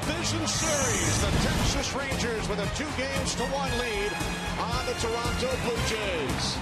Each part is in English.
Division Series. The Texas Rangers with a 2-1 lead on the Toronto Blue Jays.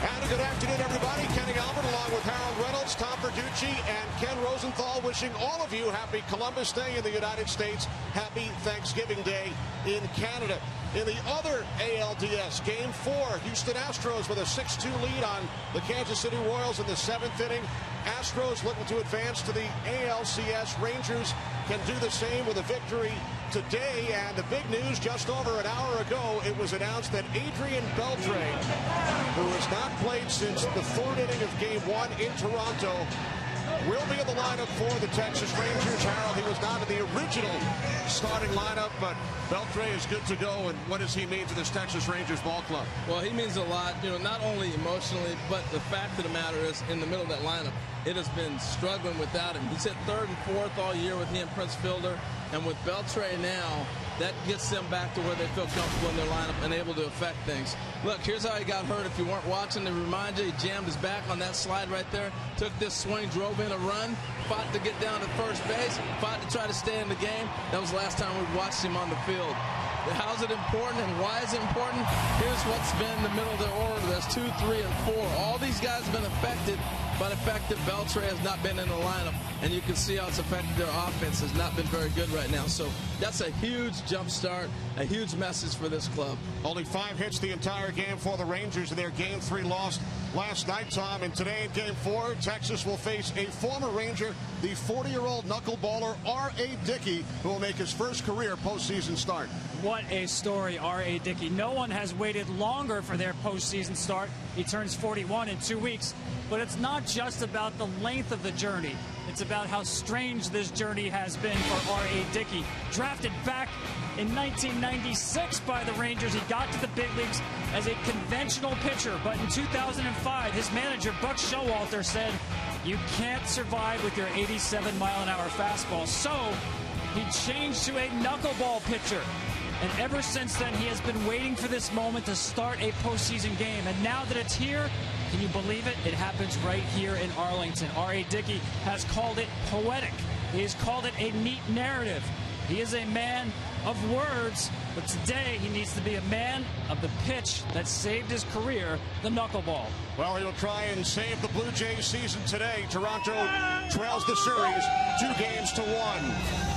And a good afternoon, everybody. Kenny Albert along with Harold Reynolds, Tom Verducci, and Ken Rosenthal wishing all of you happy Columbus Day in the United States. Happy Thanksgiving Day in Canada. In the other ALDS, Game 4, Houston Astros with a 6-2 lead on the Kansas City Royals in the 7th inning. Astros looking to advance to the ALCS. Rangers can do the same with a victory today. And the big news, just over an hour ago, it was announced that Adrian Beltre, who has not played since the 3rd inning of Game 1 in Toronto, will be in the lineup for the Texas Rangers. Harold, he was not in the original starting lineup, but Beltre is good to go. And what does he mean to this Texas Rangers ball club? Well, he means a lot, not only emotionally, but the fact of the matter is, in the middle of that lineup, it has been struggling without him. He's hit 3rd and 4th all year with he and Prince Fielder, and with Beltre now, that gets them back to where they feel comfortable in their lineup and able to affect things. Look, here's how he got hurt. If you weren't watching, to remind you, he jammed his back on that slide right there, took this swing, drove in a run, fought to get down to first base, fought to try to stay in the game. That was the last time we watched him on the field. How's it important and why is it important? Here's what's been in the middle of their order. That's 2, 3, and 4. All these guys have been affected by the fact that Beltre has not been in the lineup. And you can see how it's affected their offense. Has not been very good right now. So that's a huge jump start, a huge message for this club. Only 5 hits the entire game for the Rangers in their Game 3 loss last night, Tom. And today in Game 4, Texas will face a former Ranger, the 40-year-old knuckleballer R.A. Dickey, who will make his first career postseason start. What a story, R.A. Dickey. No one has waited longer for their postseason start. He turns 41 in 2 weeks. But it's not just about the length of the journey. It's about how strange this journey has been for R.A. Dickey. Drafted back in 1996 by the Rangers, he got to the big leagues as a conventional pitcher. But in 2005, his manager, Buck Showalter, said, you can't survive with your 87-mile-an-hour fastball. So he changed to a knuckleball pitcher. And ever since then, he has been waiting for this moment to start a postseason game. And now that it's here, can you believe it? It happens right here in Arlington. R.A. Dickey has called it poetic. He has called it a neat narrative. He is a man of words, but today he needs to be a man of the pitch that saved his career, the knuckleball. Well, he'll try and save the Blue Jays season today. Toronto trails the series 2-1.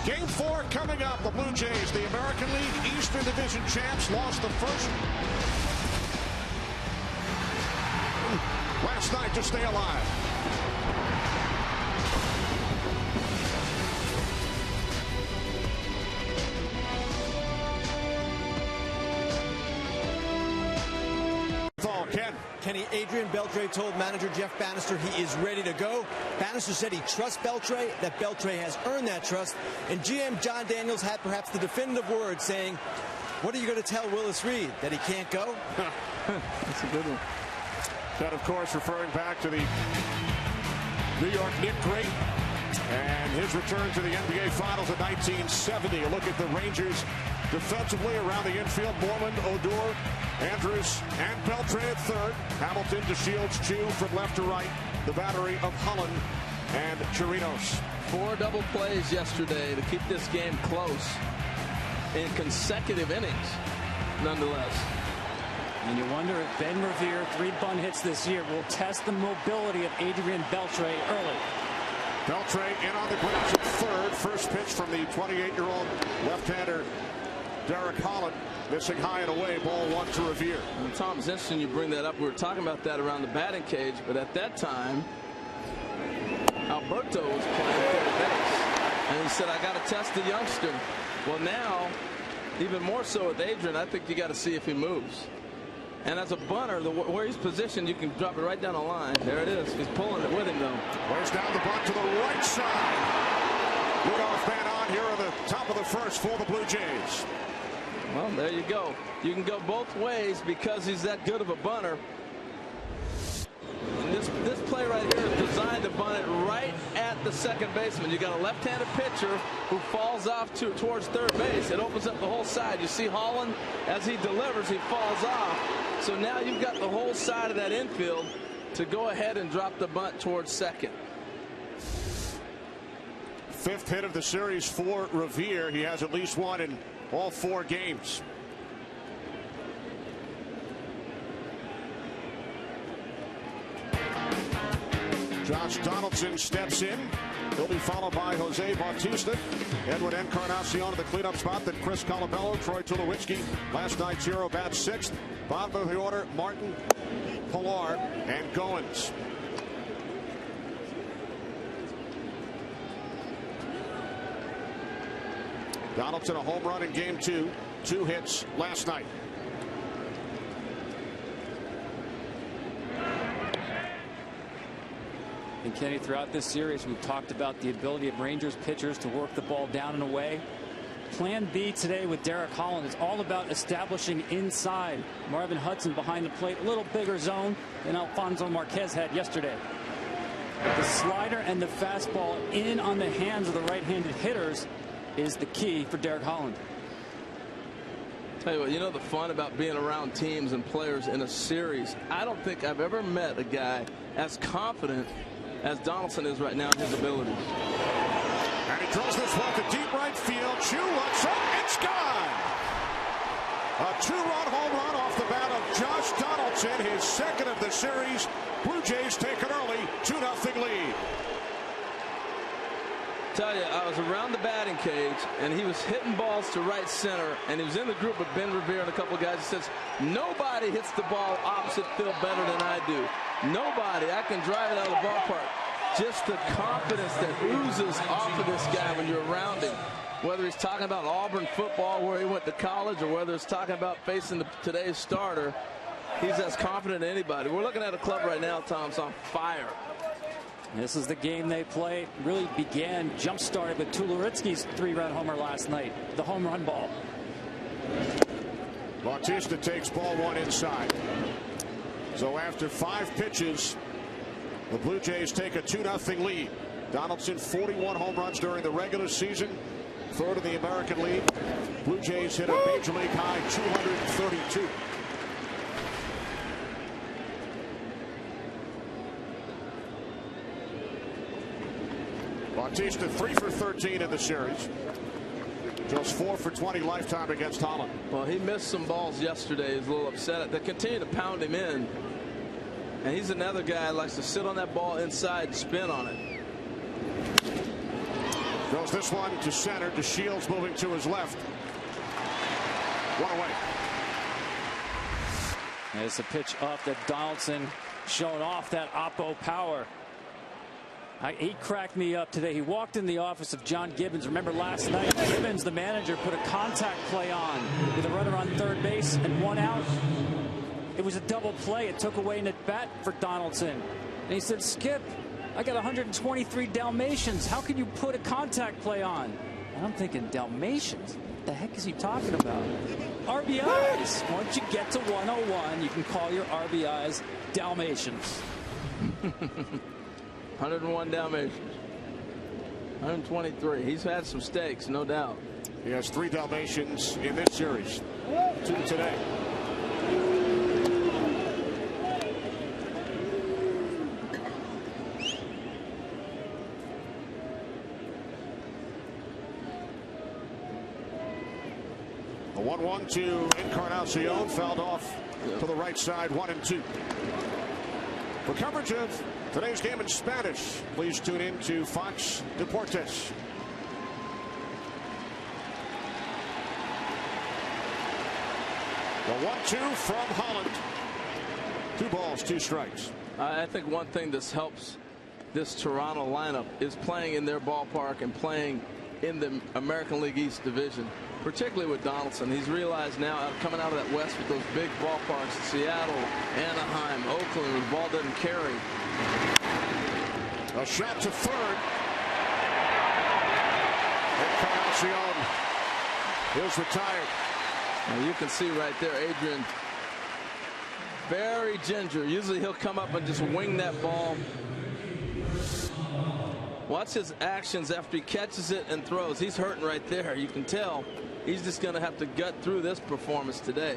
Game 4 coming up. The Blue Jays, the American League Eastern Division champs, lost the first last night to stay alive. Kenny, Adrian Beltre told manager Jeff Bannister he is ready to go. Bannister said he trusts Beltre, that Beltre has earned that trust. And GM John Daniels had perhaps the definitive word, saying, what are you going to tell Willis Reed, that he can't go? That's a good one. That, of course, referring back to the New York Knicks great and his return to the NBA Finals in 1970. A look at the Rangers defensively around the infield. Moreland, Odor, Andrews, and Beltre at third. Hamilton to Shields, Chu from left to right. The battery of Holland and Chirinos. 4 double plays yesterday to keep this game close in consecutive innings, nonetheless. And you wonder if Ben Revere, 3 bunt hits this year, will test the mobility of Adrian Beltre early. Beltre in on the ground at third. First pitch from the 28-year-old left-hander Derek Holland, missing high and away. Ball 1 to Revere. And Tom, it's interesting you bring that up. We were talking about that around the batting cage, but at that time, Alberto was playing third base, and he said, I got to test the youngster. Well, now, even more so with Adrian, I think you got to see if he moves. And as a bunter, where he's positioned, you can drop it right down the line. There it is. He's pulling it with him, though. Where's down the bunt to the right side. Leadoff man on here at the top of the first for the Blue Jays. Well, there you go. You can go both ways because he's that good of a bunter. And this play right here is designed to bunt it right at the second baseman. You got a left-handed pitcher who falls off towards third base. It opens up the whole side. You see Holland, as he delivers, he falls off. So now you've got the whole side of that infield to go ahead and drop the bunt towards second. Fifth hit of the series for Revere. He has at least one in all 4 games. Josh Donaldson steps in. He'll be followed by Jose Bautista. Edwin Encarnacion to the cleanup spot. Then Chris Colabello, Troy Tulowitzki. Last night's hero bat 6th. Bottom of the order, Martin, Pilar, and Goins. Donaldson a home run in game 2. 2 hits last night. And Kenny, throughout this series, we've talked about the ability of Rangers pitchers to work the ball down and away. Plan B today with Derek Holland is all about establishing inside. Marvin Hudson behind the plate, a little bigger zone than Alfonso Marquez had yesterday. The slider and the fastball in on the hands of the right-handed hitters is the key for Derek Holland. Tell you what, you know the fun about being around teams and players in a series? I don't think I've ever met a guy as confident as Donaldson is right now in his abilities. And he throws this one to deep right field. Chu looks up. It's gone. A 2-run home run off the bat of Josh Donaldson, his second of the series. Blue Jays take an early 2-0 lead. Tell you, I was around the batting cage, and he was hitting balls to right center, and he was in the group with Ben Revere and a couple of guys. He says, nobody hits the ball opposite field better than I do. Nobody. I can drive it out of the ballpark. Just the confidence that oozes off of this guy when you're around him. Whether he's talking about Auburn football, where he went to college, or whether it's talking about facing today's starter, he's as confident as anybody. We're looking at a club right now, Tom's on fire. This is the game they play. Really began, jump-started with Tulowitzki's 3-run homer last night. The home run ball. Bautista takes ball 1 inside. So after 5 pitches, the Blue Jays take a 2-0 lead. Donaldson 41 home runs during the regular season. 3rd in the American League. Blue Jays hit a major league high 232. Bautista 3 for 13 in the series. Just 4 for 20 lifetime against Holland. Well, he missed some balls yesterday. He's a little upset. They continue to pound him in. And he's another guy that likes to sit on that ball inside and spin on it. Goes this one to center. To Shields moving to his left. 1 away. There's a pitch off that Donaldson showing off that oppo power. He cracked me up today. He walked in the office of John Gibbons. Remember last night, Gibbons, the manager, put a contact play on with a runner on third base and 1 out. It was a double play. It took away an at-bat for Donaldson. And he said, Skip, I got 123 Dalmatians. How can you put a contact play on? And I'm thinking, Dalmatians? What the heck is he talking about? RBIs. Once you get to 101, you can call your RBIs Dalmatians. 101 Dalmatians. 123. He's had some stakes, no doubt. He has 3 Dalmatians in this series. 2 today. A 1-1 to Encarnacion, fouled off to the right side, 1-2. For coverage of today's game in Spanish, please tune in to Fox Deportes. The 1-2 from Holland. 2 balls, 2 strikes. I think one thing that helps this Toronto lineup is playing in their ballpark and playing in the American League East division, particularly with Donaldson. He's realized now, coming out of that West with those big ballparks, Seattle, Anaheim, Oakland, where the ball doesn't carry. A shot to third. Encarnacion is retired. Now you can see right there, Adrian, very ginger. Usually he'll come up and just wing that ball. Watch his actions after he catches it and throws. He's hurting right there. You can tell he's just going to have to gut through this performance today.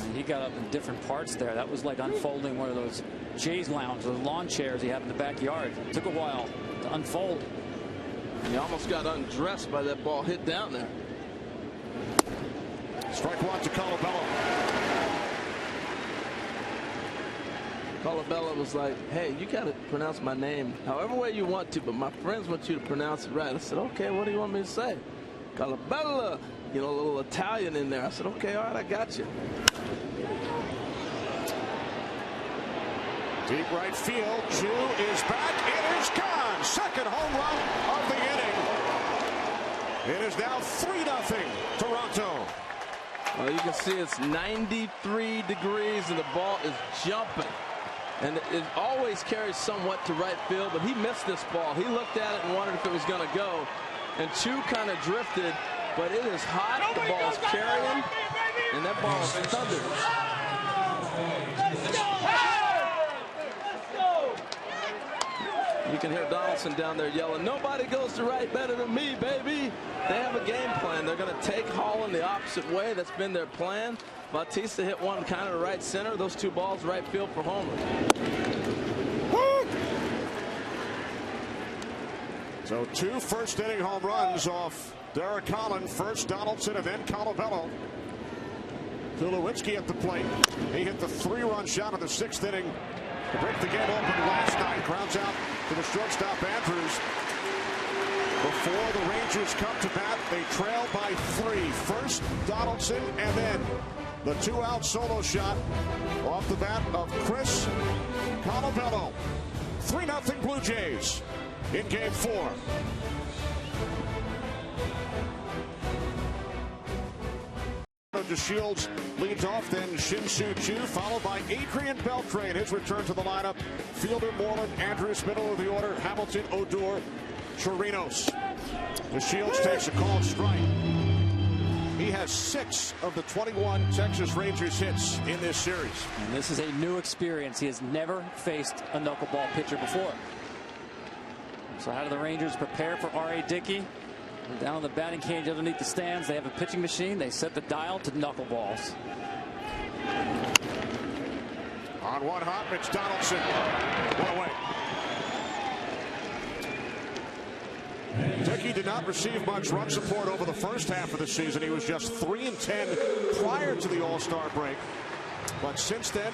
And he got up in different parts there. That was like unfolding one of those Jays lounge, those lawn chairs he had in the backyard. It took a while to unfold. He almost got undressed by that ball hit down there. Strike one to Colabello. Colabello was like, hey, you got to pronounce my name however way you want to, but my friends want you to pronounce it right. I said, okay, what do you want me to say? Colabello, you know, a little Italian in there. I said, okay, all right, I got you. Deep right field. Chu is back. It is gone. Second home run of the inning. It is now 3-0 Toronto. Well, you can see it's 93 degrees and the ball is jumping. And it always carries somewhat to right field, but he missed this ball. He looked at it and wondered if it was going to go. And Chu kind of drifted, but it is hot. The ball is carrying, and that ball is thundered. You can hear Donaldson down there yelling, nobody goes to right better than me, baby. They have a game plan. They're going to take Holland the opposite way. That's been their plan. Bautista hit one kind of right center. Those two balls right field for homer. So 2 first-inning home runs off Derek Holland. First Donaldson and then Colabello. Tulowitzki at the plate. He hit the 3-run shot in the 6th inning to break the game open last night. Grounds out to the shortstop Andrews. Before the Rangers come to bat, they trail by 3. First Donaldson and then the 2-out solo shot off the bat of Chris Colabello. 3-0 Blue Jays in Game 4. DeShields leads off, then Shin-Soo Choo, followed by Adrian Beltre. His return to the lineup. Fielder, Moreland, Andrews, middle of the order, Hamilton, Odor, Chirinos. DeShields takes a called strike. He has 6 of the 21 Texas Rangers hits in this series. And this is a new experience. He has never faced a knuckleball pitcher before. So how do the Rangers prepare for R.A. Dickey? Down on the batting cage underneath the stands, they have a pitching machine. They set the dial to knuckleballs. On one hop, it's Donaldson. One away. Dickey did not receive much run support over the first half of the season. He was just 3-10 prior to the All-Star break. But since then,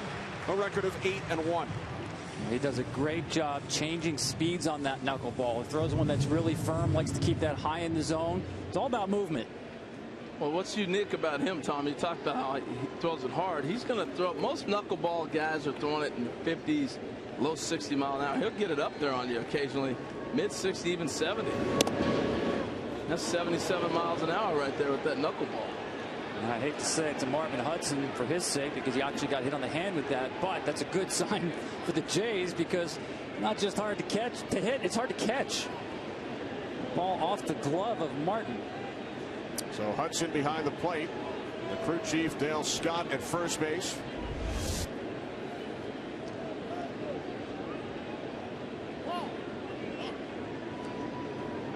a record of 8-1. He does a great job changing speeds on that knuckleball. He throws one that's really firm, likes to keep that high in the zone. It's all about movement. Well, what's unique about him, Tom, you talked about how he throws it hard. He's going to throw, most knuckleball guys are throwing it in the 50s, low 60 mile an hour. He'll get it up there on you occasionally, mid 60, even 70. That's 77 miles an hour right there with that knuckleball. And I hate to say it to Marvin Hudson for his sake, because he actually got hit on the hand with that, but that's a good sign for the Jays, because not just hard to catch, to hit, it's hard to catch. Ball off the glove of Martin. So Hudson behind the plate. The crew chief Dale Scott at first base.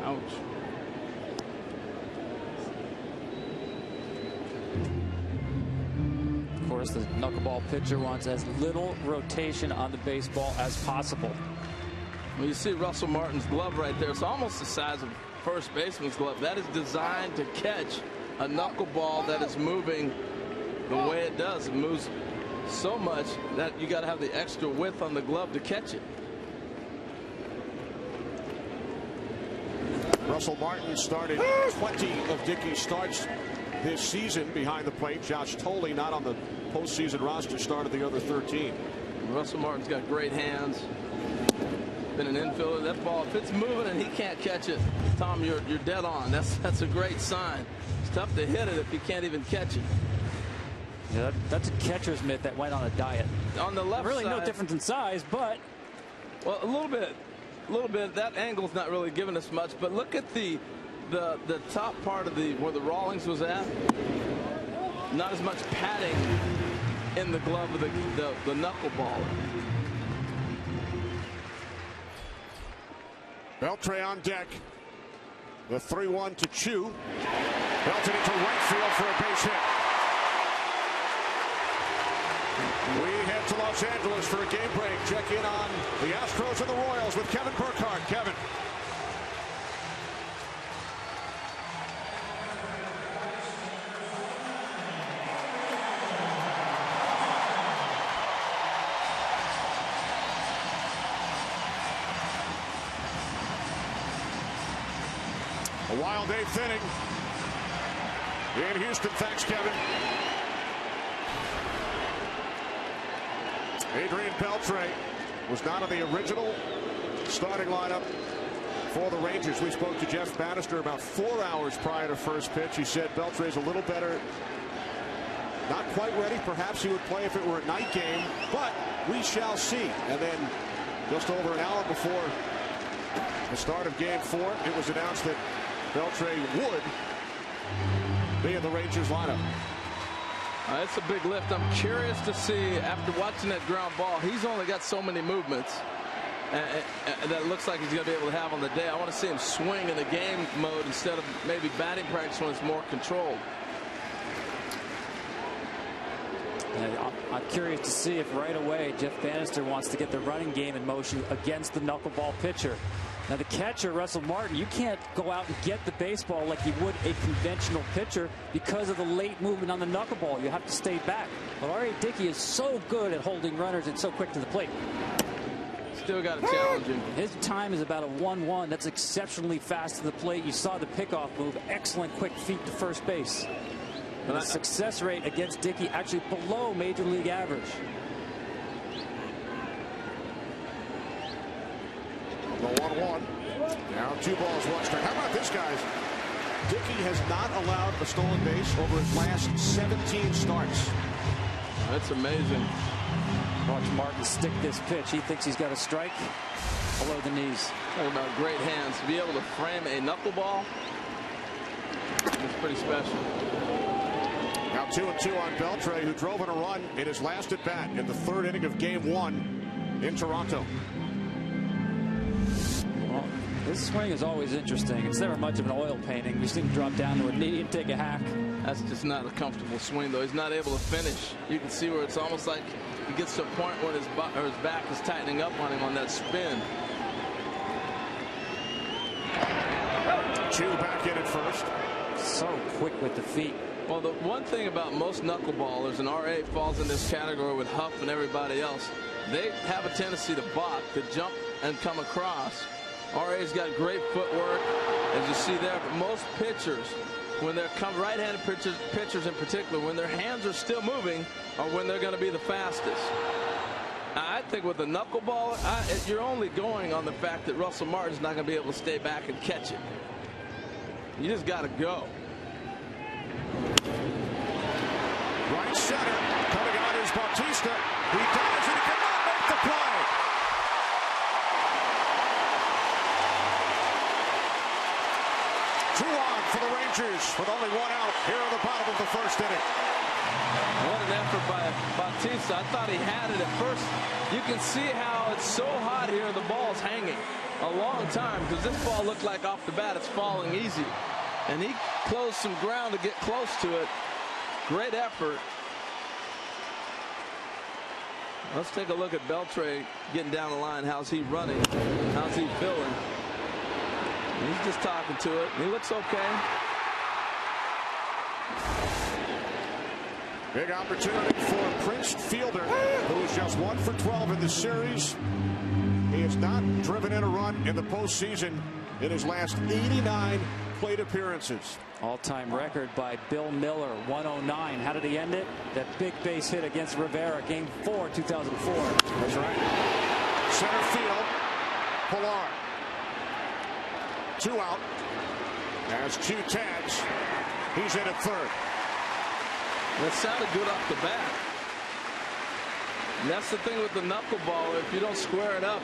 Ouch. Of course, the knuckleball pitcher wants as little rotation on the baseball as possible. Well, you see Russell Martin's glove right there. It's almost the size of first baseman's glove. That is designed to catch a knuckleball that is moving the way it does. It moves so much that you got to have the extra width on the glove to catch it. Russell Martin started 20 of Dickey's starts this season behind the plate. Josh Tolley not on the postseason roster, started the other 13. Russell Martin's got great hands. Been an infielder. That ball, if it's moving and he can't catch it, Tom, you're dead on. That's a great sign. It's tough to hit it if you can't even catch it. Yeah, that's a catcher's mitt that went on a diet. On the left really side, no difference in size, but well, a little bit. That angle's not really giving us much, but look at the top part of where the Rawlings was at. Not as much padding in the glove of the knuckleball. Beltre on deck. The 3-1 to Chu. Belted into right field for a base hit. We head to Los Angeles for a game break. Check in on the Astros and the Royals with Kevin Burkhardt. Kevin. A wild eighth inning in Houston. Thanks, Kevin. Adrian Beltre was not in the original starting lineup for the Rangers. We spoke to Jeff Bannister about 4 hours prior to first pitch. He said Beltre's a little better. Not quite ready. Perhaps he would play if it were a night game, but we shall see. And then just over an hour before the start of game 4, it was announced that Beltre would be in the Rangers lineup. It's a big lift. I'm curious to see, after watching that ground ball, he's only got so many movements that looks like he's going to be able to have on the day. I want to see him swing in the game mode instead of maybe batting practice when it's more controlled. I'm curious to see if right away Jeff Bannister wants to get the running game in motion against the knuckleball pitcher. Now, the catcher, Russell Martin, you can't go out and get the baseball like you would a conventional pitcher because of the late movement on the knuckleball. You have to stay back. But R.A. Dickey is so good at holding runners and so quick to the plate. Still got to challenge him. His time is about a 1-1. That's exceptionally fast to the plate. You saw the pickoff move. Excellent quick feet to first base. And the success rate against Dickey actually below major league average. The 1-1. Now 2 balls, 1 strike. How about this, guys? Dickey has not allowed a stolen base over his last 17 starts. That's amazing. Watch Martin stick this pitch. He thinks he's got a strike below the knees. Talk about great hands. To be able to frame a knuckleball, it's pretty special. Now 2-2 on Beltre, who drove in a run in his last at bat in the 3rd inning of game 1 in Toronto. Well, this swing is always interesting. It's never much of an oil painting. You see him drop down to a knee and take a hack. That's just not a comfortable swing, though. He's not able to finish. You can see where it's almost like he gets to a point where his back is tightening up on him on that spin. 2 back in at first. So quick with the feet. Well, the one thing about most knuckleballers, and R.A. falls in this category with Huff and everybody else, they have a tendency to balk, to jump and come across. R.A.'s got great footwork, as you see there. But most pitchers, when they're right-handed pitchers in particular, when their hands are still moving, are when they're going to be the fastest. I think with the knuckleball, you're only going on the fact that Russell Martin's not going to be able to stay back and catch it. You just got to go. Right center, coming out is Bautista. He dives and he cannot make the play. Two on for the Rangers with only 1 out here in the bottom of the 1st inning. What an effort by Bautista. I thought he had it at first. You can see how it's so hot here and the ball's hanging a long time, because this ball looked like off the bat it's falling easy. And he closed some ground to get close to it. Great effort. Let's take a look at Beltre getting down the line. How's he running? How's he feeling? He's just talking to it. He looks okay. Big opportunity for Prince Fielder, who is just 1 for 12 in the series. He has not driven in a run in the postseason in his last 89 plate appearances. All-time record by Bill Miller, 109. How did he end it? That big base hit against Rivera, game 4, 2004. That's right. Center field, Pilar. 2 out. Has 2 tags. He's in at 3rd. That sounded good off the bat. And that's the thing with the knuckleball. If you don't square it up,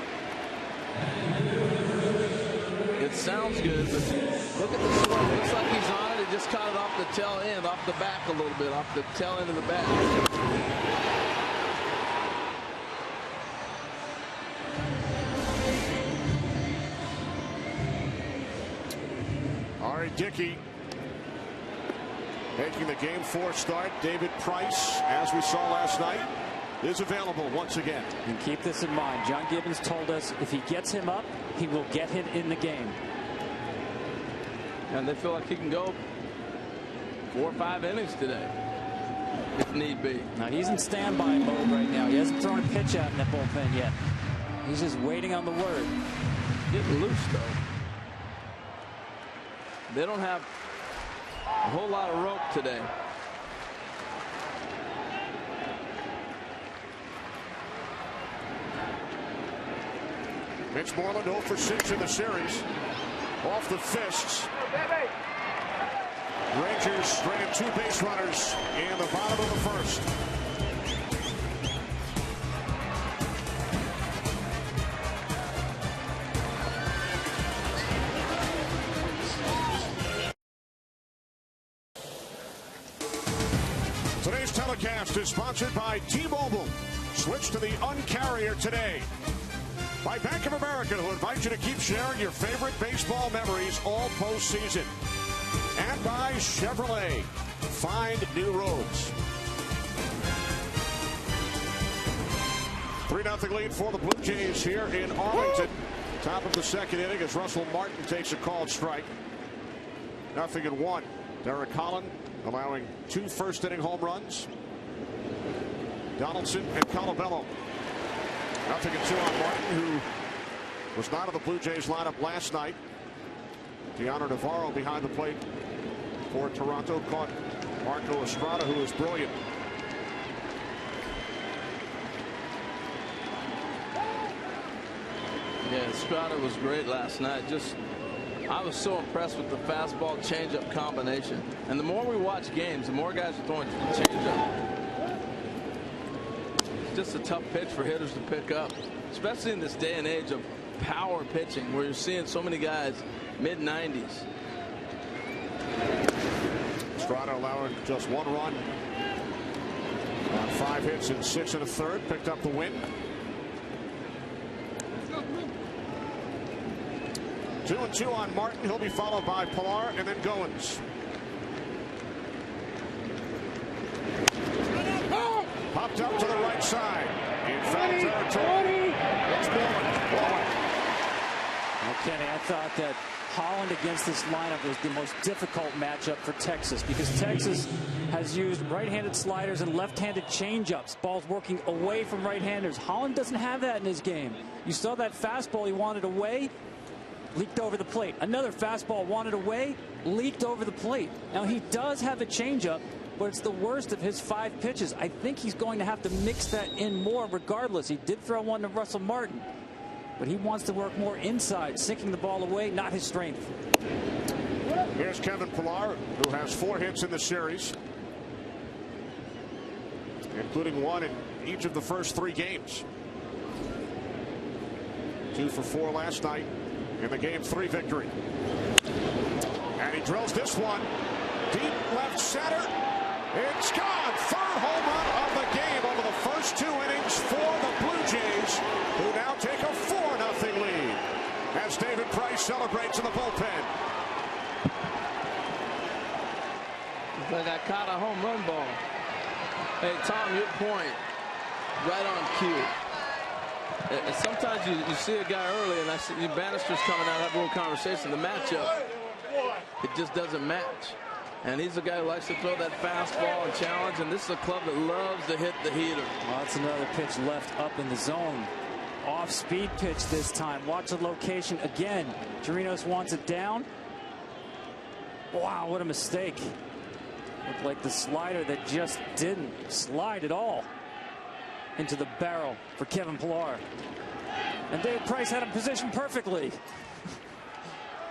it sounds good, but look at the swing. Looks like he's on it. He just caught it off the tail end, off the back a little bit, off the tail end of the bat. R.A. Dickey making the game 4 start. David Price, as we saw last night, is available once again. And keep this in mind. John Gibbons told us if he gets him up, he will get him in the game. And they feel like he can go 4 or 5 innings today, if need be. Now he's in standby mode right now. He hasn't thrown a pitch out in that bullpen yet. He's just waiting on the word. Getting loose, though. They don't have a whole lot of rope today. Mitch Moreland 0 for 6 in the series. Off the fists. Rangers stranded 2 base runners in the bottom of the first. Today's telecast is sponsored by T-Mobile. Switch to the Un-carrier today. By Bank of America, who invite you to keep sharing your favorite baseball memories all postseason. And by Chevrolet. Find new roads. 3-0 lead for the Blue Jays here in Arlington. Top of the second inning as Russell Martin takes a called strike. 0-1. Derek Holland allowing 2 first-inning home runs. Donaldson and Colabello. 0-2 on Martin, who was not in the Blue Jays lineup last night. Deanna Navarro behind the plate for Toronto. Caught Marco Estrada, who is brilliant. Yeah, Estrada was great last night. I was so impressed with the fastball changeup combination. And the more we watch games, the more guys are throwing changeup. It's just a tough pitch for hitters to pick up, especially in this day and age of power pitching, where you're seeing so many guys mid-90s. Estrada allowing just 1 run on 5 hits and 6 1/3. Picked up the win. 2-2 on Martin. He'll be followed by Pilar and then Goins. Popped up to the right side. In foul territory. It's Moreland. Kenny, I thought that Holland against this lineup was the most difficult matchup for Texas, because Texas has used right-handed sliders and left-handed changeups. Balls working away from right-handers. Holland doesn't have that in his game. You saw that fastball he wanted away, leaked over the plate. Another fastball wanted away, leaked over the plate. Now, he does have a changeup, but it's the worst of his 5 pitches. I think he's going to have to mix that in more regardless. He did throw one to Russell Martin, but he wants to work more inside, sinking the ball away, not his strength. Here's Kevin Pilar, who has 4 hits in the series, including 1 in each of the first 3 games. 2 for 4 last night in the Game 3 victory. And he drills this one deep left center. It's gone. 3rd home run of the game over the first 2 innings for the Blue Jays, who now take a 4-0 lead as David Price celebrates in the bullpen. Like I caught a home run ball. Hey, Tom, your point, right on cue. And sometimes you see a guy early, and I see Bannister's coming out, have a little conversation. The matchup, it just doesn't match. And he's a guy who likes to throw that fastball and challenge, and this is a club that loves to hit the heater. Well, that's another pitch left up in the zone. Off-speed pitch this time. Watch the location again. Chirinos wants it down. Wow, what a mistake. Looked like the slider that just didn't slide at all into the barrel for Kevin Pilar. And Dave Price had him positioned perfectly.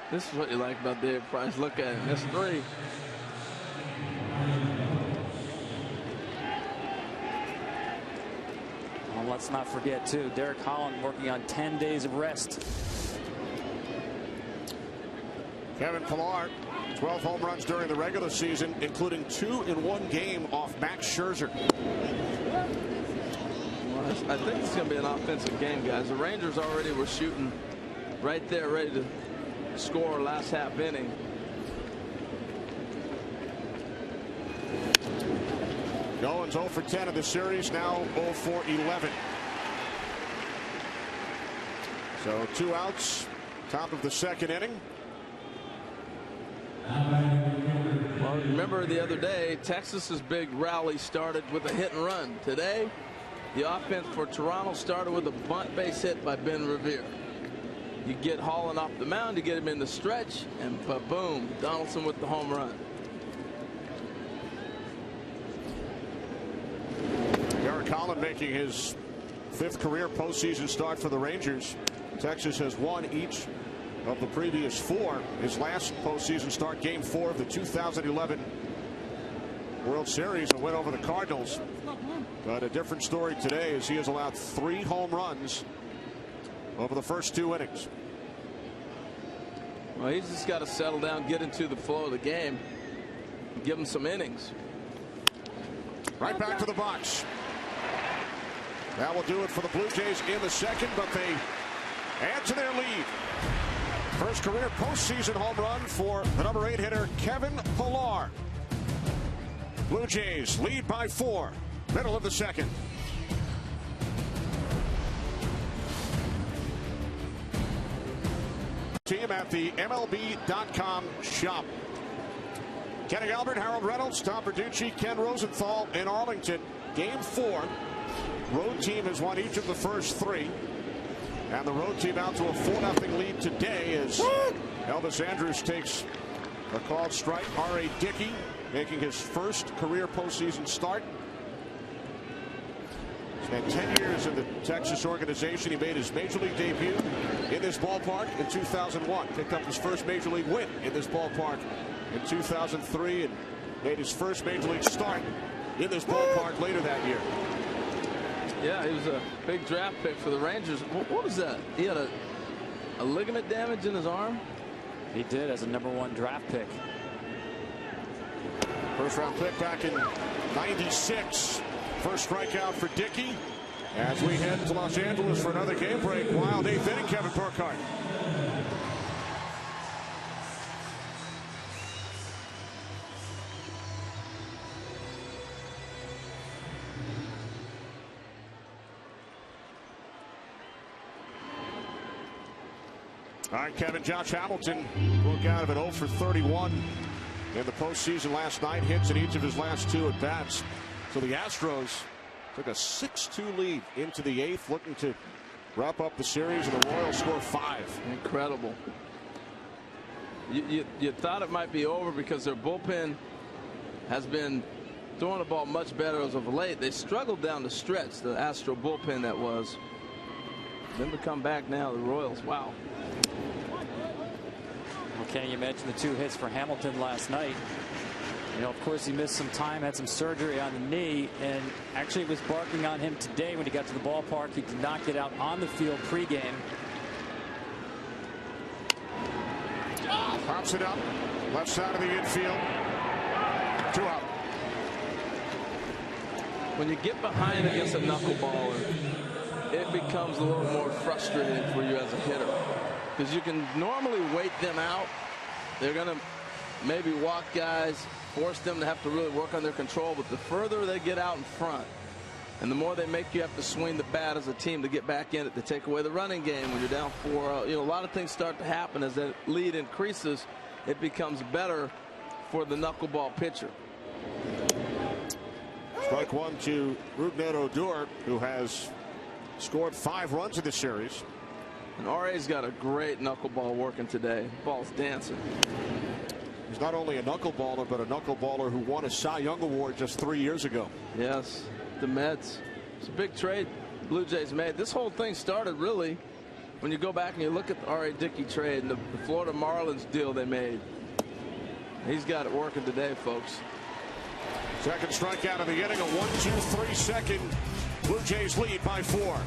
This is what you like about Dave Price. Look at him. That's 3. Well, let's not forget, too, Derek Holland working on 10 days of rest. Kevin Pilar, 12 home runs during the regular season, including 2 in 1 game off Max Scherzer. Well, I think it's going to be an offensive game, guys. The Rangers already were shooting right there, ready to score last half inning. Goins 0 for 10 in the series, now 0 for 11. So 2 outs, top of the second inning. Well, remember the other day, Texas's big rally started with a hit and run. Today, the offense for Toronto started with a bunt base hit by Ben Revere. You get Holland off the mound, you get him in the stretch, and boom, Donaldson with the home run. Derek Holland making his 5th career postseason start for the Rangers. Texas has won each of the previous 4. His last postseason start, Game 4 of the 2011 World Series, a win over the Cardinals. But a different story today, as he has allowed 3 home runs over the first 2 innings. Well, he's just got to settle down, get into the flow of the game, give him some innings. Right back to the box. That will do it for the Blue Jays in the 2nd, but they add to their lead. First career postseason home run for the number 8 hitter, Kevin Pillar. Blue Jays lead by 4, middle of the 2nd. Team at the MLB.com shop. Kenny Albert, Harold Reynolds, Tom Verducci, Ken Rosenthal in Arlington. Game 4. Road team has won each of the first 3. And the road team out to a 4-0 lead today as Elvis Andrus takes a called strike. R.A. Dickey making his first career postseason start. Spent 10 years in the Texas organization. He made his major league debut in this ballpark in 2001. Picked up his first major league win in this ballpark in 2003 and made his first major league start in this ballpark later that year. Yeah, he was a big draft pick for the Rangers. What was that? He had a ligament damage in his arm? He did, as a #1 draft pick. First round pick back in '96. First strikeout for Dickey. As we head to Los Angeles for another game break. Wild 8th inning, Kevin Burkhardt. All right, Kevin, Josh Hamilton broke out of an 0 for 31 in the postseason last night. Hits in each of his last 2 at bats. So the Astros took a 6-2 lead into the 8th, looking to wrap up the series, and the Royals score 5. Incredible. You thought it might be over because their bullpen has been throwing the ball much better as of late. They struggled down the stretch, the Astro bullpen that was. Then to come back now, the Royals, wow. Well, Kenny, you mentioned the 2 hits for Hamilton last night. You know, of course, he missed some time, had some surgery on the knee, and actually it was barking on him today when he got to the ballpark. He did not get out on the field pregame. Pops it up, left side of the infield. 2 out. When you get behind against a knuckleballer, it becomes a little more frustrating for you as a hitter, because you can normally wait them out. They're going to maybe walk guys, force them to have to really work on their control, but the further they get out in front and the more they make you have to swing the bat as a team to get back in it, to take away the running game when you're down 4-0. You know, a lot of things start to happen as that lead increases. It becomes better for the knuckleball pitcher. Strike 1 to Rougned Odor, who has scored 5 runs in the series. And R.A.'s got a great knuckleball working today. Ball's dancing. He's not only a knuckleballer, but a knuckleballer who won a Cy Young Award just 3 years ago. Yes, the Mets. It's a big trade Blue Jays made. This whole thing started really when you go back and you look at the R.A. Dickey trade and the Florida Marlins deal they made. He's got it working today, folks. Second strikeout of the inning, a 1-2-3 second. Blue Jays lead by 4.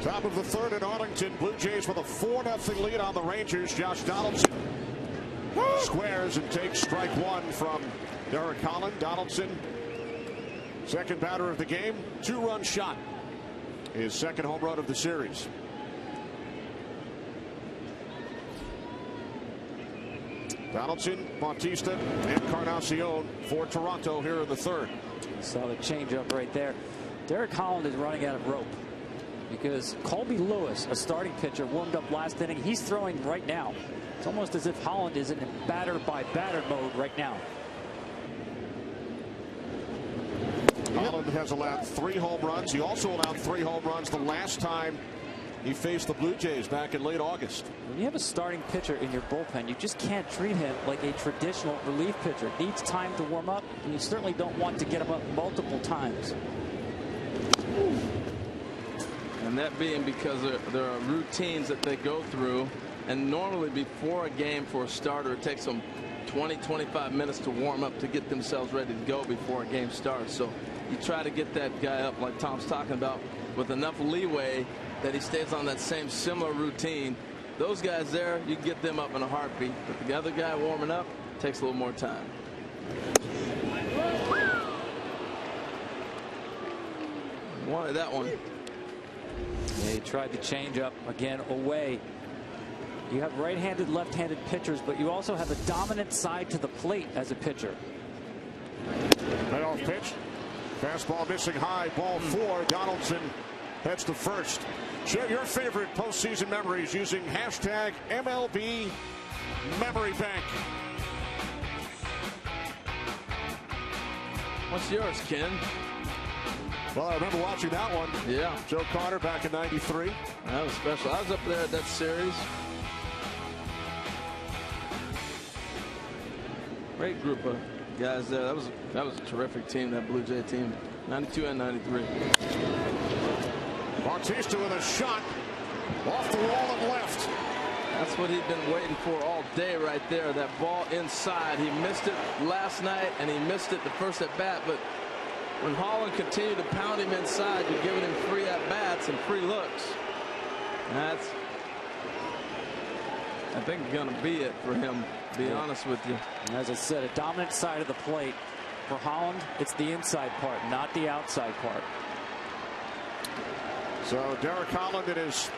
Top of the 3rd in Arlington. Blue Jays with a 4-0 lead on the Rangers. Josh Donaldson squares and takes strike 1 from Derek Holland. Donaldson, second batter of the game, 2-run shot. His second home run of the series. Donaldson, Bautista, and Encarnacion for Toronto here in the 3rd. Saw the changeup right there. Derek Holland is running out of rope because Colby Lewis, a starting pitcher, warmed up last inning. He's throwing right now. It's almost as if Holland is in batter by batter mode right now. Holland has allowed 3 home runs. He also allowed 3 home runs the last time he faced the Blue Jays back in late August. When you have a starting pitcher in your bullpen, you just can't treat him like a traditional relief pitcher. Needs time to warm up, and you certainly don't want to get him up multiple times. And that being because there are routines that they go through, and normally before a game for a starter, it takes them 20-25 minutes to warm up to get themselves ready to go before a game starts. So you try to get that guy up, like Tom's talking about, with enough leeway that he stays on that same similar routine. Those guys there, you can get them up in a heartbeat, but the other guy warming up takes a little more time. Wanted that one. Yeah, he tried to change up again away. You have right-handed, left-handed pitchers, but you also have a dominant side to the plate as a pitcher. Payoff pitch. Fastball missing high. Ball 4. Donaldson heads to first. Share your favorite postseason memories using hashtag MLB Memory Bank. What's yours, Ken? Well, I remember watching that one. Yeah. Joe Carter back in '93. That was special. I was up there at that series. Great group of guys there. That was a terrific team, that Blue Jay team, 92 and 93. Bautista with a shot off the wall and left. That's what he'd been waiting for all day right there, that ball inside. He missed it last night, and he missed it the first at bat, but when Holland continued to pound him inside, you're giving him free at-bats and free looks. That's, I think, going to be it for him, to be honest with you. And as I said, a dominant side of the plate. For Holland, it's the inside part, not the outside part. So Derek Holland in his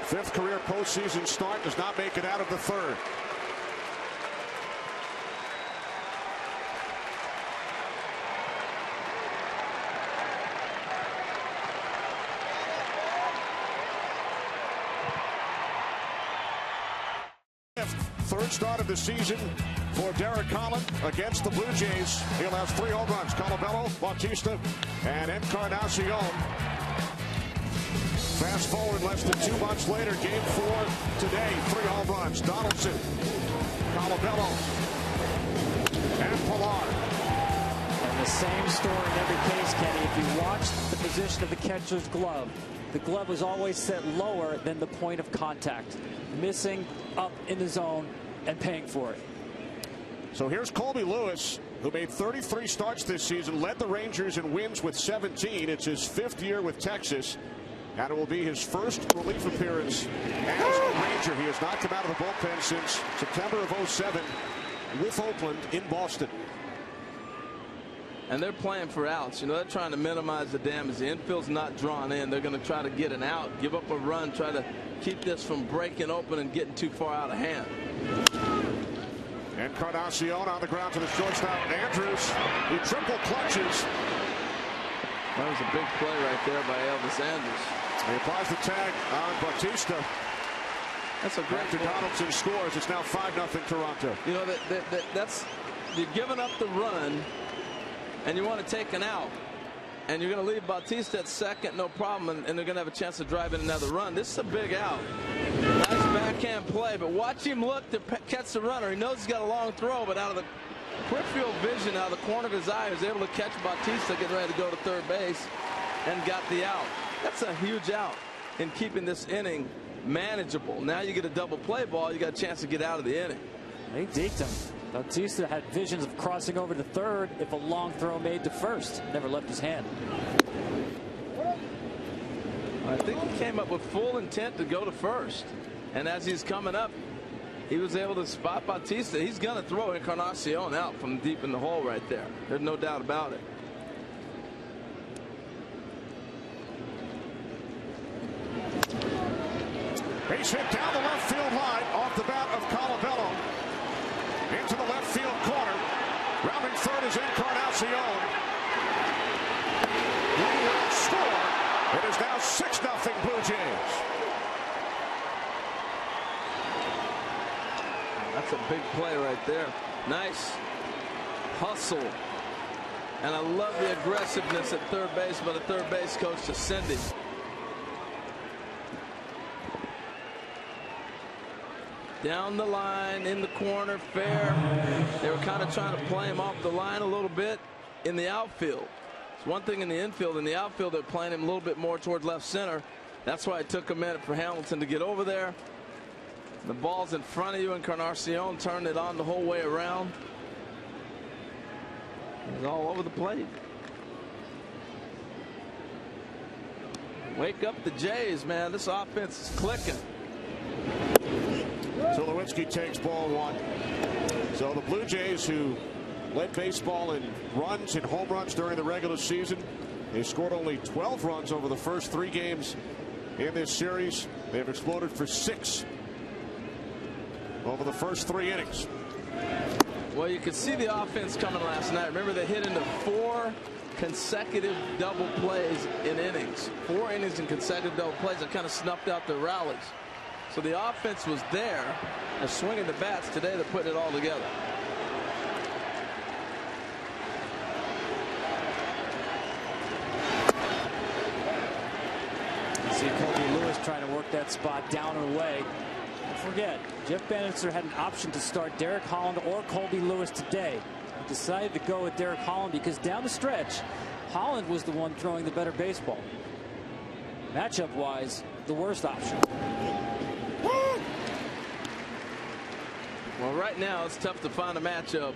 5th career postseason start does not make it out of the 3rd. Third start of the season for Derek Holland against the Blue Jays. He allows 3 home runs. Colabello, Bautista, and Encarnacion. Fast forward less than 2 months later, game 4 today. 3 home runs. Donaldson, Colabello, and Pilar. And the same story in every case, Kenny. If you watch the position of the catcher's glove, the glove was always set lower than the point of contact. Missing up in the zone and paying for it. So here's Colby Lewis, who made 33 starts this season, led the Rangers in wins with 17. It's his 5th year with Texas, and it will be his first relief appearance as a Ranger. He has not come out of the bullpen since September of '07 with Oakland in Boston. And they're playing for outs. You know, they're trying to minimize the damage. The infield's not drawn in. They're going to try to get an out, give up a run, try to keep this from breaking open and getting too far out of hand. Encarnacion on the ground to the shortstop. Andrews, he triple clutches. That was a big play right there by Elvis Andrews. He applies the tag on Bautista. That's a great After Donaldson scores, it's now 5-0 Toronto. You know, that's you're giving up the run, and you want to take an out, and you're going to leave Bautista at second, no problem, and they're going to have a chance to drive in another run. This is a big out. Nice backhand play, but watch him look to catch the runner. He knows he's got a long throw, but out of the peripheral vision, out of the corner of his eye, he was able to catch Bautista getting ready to go to third base and got the out. That's a huge out in keeping this inning manageable. Now you get a double play ball, you got a chance to get out of the inning. They deked him. Bautista had visions of crossing over to third if a long throw made to first. Never left his hand. I think he came up with full intent to go to first. And as he's coming up, he was able to spot Bautista. He's going to throw Encarnacion out from deep in the hole right there. There's no doubt about it. Base hit down the left field line off the bat of Colabello. Into the left field corner. Rounding third is Encarnacion. It is now 6-0 Blue Jays. That's a big play right there. Nice hustle. And I love the aggressiveness at third base by the third base coach to send it. Down the line, in the corner, fair. They were kind of trying to play him off the line a little bit in the outfield. It's one thing in the infield. In the outfield, they're playing him a little bit more toward left center. That's why it took a minute for Hamilton to get over there. The ball's in front of you, and Encarnacion turned it on the whole way around. It's all over the plate. Wake up the Jays, man. This offense is clicking. Tulowitzki takes ball one. So the Blue Jays, who led baseball in runs and home runs during the regular season, they scored only 12 runs over the first 3 games in this series. They have exploded for 6 over the first 3 innings. Well, you could see the offense coming last night. Remember, they hit into 4 consecutive double plays in innings. 4 innings in consecutive double plays that kind of snuffed out their rallies. So the offense was there. They're swinging the bats. Today they're putting it all together. You see Colby Lewis trying to work that spot down and away. Don't forget, Jeff Bannister had an option to start Derek Holland or Colby Lewis today. He decided to go with Derek Holland because down the stretch, Holland was the one throwing the better baseball. Matchup-wise, the worst option. Well, right now it's tough to find a matchup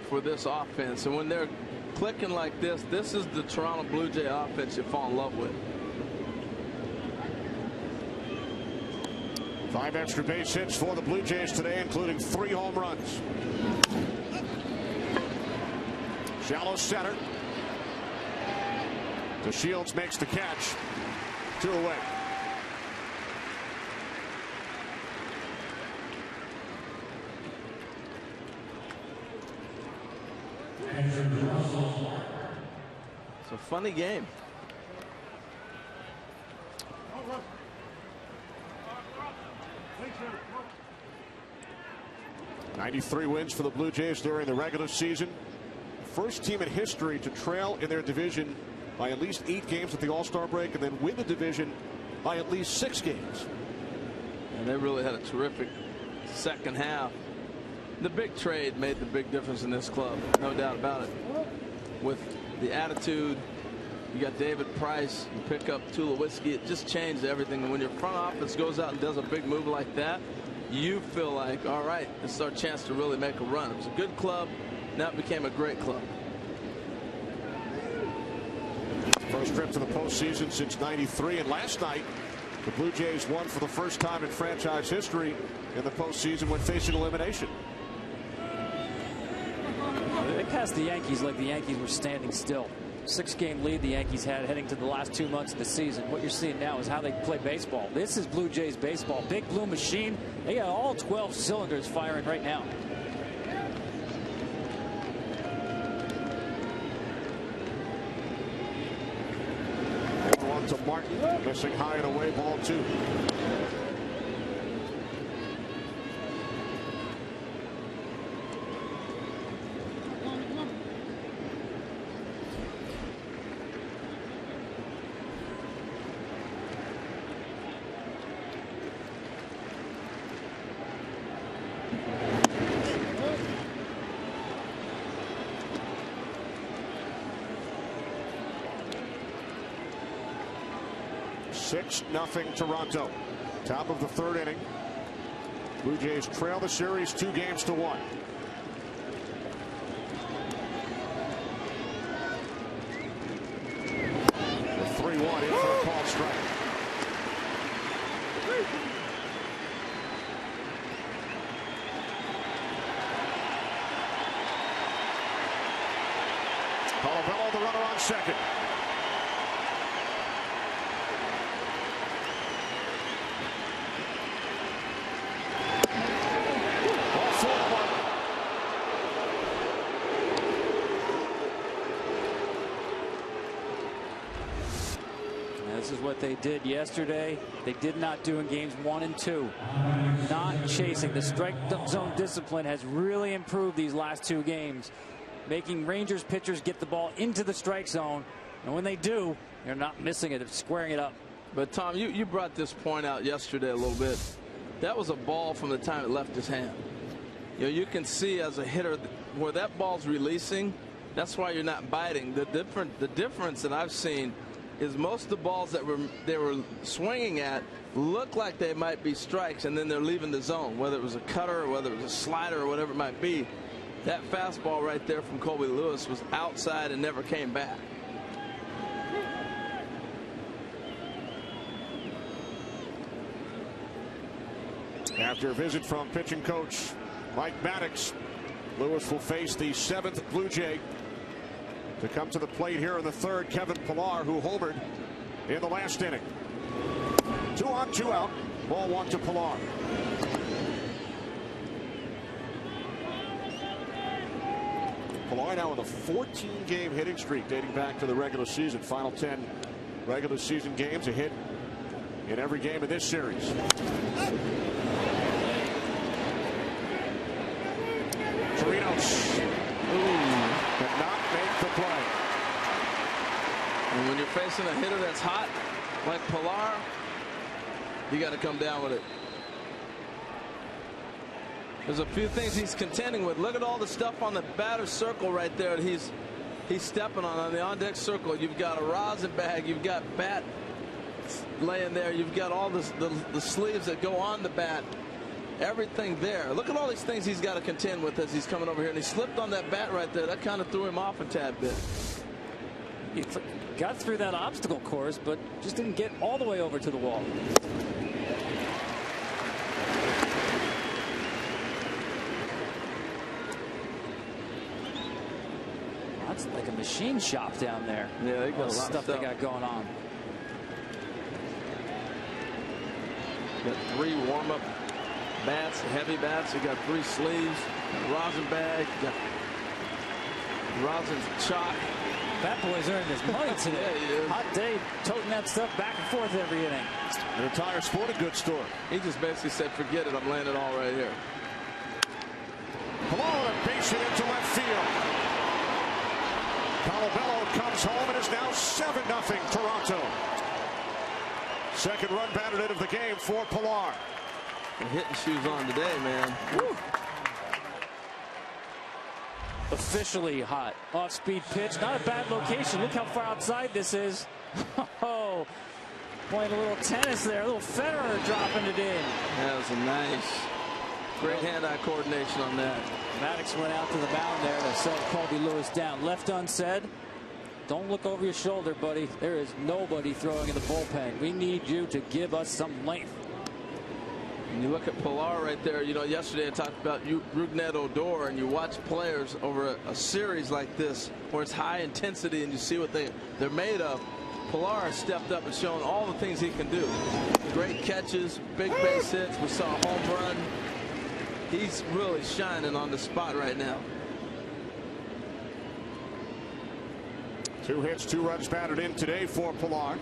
for this offense, and when they're clicking like this, this is the Toronto Blue Jay offense you fall in love with. 5 extra base hits for the Blue Jays today, including 3 home runs. Shallow center. DeShields makes the catch. 2 away. It's a funny game. '93 wins for the Blue Jays during the regular season. First team in history to trail in their division by at least 8 games at the All-Star break and then win the division by at least 6 games. And they really had a terrific second half. The big trade made the big difference in this club, no doubt about it. With the attitude, you got David Price, you pick up Tulowitzki, it just changed everything. And when your front office goes out and does a big move like that, you feel like, all right, this is our chance to really make a run. It was a good club, now it became a great club. First trip to the postseason since '93, and last night the Blue Jays won for the first time in franchise history in the postseason when facing elimination. They passed the Yankees like the Yankees were standing still. 6-game lead the Yankees had heading to the last 2 months of the season. What you're seeing now is how they play baseball. This is Blue Jays baseball. Big blue machine. They got all 12 cylinders firing right now. On to Martin, missing high and away, ball 2. Nothing Toronto. Top of the 3rd inning. Blue Jays trail the series 2 games to 1. The 3-1 in for a called strike. Colabello, the runner on second. This is what they did yesterday. They did not do in games 1 and 2. Not chasing. The strike zone discipline has really improved these last 2 games, making Rangers pitchers get the ball into the strike zone. And when they do, they're not missing it. They're squaring it up. But, Tom, you brought this point out yesterday a little bit. That was a ball from the time it left his hand. You know, you can see as a hitter where that ball's releasing. That's why you're not biting. The difference that I've seen is most of the balls that they were swinging at look like they might be strikes, and then they're leaving the zone, whether it was a cutter or whether it was a slider or whatever it might be. That fastball right there from Colby Lewis was outside and never came back. After a visit from pitching coach Mike Maddox, Lewis will face the 7th Blue Jay. To come to the plate here in the 3rd, Kevin Pillar, who homered in the last inning. 2 on, 2 out. Ball 1 to Pillar. Pillar now with a 14-game hitting streak dating back to the regular season. Final 10 regular season games, a hit in every game of this series. Chirinos cannot make the play. And when you're facing a hitter that's hot like Pillar, you got to come down with it. There's a few things he's contending with. Look at all the stuff on the batter's circle right there that he's stepping on the on-deck circle. You've got a rosin bag, you've got bat laying there, you've got all the sleeves that go on the bat. Everything there. Look at all these things he's got to contend with as he's coming over here, and he slipped on that bat right there. That kind of threw him off a tad bit. He got through that obstacle course, but just didn't get all the way over to the wall. That's like a machine shop down there. Yeah, they got a lot of stuff they got going on. Got 3 warm-up bats, heavy bats. You got 3 sleeves, got a rosin bag, got rosin chalk. That boy's earned his money today. Yeah, hot day, toting that stuff back and forth every inning. An entire sporting goods store. He just basically said, forget it, I'm laying it all right here. Pillar base hit into left field. Colabello comes home and is now 7-0 Toronto. Second run batted in of the game for Pillar. Hitting shoes on today, man. Woo. Officially hot. Off-speed pitch. Not a bad location. Look how far outside this is. Oh, playing a little tennis there. A little Federer dropping it in. That was a nice, great hand-eye coordination on that. Maddox went out to the mound there to set Colby Lewis down. Left unsaid. Don't look over your shoulder, buddy. There is nobody throwing in the bullpen. We need you to give us some length. And you look at Pillar right there. You know, yesterday I talked about Rougned Odor, and you watch players over a series like this where it's high intensity and you see what they're made of. Pillar has stepped up and shown all the things he can do. Great catches, big base hits. We saw a home run. He's really shining on the spot right now. 2 hits, 2 runs batted in today for Pillar.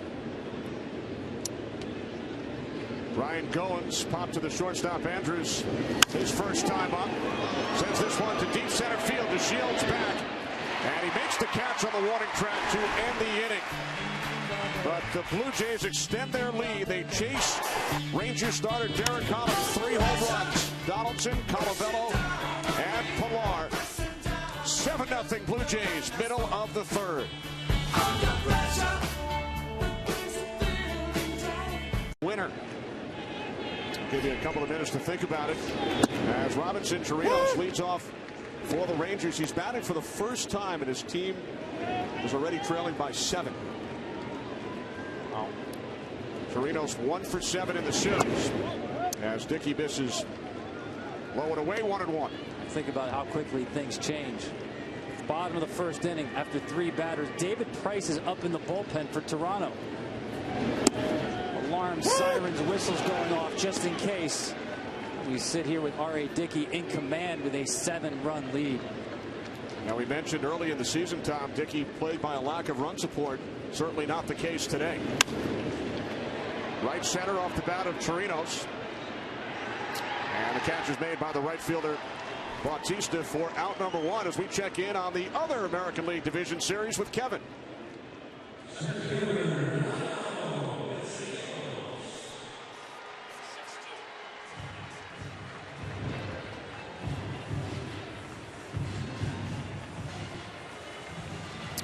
Ryan Goins popped to the shortstop Andrews. His first time up. Sends this one to deep center field. To Shields back. And he makes the catch on the warning track to end the inning. But the Blue Jays extend their lead. They chase Rangers starter Derek Collins. 3 home runs. Donaldson, Colabello, and Pillar. 7-0 Blue Jays, middle of the 3rd. Winner. Give you a couple of minutes to think about it. As Robinson Chirinos leads off for the Rangers. He's batting for the first time, and his team is already trailing by 7. Chirinos 1 for 7 in the series. As Dickey misses low and away, 1-1. Think about how quickly things change. Bottom of the 1st inning after 3 batters. David Price is up in the bullpen for Toronto. Alarms, sirens, whistles going off just in case. We sit here with R.A. Dickey in command with a 7-run lead. Now, we mentioned early in the season, Tom, Dickey played by a lack of run support Certainly not the case today. Right center off the bat of Torinos. And the catch is made by the right fielder Bautista for out number 1 as we check in on the other American League Division Series with Kevin.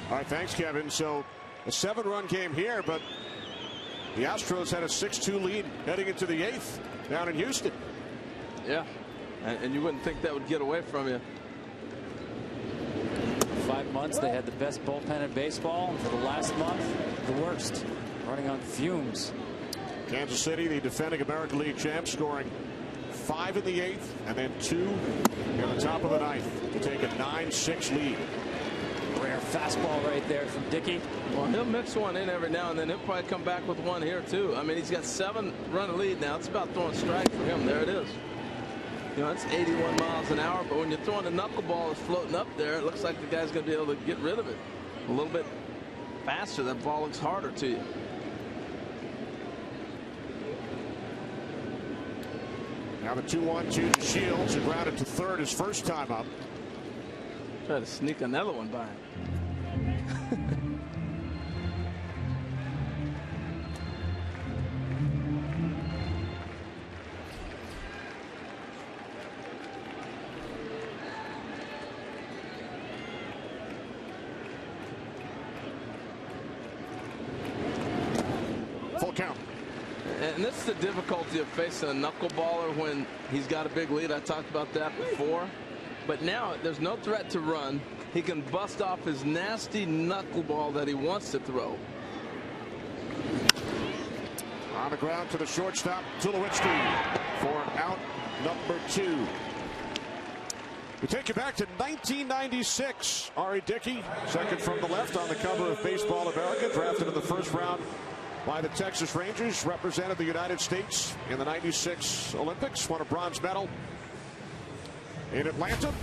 All right, thanks, Kevin. So a 7-run game here, but the Astros had a 6-2 lead heading into the 8th down in Houston. Yeah, and you wouldn't think that would get away from you. 5 months they had the best bullpen in baseball, and for the last month the worst, running on fumes. Kansas City, the defending American League champs, scoring 5 in the 8th and then 2 in the top of the 9th to take a 9-6 lead. Rare fastball right there from Dickey. Well, he'll mix one in every now and then. He'll probably come back with one here too. I mean, he's got 7-run lead now. It's about throwing strike for him. There it is. You know, it's 81 miles an hour, but when you're throwing a knuckleball that's floating up there, it looks like the guy's going to be able to get rid of it a little bit faster. That ball looks harder to you. Now the 2-1 to Shields, who grounded to third his first time up. Try to sneak another one by him. Full count. And this is the difficulty of facing a knuckleballer when he's got a big lead. I talked about that before. But now there's no threat to run. He can bust off his nasty knuckleball that he wants to throw. On the ground to the shortstop, Tulowitzki, for out number 2. We take you back to 1996. Ari Dickey, second from the left on the cover of Baseball America, drafted in the first round by the Texas Rangers, represented the United States in the 96 Olympics, won a bronze medal in Atlanta.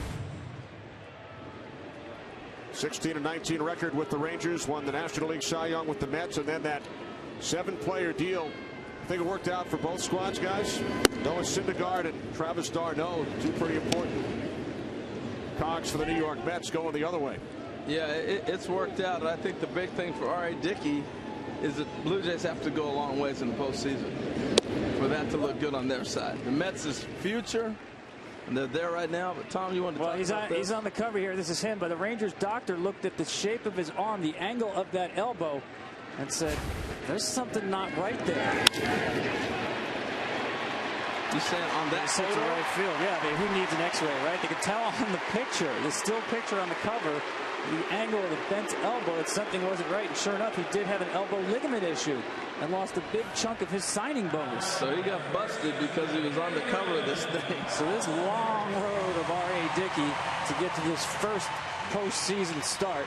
16-19 record with the Rangers, won the National League Cy Young with the Mets, and then that 7-player deal. I think it worked out for both squads, guys. Noah Syndergaard and Travis d'Arnaud, 2 pretty important cogs for the New York Mets, going the other way. Yeah, it's worked out. And I think the big thing for R.A. Dickey is that Blue Jays have to go a long ways in the postseason for that to look good on their side. The Mets is future, and they're there right now. But Tom, you want to talk about this? He's on the cover here. This is him. But the Rangers doctor looked at the shape of his arm, the angle of that elbow, and said, "There's something not right there." You saying on that side of right field? Yeah. Who needs an X-ray, right? They could tell on the picture, the still picture on the cover, the angle of the bent elbow, that something wasn't right. And sure enough, he did have an elbow ligament issue and lost a big chunk of his signing bonus. So he got busted because he was on the cover of this thing. So this long road of R.A. Dickey to get to this first postseason start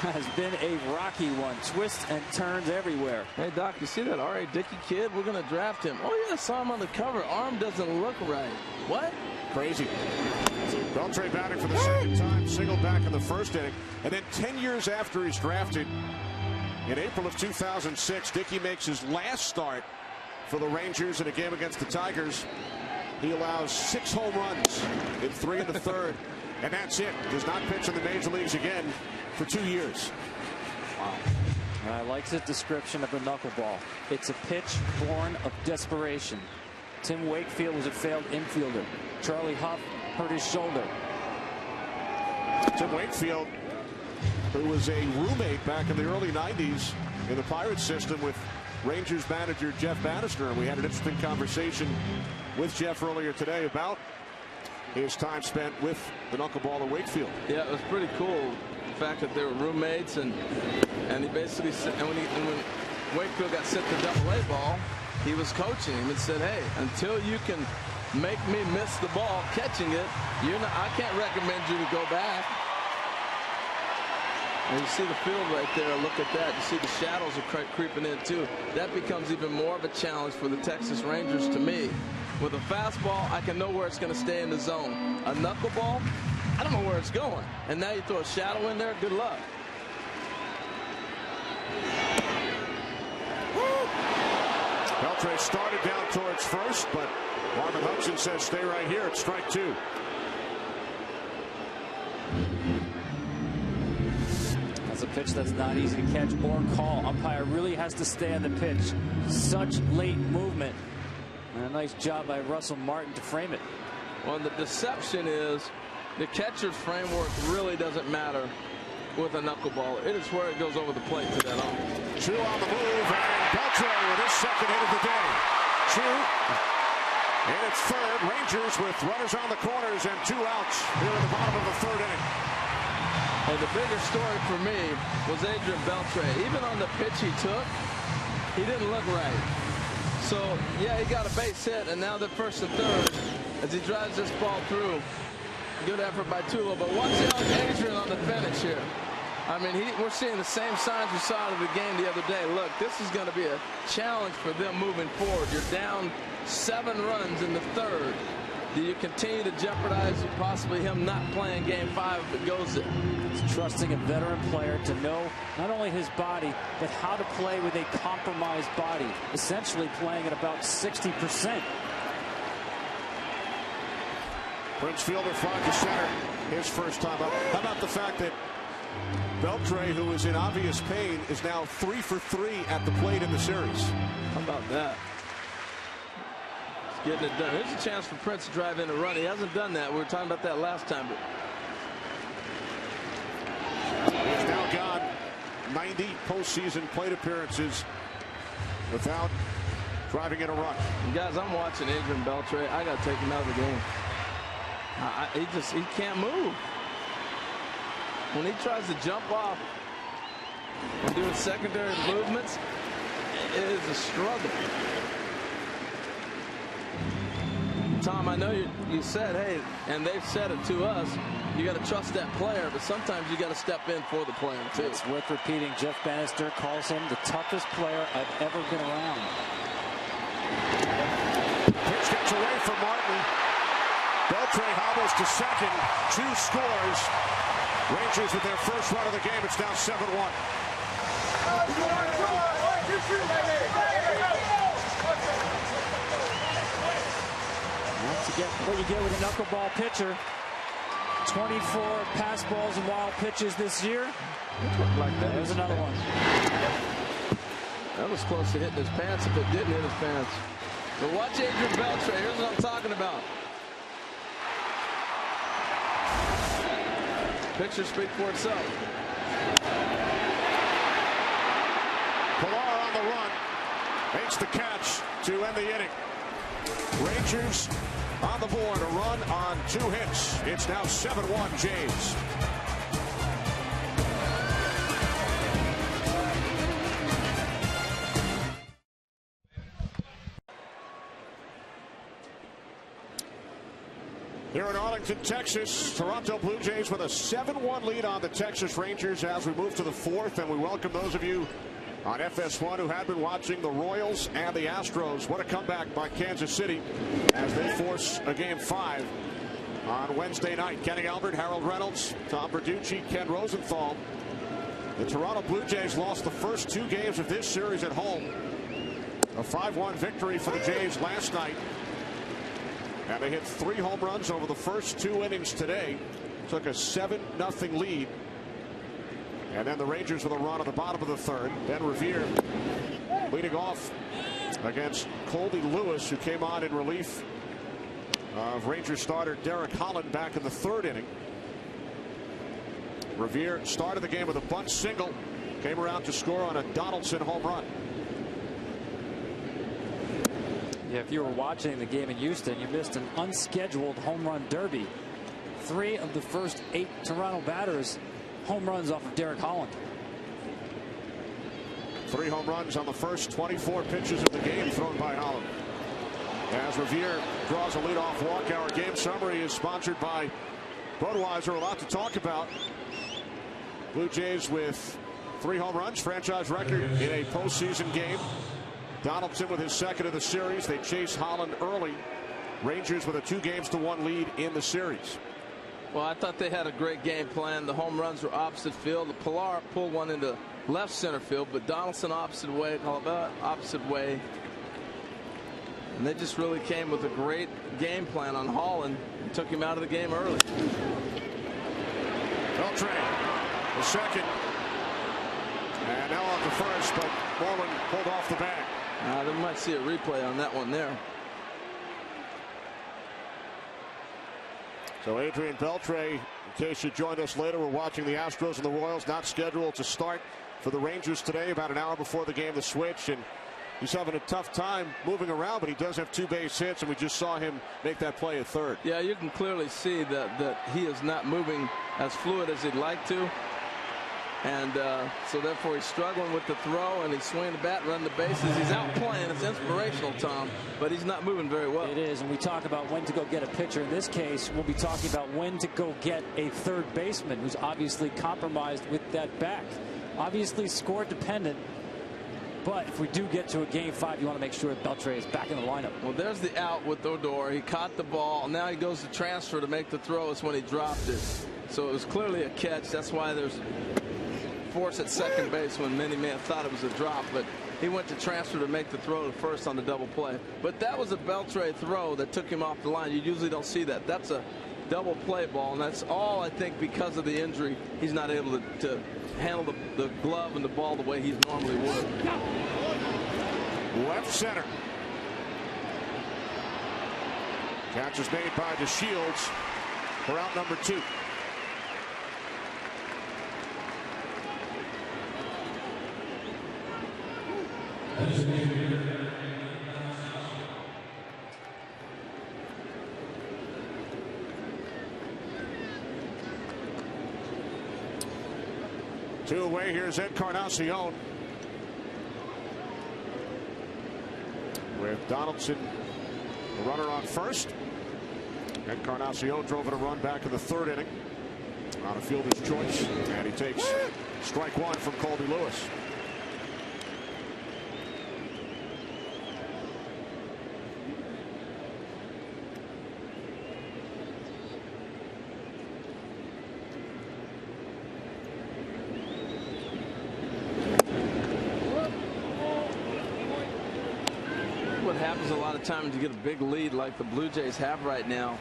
has been a rocky one. Twists and turns everywhere. Hey, Doc, you see that R.A. Dickey kid? We're going to draft him. Oh, yeah, I saw him on the cover. Arm doesn't look right. What? Crazy. Beltre batting for the second time, singled back in the first inning. And then 10 years after he's drafted, in April of 2006, Dickey makes his last start for the Rangers in a game against the Tigers. He allows 6 home runs in 3 in the third, and that's it. Does not pitch in the major leagues again for 2 years. Wow. I like his description of the knuckleball. It's a pitch born of desperation. Tim Wakefield was a failed infielder. Charlie Huff hurt his shoulder. Tim Wakefield, who was a roommate back in the early 90s in the Pirates system with Rangers manager Jeff Bannister, and we had an interesting conversation with Jeff earlier today about his time spent with the knuckleballer Wakefield. Yeah, it was pretty cool, the fact that they were roommates, and he basically said, and when Wakefield got sent the Double-A ball, he was coaching him and said, "Hey, until you can make me miss the ball catching it, I can't recommend you to go back." And you see the field right there. Look at that. You see the shadows are creeping in too. That becomes even more of a challenge for the Texas Rangers to me. With a fastball, I can know where it's going to stay in the zone. A knuckleball, I don't know where it's going. And now you throw a shadow in there, good luck. Beltre started down towards first, but Marvin Hudson says stay right here at strike 2. That's a pitch that's not easy to catch or call. Umpire really has to stay on the pitch. Such late movement. And a nice job by Russell Martin to frame it. Well, the deception is the catcher's framework really doesn't matter with a knuckleball. It is where it goes over the plate to that ump. 2 on the move, and Beltre with his second hit of the day. 2. And it's third. Rangers with runners on the corners and 2 outs here in the bottom of the 3rd inning. And the bigger story for me was Adrian Beltre. Even on the pitch he took, he didn't look right. So, yeah, he got a base hit, and now the first and third as he drives this ball through. Good effort by Tulo, but watch out Adrian on the finish here. I mean, we're seeing the same signs we saw out of the game the other day. Look, this is going to be a challenge for them moving forward. You're down 7 runs in the 3rd. Do you continue to jeopardize possibly him not playing Game 5 if it goes there? He's trusting a veteran player to know not only his body, but how to play with a compromised body, essentially playing at about 60%. Prince Fielder flies to center his first time up. How about the fact that Beltre, who is in obvious pain, is now 3 for 3 at the plate in the series? How about that? He's getting it done. Here's a chance for Prince to drive in a run. He hasn't done that. We were talking about that last time. He's now got 90 postseason plate appearances without driving in a run. And guys, I'm watching Adrian Beltre. I got to take him out of the game. He can't move. When he tries to jump off and do his secondary movements, it is a struggle. Tom, I know you said, hey, and they've said it to us, you got to trust that player, but sometimes you got to step in for the player, too. It's worth repeating. Jeff Bannister calls him the toughest player I've ever been around. Pitch gets away from Martin. Beltre hobbles to second. 2 scores. Rangers with their first run of the game. It's now 7-1. Once again, what you get with a knuckleball pitcher. 24 pass balls and wild pitches this year. Like that. There's another one. That was close to hitting his pants if it didn't hit his pants. But watch Adrian Beltre. Here's what I'm talking about. Picture speak for itself. Pilar on the run. Makes the catch to end the inning. Rangers on the board. A run on 2 hits. It's now 7-1 Jays. Here in Arlington, Texas, Toronto Blue Jays with a 7-1 lead on the Texas Rangers as we move to the 4th, and we welcome those of you on FS1 who have been watching the Royals and the Astros. What a comeback by Kansas City as they force a Game 5 on Wednesday night. Kenny Albert, Harold Reynolds, Tom Verducci, Ken Rosenthal. The Toronto Blue Jays lost the first 2 games of this series at home. A 5-1 victory for the Jays last night. And they hit 3 home runs over the first 2 innings today. Took a 7-0 lead. And then the Rangers with a run at the bottom of the 3rd. Ben Revere leading off against Colby Lewis, who came on in relief of Rangers starter Derek Holland back in the 3rd inning. Revere started the game with a bunt single. Came around to score on a Donaldson home run. Yeah, if you were watching the game in Houston, you missed an unscheduled home run derby. 3 of the first 8 Toronto batters home runs off of Derek Holland. 3 home runs on the first 24 pitches of the game thrown by Holland. As Revere draws a leadoff walk, our game summary is sponsored by Budweiser. A lot to talk about. Blue Jays with 3 home runs, franchise record in a postseason game. Donaldson with his 2nd of the series. They chase Holland early. Rangers with a 2-1 lead in the series. Well, I thought they had a great game plan. The home runs were opposite field. The Pilar pulled one into left center field, but Donaldson opposite way, opposite way. And they just really came with a great game plan on Holland and took him out of the game early. Beltre, the second. And now on the first, but Moreland pulled off the bag. They might see a replay on that one there. So Adrian Beltre, in case you joined us later, we're watching the Astros and the Royals, not scheduled to start for the Rangers today, about an hour before the game to switch. And he's having a tough time moving around, but he does have 2 base hits, and we just saw him make that play at third. Yeah, you can clearly see that he is not moving as fluid as he'd like to. And so therefore he's struggling with the throw, and he's swinging the bat, running the bases. He's out playing. It's inspirational, Tom, but he's not moving very well. It is, and we talk about when to go get a pitcher. In this case, we'll be talking about when to go get a third baseman who's obviously compromised with that back. Obviously score dependent, but if we do get to a game 5, you want to make sure Beltre is back in the lineup. Well, there's the out with Odor. He caught the ball. Now he goes to transfer to make the throw. It's when he dropped it. So it was clearly a catch. That's why there's force at second base when many may have thought it was a drop, but he went to transfer to make the throw to first on the double play. But that was a Beltre throw that took him off the line. You usually don't see that. That's a double play ball, and that's all, I think, because of the injury. He's not able to handle the glove and the ball the way he normally would. Left center. Catch is made by DeShields for out number 2. Two away. Here's Encarnacion with Donaldson, the runner on first. Encarnacion drove in a run back in the 3rd inning on a fielder's choice, and he takes strike 1 from Colby Lewis. What happens a lot of times you get a big lead like the Blue Jays have right now,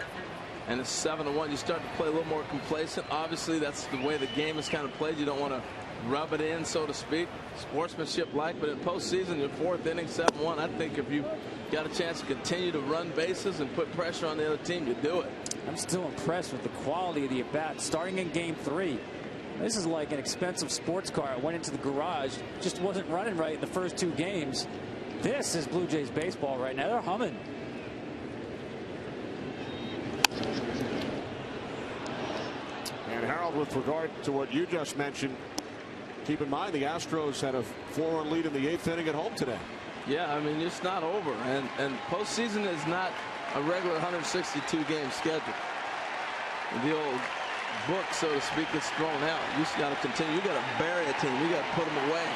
and it's 7-1, you start to play a little more complacent. Obviously that's the way the game is kind of played. You don't want to rub it in, so to speak, sportsmanship like, but in postseason, your 4th inning, 7-1, I think if you got a chance to continue to run bases and put pressure on the other team, you do it. I'm still impressed with the quality of the at-bat starting in game 3. This is like an expensive sports car. It went into the garage, just wasn't running right in the first 2 games. This is Blue Jays baseball right now. They're humming. And Harold, with regard to what you just mentioned, keep in mind the Astros had a 4-run lead in the 8th inning at home today. Yeah, I mean, it's not over, and postseason is not a regular 162 game schedule. The old book, so to speak, gets thrown out. You just got to continue. You got to bury a team. You got to put them away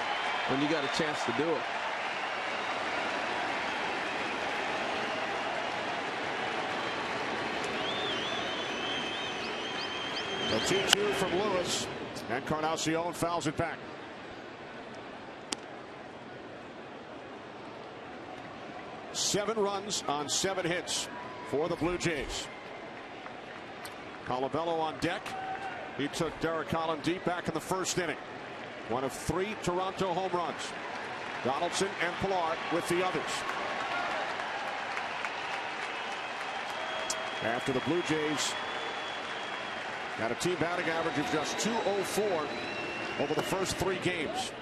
when you got a chance to do it. A 2-2 from Lewis. Encarnacion fouls it back. Seven runs on 7 hits for the Blue Jays. Colabello on deck. He took Derek Holland deep back in the 1st inning. One of 3 Toronto home runs. Donaldson and Pilar with the others. After the Blue Jays got a team batting average of just .204 over the first 3 games.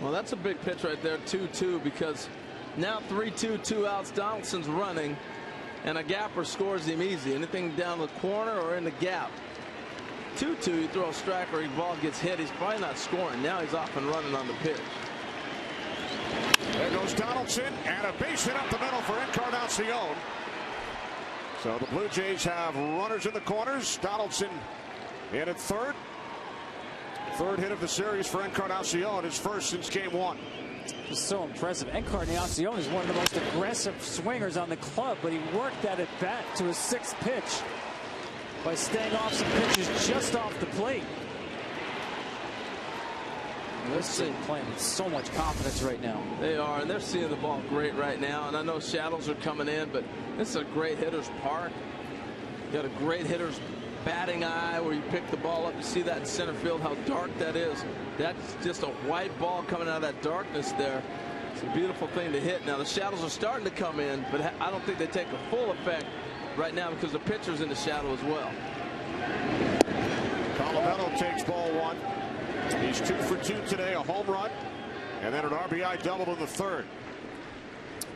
Well, that's a big pitch right there, 2-2, because now 3-2, 2 outs. Donaldson's running, and a gapper scores him easy. Anything down the corner or in the gap. 2-2, you throw a strike or the ball gets hit. He's probably not scoring. Now he's off and running on the pitch. There goes Donaldson, and a base hit up the middle for Encarnacion. So the Blue Jays have runners in the corners. Donaldson in at 3rd. 3rd hit of the series for Encarnacion, his first since game 1. It's so impressive. Encarnacion is one of the most aggressive swingers on the club, but he worked that at bat to his 6th pitch. by staying off some pitches just off the plate. This team playing with so much confidence right now. They are, and they're seeing the ball great right now. And I know shadows are coming in, but this is a great hitter's park. You got a great hitter's batting eye where you pick the ball up. You see that in center field, how dark that is. That's just a white ball coming out of that darkness there. It's a beautiful thing to hit. Now the shadows are starting to come in, but I don't think they take a full effect right now because the pitcher's in the shadow as well. Colorado takes ball one. He's 2 for 2 today, a home run, and then an RBI double in the third.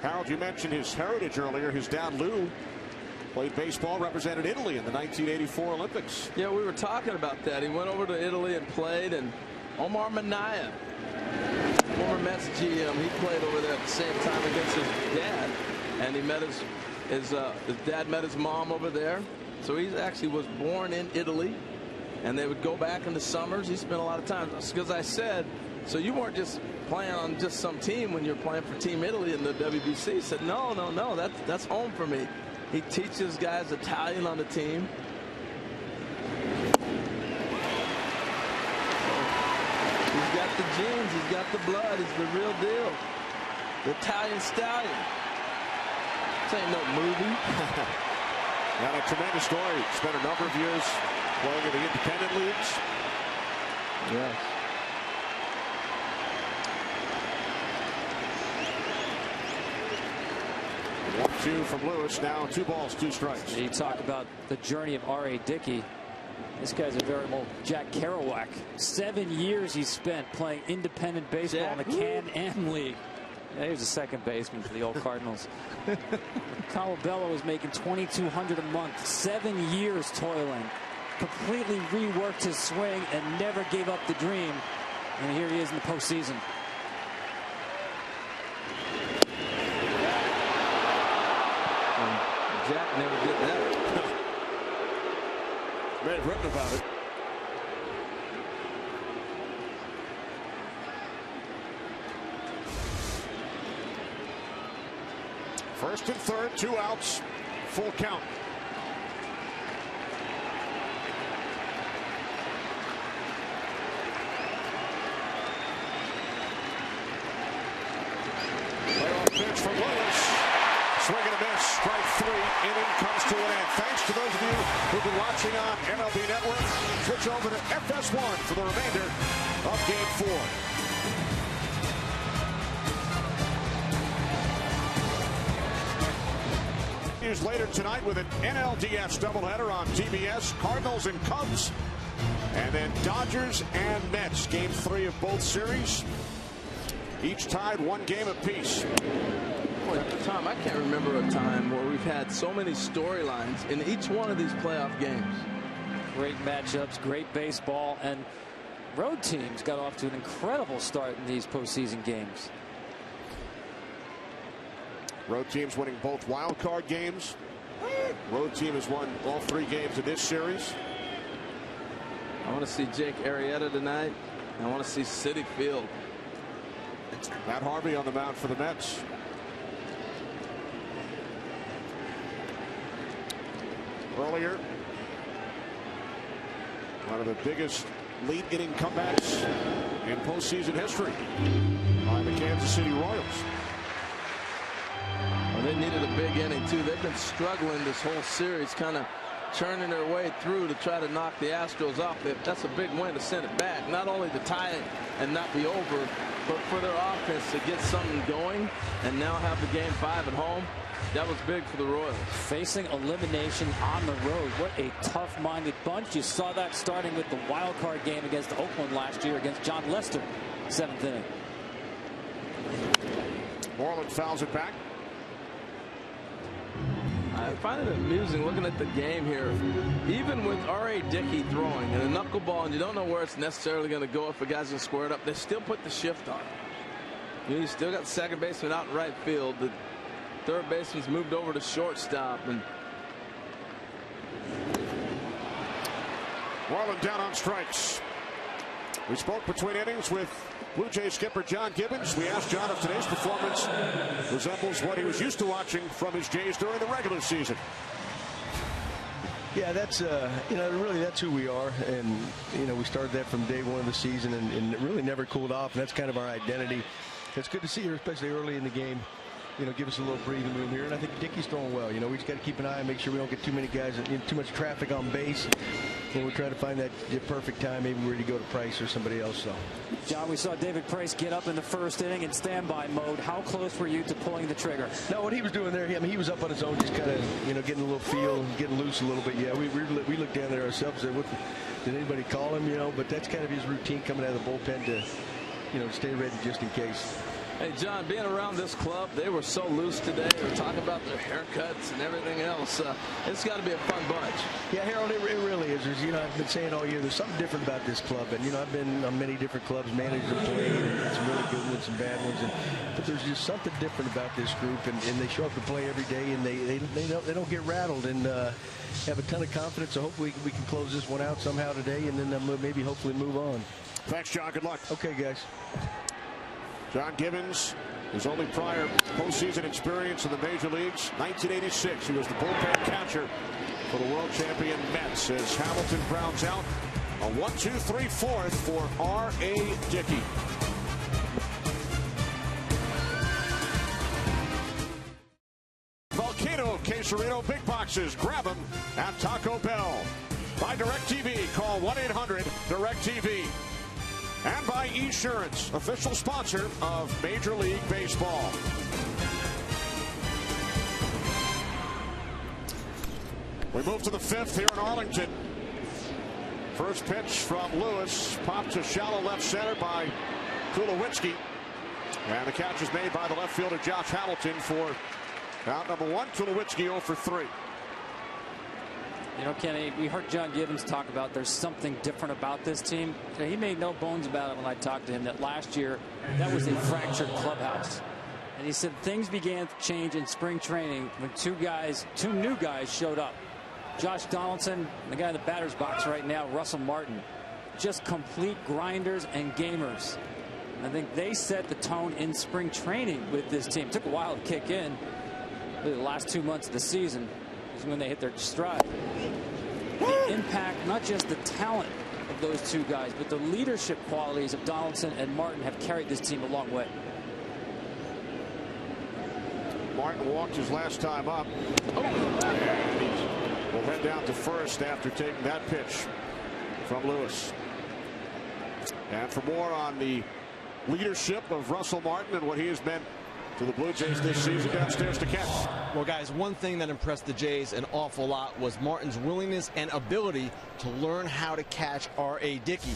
Harold, you mentioned his heritage earlier. His dad, Lou, played baseball, represented Italy in the 1984 Olympics. Yeah, we were talking about that. He went over to Italy and played, and Omar Minaya, former Mets GM, he played over there at the same time against his dad, and he met his dad met his mom over there. So he actually was born in Italy, and they would go back in the summers. He spent a lot of time, because I said, so you weren't just playing on just some team when you're playing for Team Italy in the WBC. He said, no, that's home for me. He teaches guys Italian on the team. He's got the genes, he's got the blood, he's the real deal. The Italian stallion. This ain't no movie. Got a tremendous story. Spent a number of years playing in the independent leagues. Yes. One-two from Lewis. Now 2 balls, 2 strikes. You talk about the journey of R.A. Dickey. This guy's a veritable Jack Kerouac. 7 years he spent playing independent baseball in the Can-Am League. Yeah, he was a second baseman for the old Cardinals. Colabello was making $2,200 a month. 7 years toiling. Completely reworked his swing and never gave up the dream. And here he is in the postseason. Jack never did that. May have written about it. First and third, 2 outs, full count. Playoff pitch from Lewis. Swing and a miss. Strike 3. Inning comes to an end. Thanks to those of you who've been watching on MLB Network. Switch over to FS1 for the remainder of Game 4. Later tonight with an NLDS doubleheader on TBS, Cardinals and Cubs, and then Dodgers and Mets. Game 3 of both series, each tied 1 game apiece. Boy, Tom, I can't remember a time where we've had so many storylines in each one of these playoff games. Great matchups, great baseball, and road teams got off to an incredible start in these postseason games. Road teams winning both wild card games. Road team has won all 3 games in this series. I want to see Jake Arrieta tonight. I want to see Citi Field. Matt Harvey on the mound for the Mets. Earlier, one of the biggest late inning comebacks in postseason history by the Kansas City Royals. They needed a big inning too. They've been struggling this whole series, kind of churning their way through to try to knock the Astros off. That's a big win to send it back, not only to tie it and not be over, but for their offense to get something going and now have the Game 5 at home. That was big for the Royals. Facing elimination on the road. What a tough-minded bunch. You saw that starting with the wild card game against Oakland last year against John Lester, 7th inning. Moreland fouls it back. I find it amusing looking at the game here. Even with R.A. Dickey throwing and a knuckleball, and you don't know where it's necessarily going to go if a guy's going to square it up, they still put the shift on. You still got the second baseman out in right field. The third baseman's moved over to shortstop. And Moreland down on strikes. We spoke between innings with Blue Jays skipper John Gibbons. We asked John if today's performance resembles what he was used to watching from his Jays during the regular season. Yeah, that's really that's who we are, and we started that from day one of the season, and it really never cooled off. And that's kind of our identity. It's good to see her, especially early in the game. Give us a little breathing room here, and I think Dickey's throwing well. We just got to keep an eye and make sure we don't get too many guys, too much traffic on base. We're trying to find that perfect time. Maybe we're ready to go to Price or somebody else. So, John, we saw David Price get up in the first inning in standby mode. How close were you to pulling the trigger? No, what he was doing there, he was up on his own, just kind of getting a little feel, getting loose a little bit. Yeah, we looked down there ourselves. Did anybody call him? But that's kind of his routine coming out of the bullpen to stay ready just in case. Hey, John, being around this club, they were so loose today. They were talking about their haircuts and everything else. It's got to be a fun bunch. Yeah, Harold, it really is. I've been saying all year, there's something different about this club. And, I've been on many different clubs, managed and played, and some really good ones, some bad ones. But there's just something different about this group, and they show up to play every day, and they don't get rattled, and have a ton of confidence. So hopefully we can close this one out somehow today, and then maybe hopefully move on. Thanks, John. Good luck. Okay, guys. John Gibbons, his only prior postseason experience in the major leagues, 1986. He was the bullpen catcher for the world champion Mets as Hamilton grounds out a 1-2-3 fourth for R.A. Dickey. Volcano Quesarito big boxes. Grab them at Taco Bell. By DirecTV, call 1-800-DirecTV. And by Esurance, official sponsor of Major League Baseball. We move to the fifth here in Arlington. First pitch from Lewis, popped to shallow left center by Tulowitzki. And the catch is made by the left fielder Josh Hamilton for out number one. Tulowitzki 0 for 3. Kenny, we heard John Gibbons talk about there's something different about this team. He made no bones about it when I talked to him that last year that was a fractured clubhouse. And he said things began to change in spring training when two new guys showed up. Josh Donaldson, the guy in the batter's box right now, Russell Martin. Just complete grinders and gamers. I think they set the tone in spring training with this team. It took a while to kick in. Really the last 2 months of the season is when they hit their stride. The impact, not just the talent of those two guys, but the leadership qualities of Donaldson and Martin have carried this team a long way. Martin walked his last time up. And we'll head down to first after taking that pitch from Lewis. And for more on the leadership of Russell Martin and what he has meant to the Blue Jays this season, downstairs to Kent. Well, guys, one thing that impressed the Jays an awful lot was Martin's willingness and ability to learn how to catch R.A. Dickey.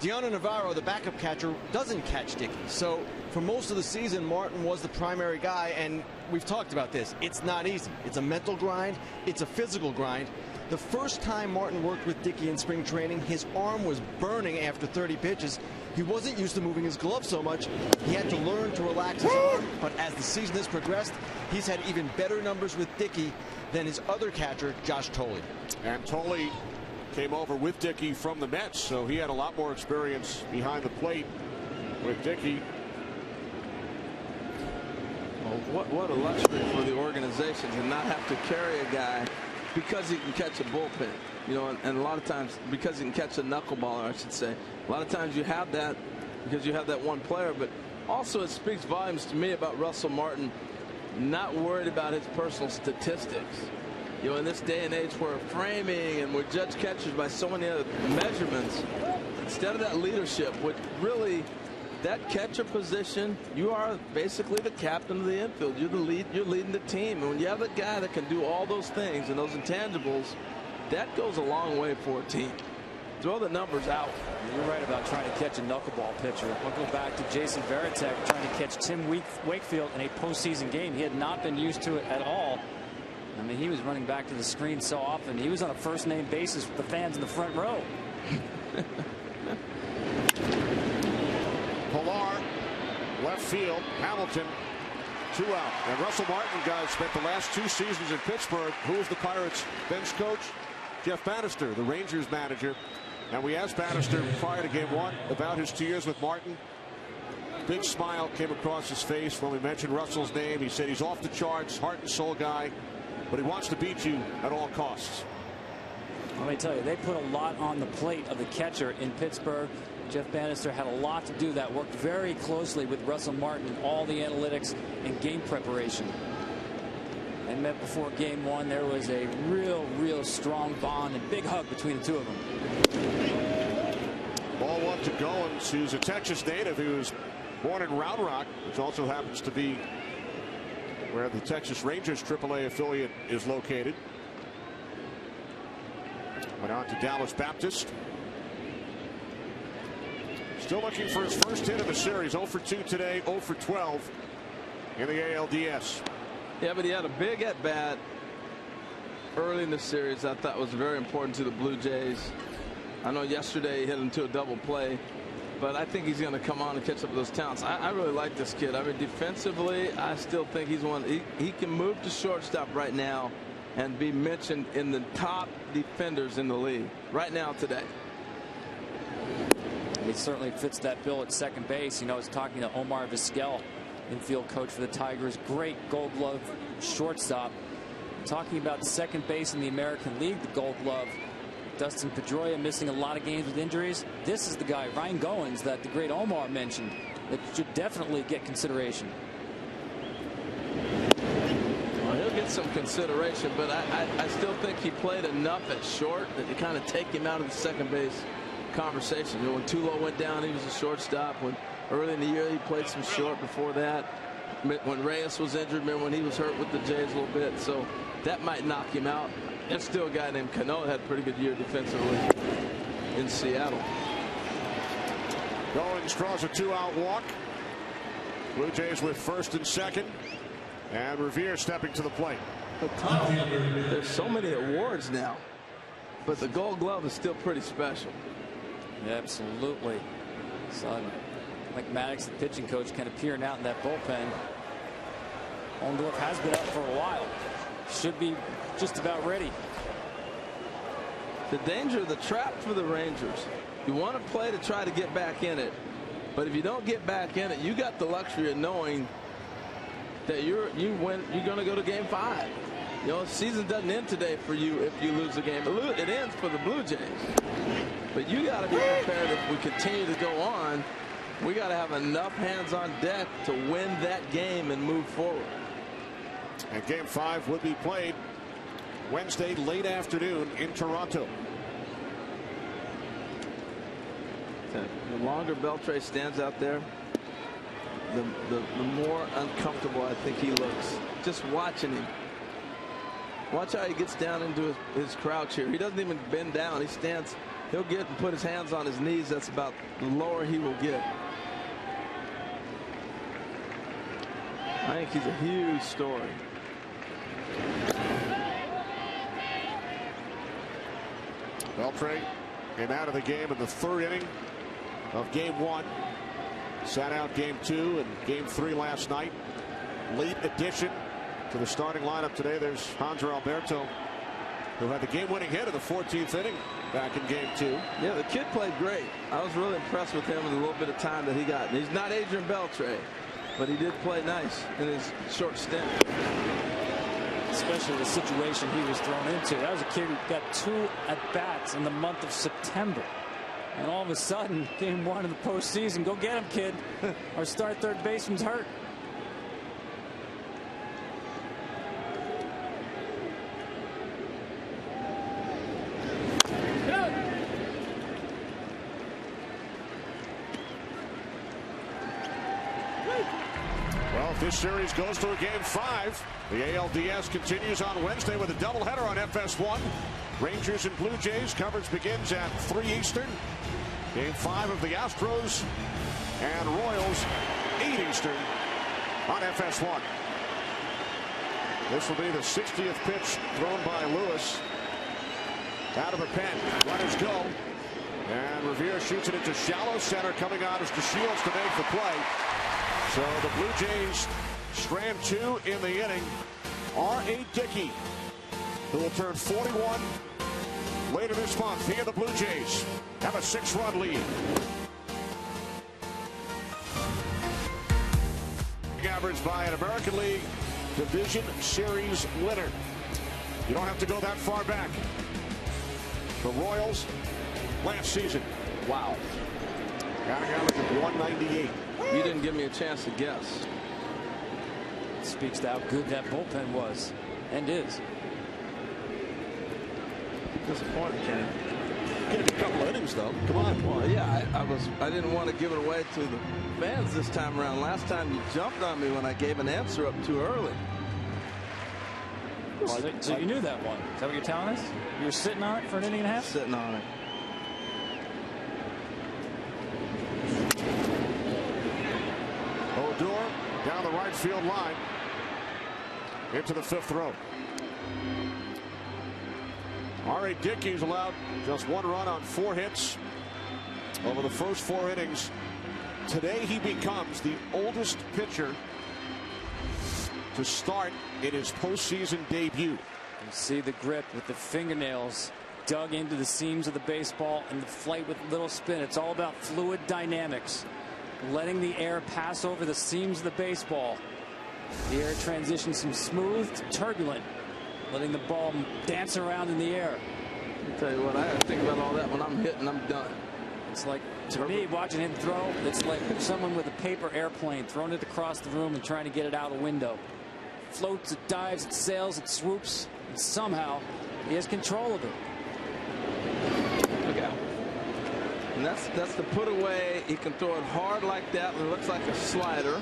Deanna Navarro, the backup catcher, doesn't catch Dickey. So for most of the season, Martin was the primary guy, and we've talked about this. It's not easy. It's a mental grind. It's a physical grind. The first time Martin worked with Dickey in spring training, his arm was burning after 30 pitches. He wasn't used to moving his glove so much. He had to learn to relax his arm, but as the season has progressed, he's had even better numbers with Dickey than his other catcher, Josh Thole. And Thole came over with Dickey from the Mets, so he had a lot more experience behind the plate with Dickey. Well, what a luxury for the organization to not have to carry a guy because he can catch a bullpen, and a lot of times because he can catch a knuckleballer, I should say. A lot of times you have that because you have that one player, but also it speaks volumes to me about Russell Martin not worried about his personal statistics. In this day and age where framing and we're judge catchers by so many other measurements, instead of that leadership, which really that catcher position, you are basically the captain of the infield. You're the lead. You're leading the team. And when you have a guy that can do all those things and those intangibles, that goes a long way for a team. Throw the numbers out. You're right about trying to catch a knuckleball pitcher. We'll go back to Jason Varitek trying to catch Tim Wakefield in a postseason game. He had not been used to it at all. I mean, he was running back to the screen so often. He was on a first-name basis with the fans in the front row. Pilar, left field. Hamilton, 2 out. And Russell Martin, guys, spent the last 2 seasons in Pittsburgh. Who was the Pirates' bench coach? Jeff Bannister, the Rangers manager. And we asked Bannister prior to game 1 about his 2 years with Martin. Big smile came across his face when we mentioned Russell's name. He said he's off the charts, heart and soul guy, but he wants to beat you at all costs. Let me tell you, they put a lot on the plate of the catcher in Pittsburgh. Jeff Bannister had a lot to do that, worked very closely with Russell Martin in all the analytics and game preparation. They met before game one. There was a real strong bond and big hug between the two of them. Ball one to Goins, who's a Texas native who was born in Round Rock, which also happens to be where the Texas Rangers AAA affiliate is located. Went on to Dallas Baptist. Still looking for his first hit of the series. 0 for 2 today, 0 for 12 in the ALDS. Yeah, but he had a big at-bat early in the series I thought was very important to the Blue Jays. I know yesterday he hit him to a double play, but I think he's going to come on and catch up with those talents. I really like this kid. I mean, defensively, I still think he's one. He can move to shortstop right now and be mentioned in the top defenders in the league right now today. He certainly fits that bill at second base. You know, I was talking to Omar Vizquel, infield coach for the Tigers. Great Gold Glove shortstop. Talking about second base in the American League, the Gold Glove. Dustin Pedroia missing a lot of games with injuries. This is the guy, Ryan Goins, that the great Omar mentioned, that should definitely get consideration. Well, he'll get some consideration, but I still think he played enough at short that to kind of take him out of the second base conversation. You know, when Tulo went down, he was a shortstop. When early in the year he played some short before that. When Reyes was injured, remember when he was hurt with the Jays a little bit, so that might knock him out. There's still a guy named Cano had a pretty good year defensively in Seattle. Goins draws a 2-out walk. Blue Jays with first and second, and Revere stepping to the plate. But Tom, there's so many awards now, but the Gold Glove is still pretty special. Yeah, absolutely. So Mike Maddox, the pitching coach, kind of peering out in that bullpen. Orndorff has been up for a while. Should be just about ready. The danger, the trap for the Rangers. You want to play to try to get back in it, but if you don't get back in it, you got the luxury of knowing that you're going to go to Game 5. You know, the season doesn't end today for you if you lose the game. It ends for the Blue Jays. But you got to be prepared. If we continue to go on, we got to have enough hands on deck to win that game and move forward. And Game 5 would be played Wednesday late afternoon in Toronto. The longer Beltre stands out there, the more uncomfortable I think he looks. Just watching him. Watch how he gets down into his crouch here. He doesn't even bend down. He stands. He'll get and put his hands on his knees. That's about the lower he will get. I think he's a huge story. Beltre came out of the game in the third inning of Game 1. Sat out Game 2 and Game 3 last night. Late addition to the starting lineup today. There's Hanser Alberto, who had the game-winning hit in the 14th inning back in Game 2. Yeah, the kid played great. I was really impressed with him in the little bit of time that he got. And he's not Adrian Beltre, but he did play nice in his short stint. Especially the situation he was thrown into. That was a kid who got 2 at-bats in the month of September. And all of a sudden, Game 1 of the postseason, go get him, kid. Our star third baseman's hurt. Well, if this series goes to a Game 5, the ALDS continues on Wednesday with a doubleheader on FS1. Rangers and Blue Jays coverage begins at 3 Eastern. Game 5 of the Astros and Royals, 8 Eastern on FS1. This will be the 60th pitch thrown by Lewis. Out of the pen, runners go. And Revere shoots it into shallow center. Coming on is DeShields to make the play. So the Blue Jays strand 2 in the inning. R.A. Dickey, who will turn 41 later this month. He and the Blue Jays have a 6-run lead. Average by an American League Division Series winner. You don't have to go that far back. the Royals last season. Wow. Got a guy like 198. You didn't give me a chance to guess. Speaks to how good that bullpen was and is. Disappointed, Kenny. Get a couple of innings though. Come on. Well, yeah, I didn't want to give it away to the fans this time around. Last time you jumped on me when I gave an answer up too early. So you knew that one. Is that what you're telling us? You were sitting on it for an inning and a half? Sitting on it. Odor down the right field line into the 5th row. R.A. Dickey's allowed just 1 run on 4 hits over the first 4 innings. Today he becomes the oldest pitcher to start in his postseason debut. You see the grip with the fingernails dug into the seams of the baseball and the flight with little spin. It's all about fluid dynamics. Letting the air pass over the seams of the baseball. The air transitions from smooth to turbulent. Letting the ball dance around in the air. I'll tell you what, I think about all that when I'm hitting, I'm done. It's like, to me, watching him throw, it's like someone with a paper airplane throwing it across the room and trying to get it out a window. It floats, it dives, it sails, it swoops, and somehow he has control of it. Look out. And that's the put away. He can throw it hard like that. It looks like a slider.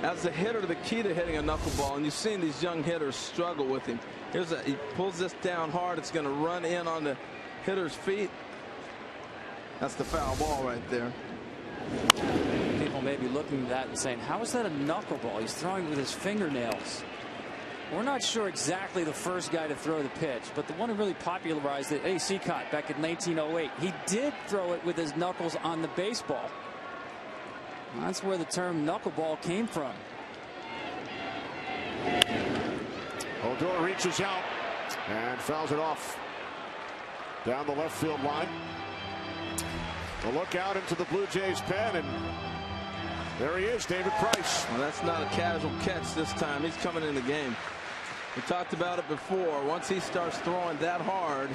As a hitter, the key to hitting a knuckleball, and you've seen these young hitters struggle with him. He pulls this down hard. It's going to run in on the hitter's feet. That's the foul ball right there. People may be looking at that and saying, how is that a knuckleball? He's throwing with his fingernails. We're not sure exactly the first guy to throw the pitch, but the one who really popularized it, Eddie Seacott, back in 1908. He did throw it with his knuckles on the baseball. That's where the term knuckleball came from. Odor reaches out and fouls it off down the left field line. A look out into the Blue Jays pen, and there he is, David Price. Well, that's not a casual catch this time. He's coming in the game. We talked about it before. Once he starts throwing that hard,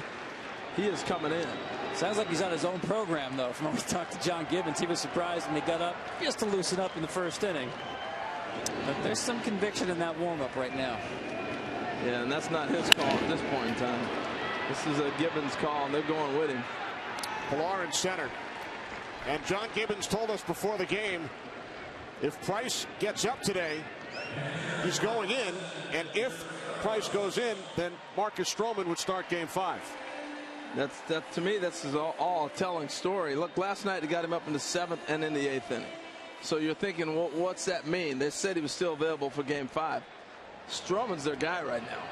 he is coming in. Sounds like he's on his own program, though. From when we talked to John Gibbons, he was surprised when he got up just to loosen up in the first inning. But there's some conviction in that warm-up right now. Yeah, and that's not his call at this point in time. This is a Gibbons call, and they're going with him. Pilar in center. And John Gibbons told us before the game, if Price gets up today, he's going in. And if Price goes in, then Marcus Stroman would start Game 5. That to me, this is all a telling story. Look, last night they got him up in the 7th and in the 8th inning. So you're thinking, well, what's that mean? They said he was still available for Game 5. Stroman's their guy right now.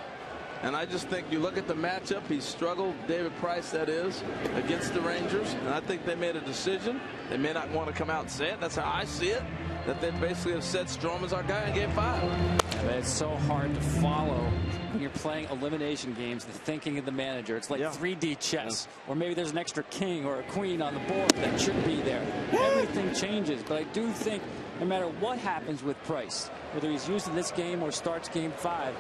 And I just think you look at the matchup, he struggled, David Price that is, against the Rangers. And I think they made a decision. They may not want to come out and say it. That's how I see it. That they basically have said Stroman's our guy in Game 5. It's so hard to follow when you're playing elimination games, the thinking of the manager. It's like 3D chess, or maybe there's an extra king or a queen on the board that should be there. Everything changes, but I do think no matter what happens with Price, whether he's used in this game or starts Game 5,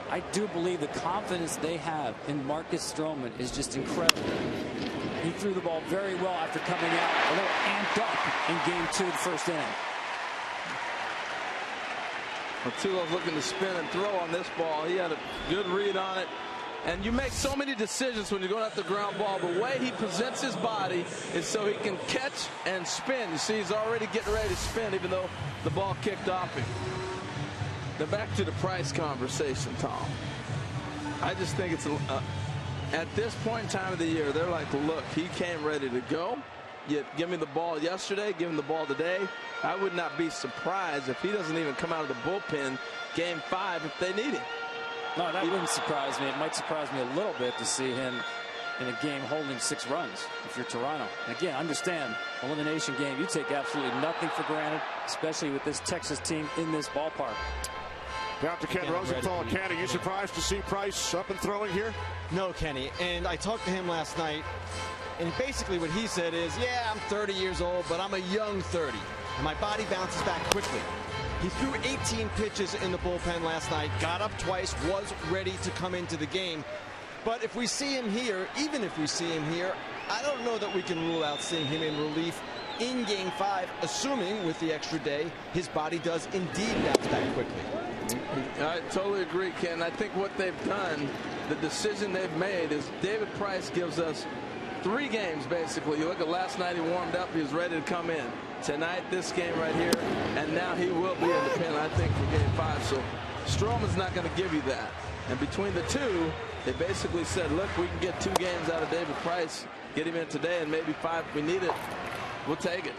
I do believe the confidence they have in Marcus Stroman is just incredible. He threw the ball very well after coming out a little amped up in Game 2, the first inning. Tulo's looking to spin and throw on this ball. He had a good read on it. And you make so many decisions when you're going after the ground ball. The way he presents his body is so he can catch and spin. You see, he's already getting ready to spin, even though the ball kicked off him. Now back to the Price conversation, Tom. I just think it's at this point in time of the year, they're like, look, he came ready to go. You give me the ball yesterday, give him the ball today. I would not be surprised if he doesn't even come out of the bullpen Game 5 if they need him. No, that wouldn't surprise me. It might surprise me a little bit to see him in a game holding 6 runs if you're Toronto. And again, understand, elimination game, you take absolutely nothing for granted, especially with this Texas team in this ballpark. Down to Ken Rosenthal. Ken, are you surprised to see Price up and throwing here? No, Kenny. And I talked to him last night, and basically what he said is, yeah, I'm 30 years old, but I'm a young 30. And my body bounces back quickly. He threw 18 pitches in the bullpen last night, got up twice, was ready to come into the game. But if we see him here, even if we see him here, I don't know that we can rule out seeing him in relief in Game 5, assuming with the extra day, his body does indeed bounce back quickly. I totally agree, Ken. I think what they've done, the decision they've made is David Price gives us 3 games, basically. You look at last night, he warmed up, he was ready to come in. Tonight, this game right here, and now he will be independent, I think, for Game 5. So Stroman's not going to give you that. And between the two, they basically said, look, we can get 2 games out of David Price, get him in today, and maybe 5 if we need it. We'll take it.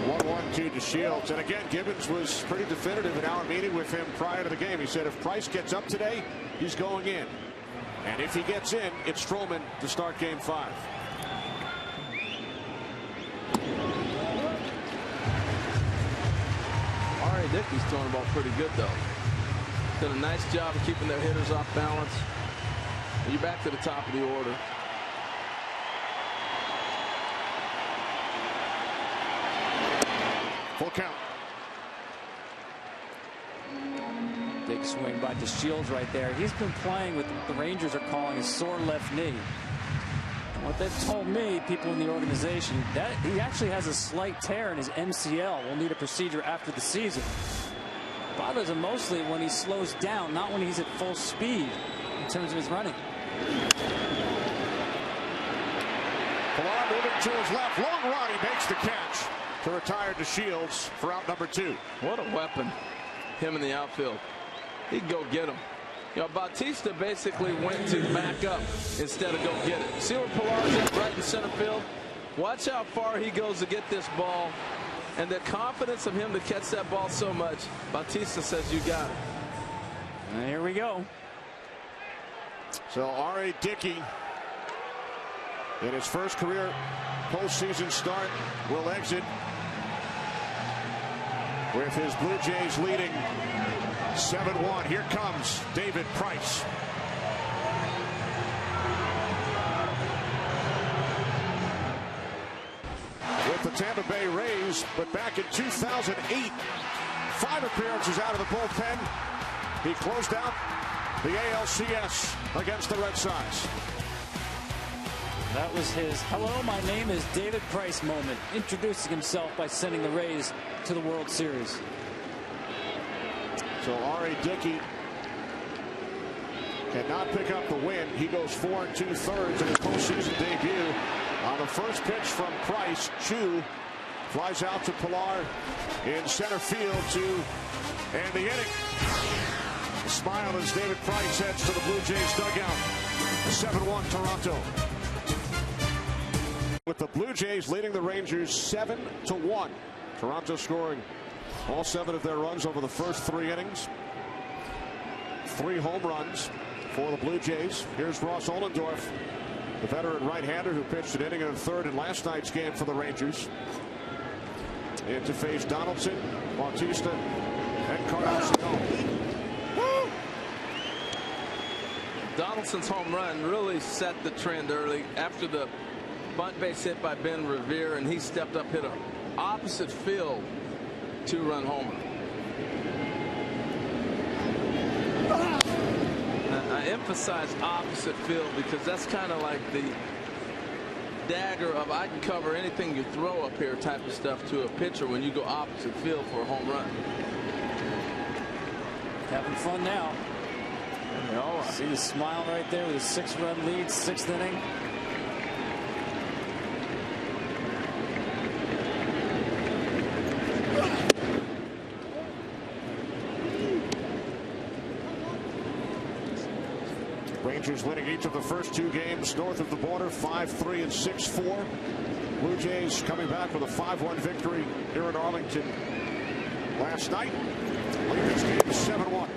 1-1 to Shields. And again, Gibbons was pretty definitive in our meeting with him prior to the game. He said if Price gets up today, he's going in. And if he gets in, it's Stroman to start Game 5. R.A. Dickey's throwing the ball pretty good, though. Done a nice job of keeping their hitters off balance. And you're back to the top of the order. Full count. Big swing by DeShields right there. He's been playing with the Rangers are calling a sore left knee. And what they've told me, people in the organization, that he actually has a slight tear in his MCL. Will need a procedure after the season. Bothers him mostly when he slows down, not when he's at full speed in terms of his running. Pilar moving to his left. Long run. He makes the catch to retire DeShields for out number 2. What a weapon, him in the outfield. He can go get him. You know, Bautista basically went to back up instead of go get it. See where Pilar's at right in center field? Watch how far he goes to get this ball. And the confidence of him to catch that ball so much, Bautista says you got it. And here we go. So R.A. Dickey, in his first career postseason start, will exit with his Blue Jays leading 7-1. Here comes David Price. With the Tampa Bay Rays, but back in 2008, 5 appearances out of the bullpen. He closed out the ALCS against the Red Sox. That was his hello, my name is David Price moment, introducing himself by sending the Rays to the World Series. So R.A. Dickey cannot pick up the win. He goes 4 2/3 in his postseason debut. On the first pitch from Price, Chu flies out to Pilar in center field to end the inning. Smile as David Price heads to the Blue Jays dugout. 7-1 Toronto. With the Blue Jays leading the Rangers 7-1. Toronto scoring all 7 of their runs over the first 3 innings. 3 home runs for the Blue Jays. Here's Ross Ohlendorf, the veteran right-hander who pitched an inning and a third in last night's game for the Rangers. And to face Donaldson, Bautista, and Carlson. Donaldson's home run really set the trend early after the bunt base hit by Ben Revere, and he stepped up, hit an opposite field 2-run homer. I emphasize opposite field because that's kind of like the dagger of I can cover anything you throw up here type of stuff to a pitcher when you go opposite field for a home run. Having fun now. See the smile right there with a 6-run lead, 6th inning. Rangers winning each of the first 2 games north of the border, 5-3 and 6-4. Blue Jays coming back with a 5-1 victory here in Arlington last night. This game is 7-1.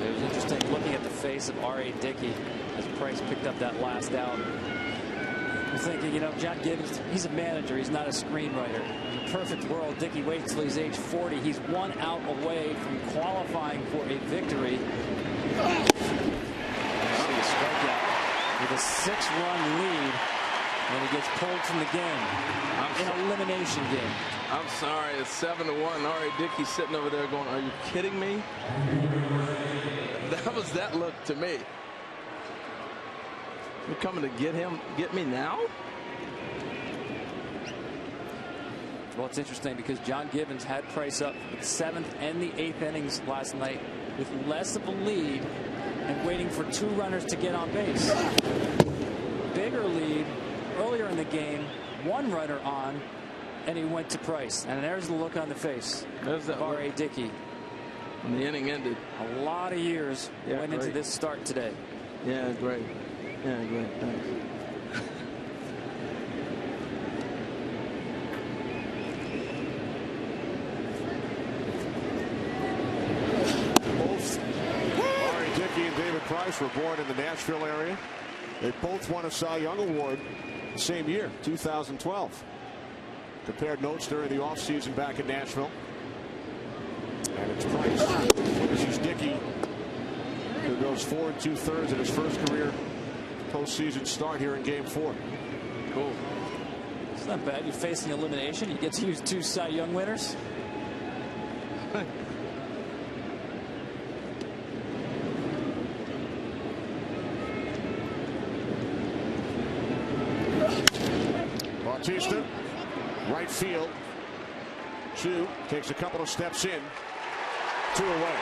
It was interesting looking at the face of R.A. Dickey as Price picked up that last out. I'm thinking, you know, John Gibbons, he's a manager, he's not a screenwriter. In a perfect world, Dickey waits till he's age 40. He's 1 out away from qualifying for a victory. See a strikeout with a 6-run lead, and he gets pulled from the game in an elimination game. I'm sorry, it's 7-1. R.A. Dickey sitting over there going, are you kidding me? How was that look to me? You're coming to get me now? Well, it's interesting because John Gibbons had Price up the 7th and the 8th innings last night with less of a lead and waiting for 2 runners to get on base. Bigger lead earlier in the game, 1 runner on, and he went to Price. And there's the look on the face of R.A. Dickey. When the inning ended. A lot of years went into this start today. Yeah, great. Yeah, great. Thanks. Both R.A. Dickey and David Price were born in the Nashville area. They both won a Cy Young Award the same year, 2012. Compared notes during the offseason back in Nashville. And it's Price. This is Dickey, who goes 4 2/3 in his first career postseason start here in Game 4. Cool. It's not bad. You're facing elimination. You get to use 2 Cy Young winners. Bautista, right field. Chu takes a couple of steps in. 2 away.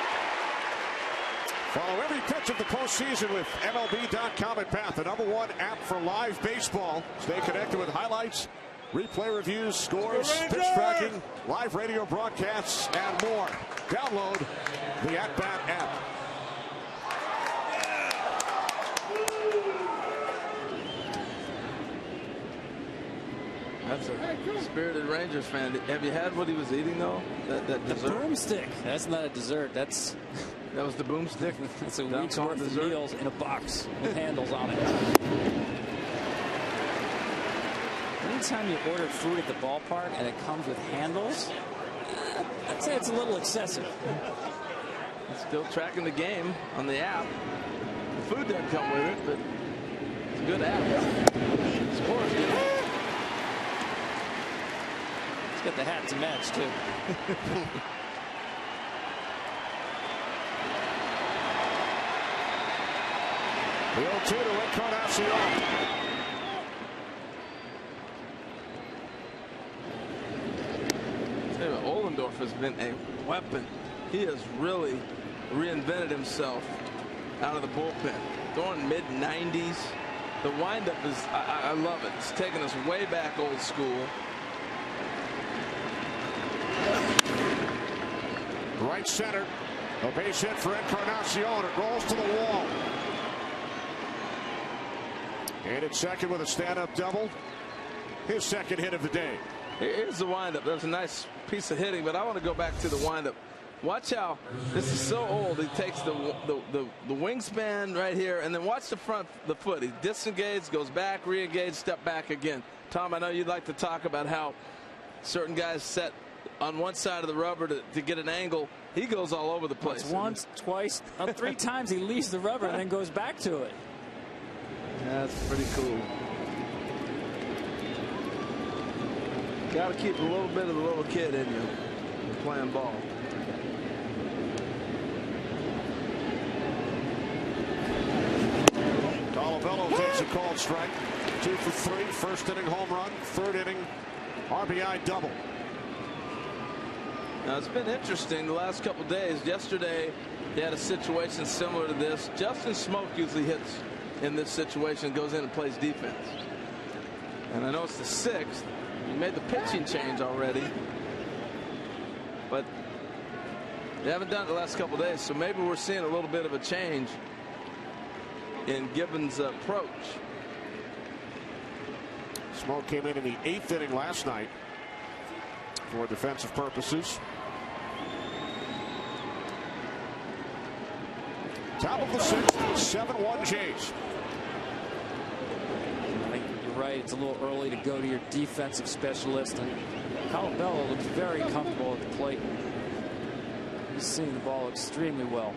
Follow every pitch of the postseason with MLB.com at Bat, the #1 app for live baseball. Stay connected with highlights, replay reviews, scores, pitch tracking, live radio broadcasts, and more. Download the At Bat app. That's a spirited Rangers fan. Have you had what he was eating though? That dessert? The boomstick. That's not a dessert. That was the boomstick. That's a week's worth of meals in a box with handles on it. Anytime you order food at the ballpark and it comes with handles, I'd say it's a little excessive. Still tracking the game on the app. The food doesn't come with it, but it's a good app. Scores good. It's got the hat to match too. The 0-2 to Encarnacion. Ollendorf has been a weapon. He has really reinvented himself out of the bullpen. Throwing mid-90s. The windup is, I love it. It's taking us way back old school. Right center. A base hit for Encarnacion. It rolls to the wall. And at second with a stand-up double. His second hit of the day. Here's the windup. There's a nice piece of hitting, but I want to go back to the windup. Watch how this is so old. He takes the wingspan right here, and then watch the foot. He disengages, goes back, re-engage, step back again. Tom, I know you'd like to talk about how certain guys set on one side of the rubber to get an angle. He goes all over the place. Once, twice, 3 times he leaves the rubber and then goes back to it. That's pretty cool. Got to keep a little bit of the little kid in you playing ball. Colabello takes a called strike. 2 for 3. First inning home run. Third inning RBI double. Now it's been interesting the last couple days. Yesterday he had a situation similar to this. Justin Smoke usually hits in this situation, goes in and plays defense. And I know it's the 6th. He made the pitching change already, but they haven't done it the last couple days, so maybe we're seeing a little bit of a change in Gibbons' approach. Smoke came in the 8th inning last night for defensive purposes. Top of the 6th, 7-1 Jays. I think you're right. It's a little early to go to your defensive specialist, and Colabello looks very comfortable at the plate. He's seeing the ball extremely well.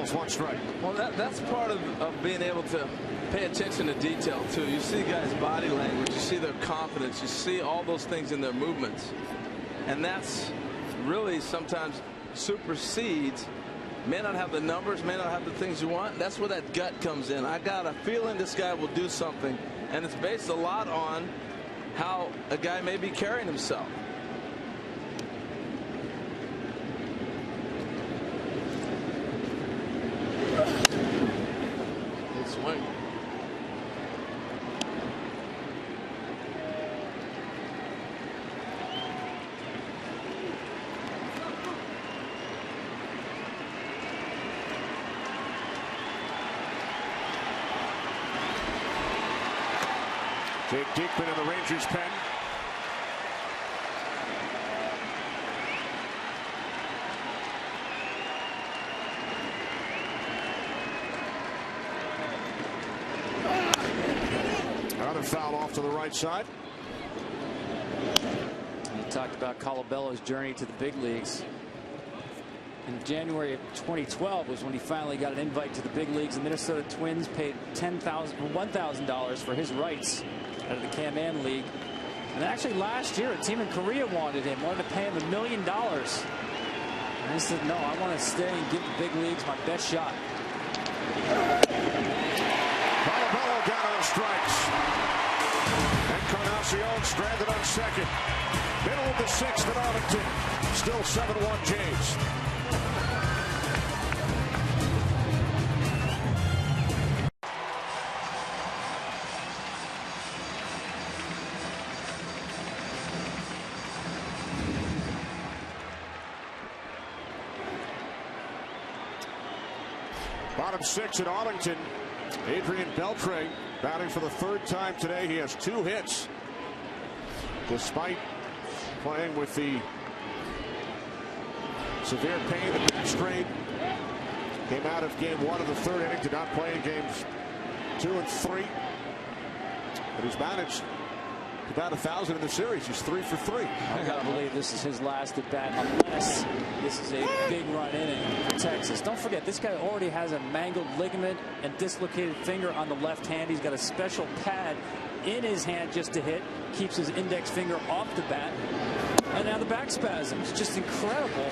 Royals, 1 strike. Well, that's part of being able to pay attention to detail, too. You see guys' body language. You see their confidence. You see all those things in their movements. And that's really sometimes supersedes. May not have the numbers, may not have the things you want. That's where that gut comes in. I got a feeling this guy will do something. And it's based a lot on how a guy may be carrying himself. Good swing. Jake Diekman in the Rangers pen. Another foul off to the right side. You talked about Colabello's journey to the big leagues. In January of 2012 was when he finally got an invite to the big leagues. The Minnesota Twins paid $1,000 for his rights out of the Can-Am League. And actually last year a team in Korea wanted to pay him $1 million. And he said, no, I want to stay and give the big leagues my best shot. Colabello got on strikes. Encarnacion stranded on second. Middle of the 6th at Arlington. Still 7-1 Jays. Bottom 6 at Arlington. Adrian Beltre batting for the 3rd time today. He has 2 hits. Despite playing with the severe pain, the back strain. Came out of game 1 of the 3rd inning. Did not play in games 2 and 3. But he's managed to bat 1,000 in the series. He's 3 for 3. I gotta believe this is his last at bat, unless this is a big run inning for Texas. Don't forget, this guy already has a mangled ligament and dislocated finger on the left hand. He's got a special pad in his hand just to hit. Keeps his index finger off the bat. And now the back spasms. Just incredible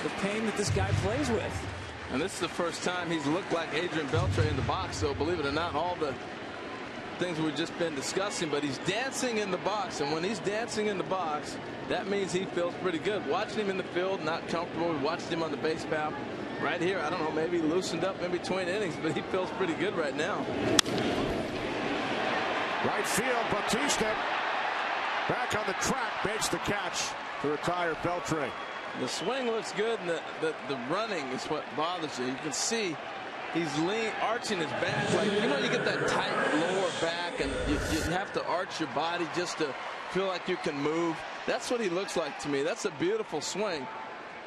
the pain that this guy plays with. And this is the first time he's looked like Adrian Beltre in the box. So believe it or not, all the things we've just been discussing, but he's dancing in the box, and when he's dancing in the box, that means he feels pretty good. Watching him in the field, not comfortable. We watched him on the base path. Right here, I don't know, maybe loosened up in between innings, but he feels pretty good right now. Right field, Bautista back on the track, makes the catch to retire Beltre. The swing looks good, and the running is what bothers you. You can see he's arching his back, like, you know, you get that tight lower back and you have to arch your body just to feel like you can move. That's what he looks like to me. That's a beautiful swing,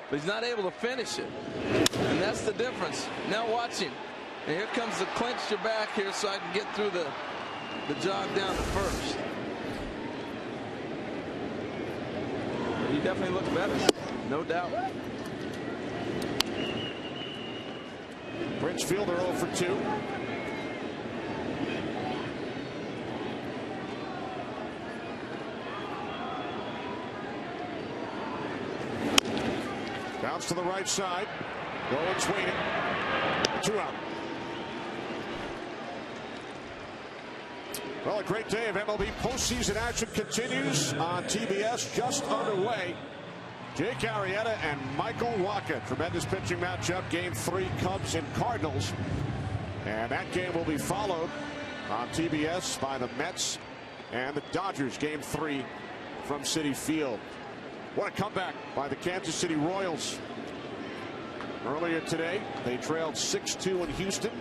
but he's not able to finish it, and that's the difference. Now watch him, and here comes the clench your back here so I can get through the jog down to first. He definitely looks better, no doubt. Prince Fielder 0 for 2. Bounce to the right side. Going swinging. 2 out. Well, a great day of MLB postseason action continues on TBS, just underway. Jake Arrieta and Michael Wacha. Tremendous pitching matchup. Game 3, Cubs and Cardinals. And that game will be followed on TBS by the Mets and the Dodgers. Game 3 from Citi Field. What a comeback by the Kansas City Royals. Earlier today, they trailed 6-2 in Houston,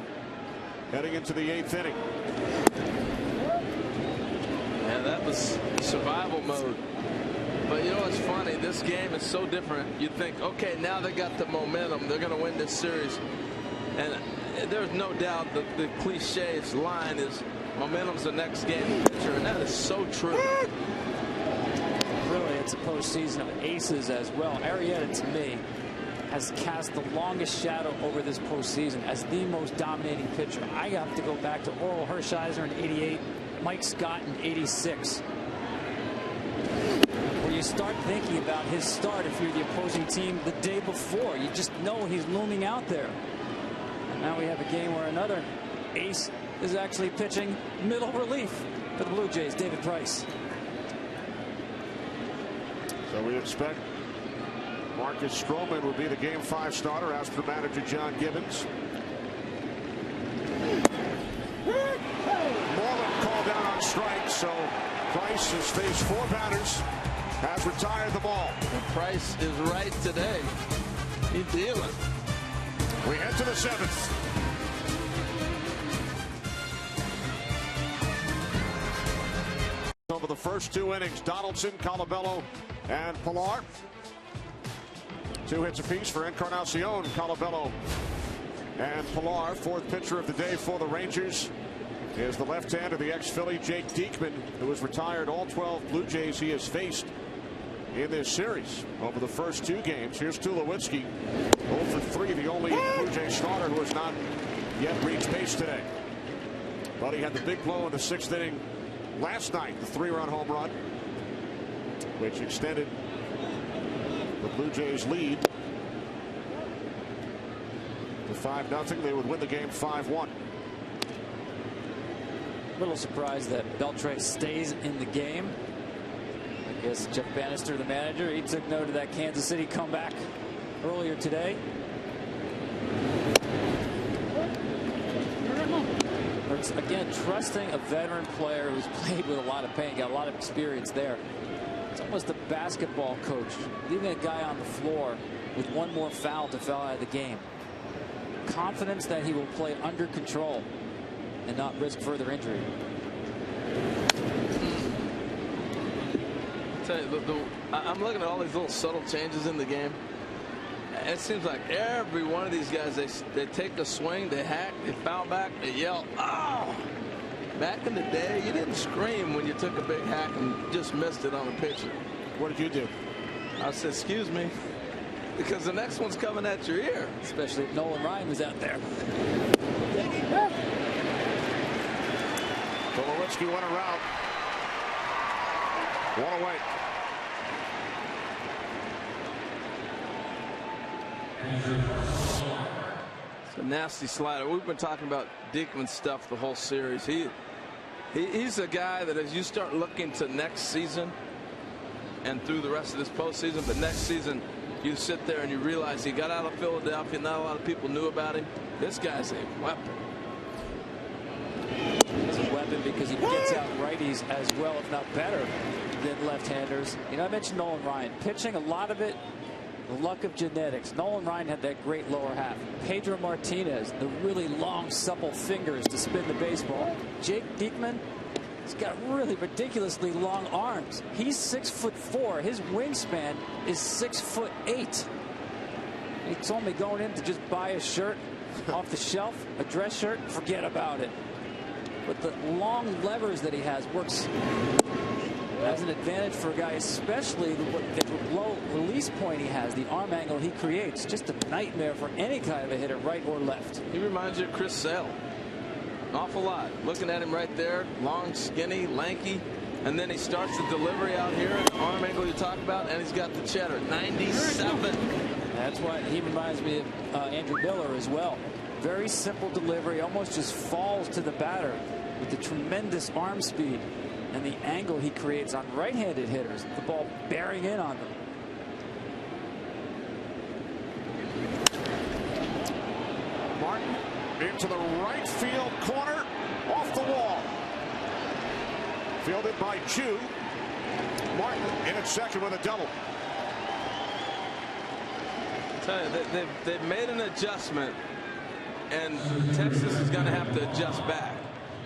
heading into the 8th inning. Yeah, that was survival mode. But you know what's funny? This game is so different. You think, okay, now they got the momentum. They're going to win this series. And there's no doubt that the cliche line is momentum's the next game pitcher. And that is so true. Really, it's a postseason of aces as well. Arrieta, to me, has cast the longest shadow over this postseason as the most dominating pitcher. I have to go back to Orel Hershiser in '88, Mike Scott in '86. Where you start thinking about his start if you're the opposing team the day before. You just know he's looming out there. And now we have a game where another ace is actually pitching middle relief for the Blue Jays, David Price. So we expect Marcus Stroman will be the Game 5 starter as per manager John Gibbons. Moreland called down on strike, so Price has faced 4 batters, has retired them all. And Price is right today. He's dealing. We head to the 7th. Over the first 2 innings, Donaldson, Colabello, and Pilar. 2 hits apiece for Encarnacion, Colabello, and Pilar. 4th pitcher of the day for the Rangers is the left-hander, the ex-Philly Jake Diekman, who has retired all 12 Blue Jays he has faced in this series over the first 2 games. Here's Tulowitzki, 0 for 3, the only Blue Jay starter who has not yet reached base today. But he had the big blow in the 6th inning last night, the 3-run home run, which extended the Blue Jays lead to 5-0. They would win the game 5-1. A little surprised that Beltre stays in the game. I guess Jeff Bannister, the manager, he took note of that Kansas City comeback earlier today. Again, trusting a veteran player who's played with a lot of pain, got a lot of experience there. It's almost a basketball coach, leaving a guy on the floor with 1 more foul to foul out of the game. Confidence that he will play under control and not risk further injury. I'll tell you, I'm looking at all these little subtle changes in the game. It seems like every one of these guys, they take a swing, they hack, they foul back, they yell, "Oh!" Back in the day, you didn't scream when you took a big hack and just missed it on a pitcher. What did you do? I said, "Excuse me," because the next one's coming at your ear. Especially if Nolan Ryan was out there. Tulowitzki went around. 1 away. It's a nasty slider. We've been talking about Diekman's stuff the whole series. He's a guy that as you start looking to next season and through the rest of this postseason, but next season you sit there and you realize he got out of Philadelphia. Not a lot of people knew about him. This guy's a weapon. He's a weapon because he gets out righties as well, if not better, than left-handers. You know, I mentioned Nolan Ryan. Pitching, a lot of it, the luck of genetics. Nolan Ryan had that great lower half. Pedro Martinez, the really long, supple fingers to spin the baseball. Jake Diekman, he's got really ridiculously long arms. He's 6'4". His wingspan is 6'8". He told me going in to just buy a shirt off the shelf, a dress shirt, forget about it. But the long levers that he has works as an advantage for a guy, especially the low release point he has, the arm angle he creates. Just a nightmare for any kind of a hitter, right or left. He reminds you of Chris Sale. An awful lot. Looking at him right there, long, skinny, lanky, and then he starts the delivery out here, the arm angle you talk about, and he's got the cheddar. 97. That's why he reminds me of Andrew Miller as well. Very simple delivery, almost just falls to the batter with the tremendous arm speed and the angle he creates on right-handed hitters, the ball bearing in on them. Martin into the right field corner, off the wall. Fielded by Chu. Martin in at second with a double. Tell you, they've made an adjustment, and Texas is going to have to adjust back.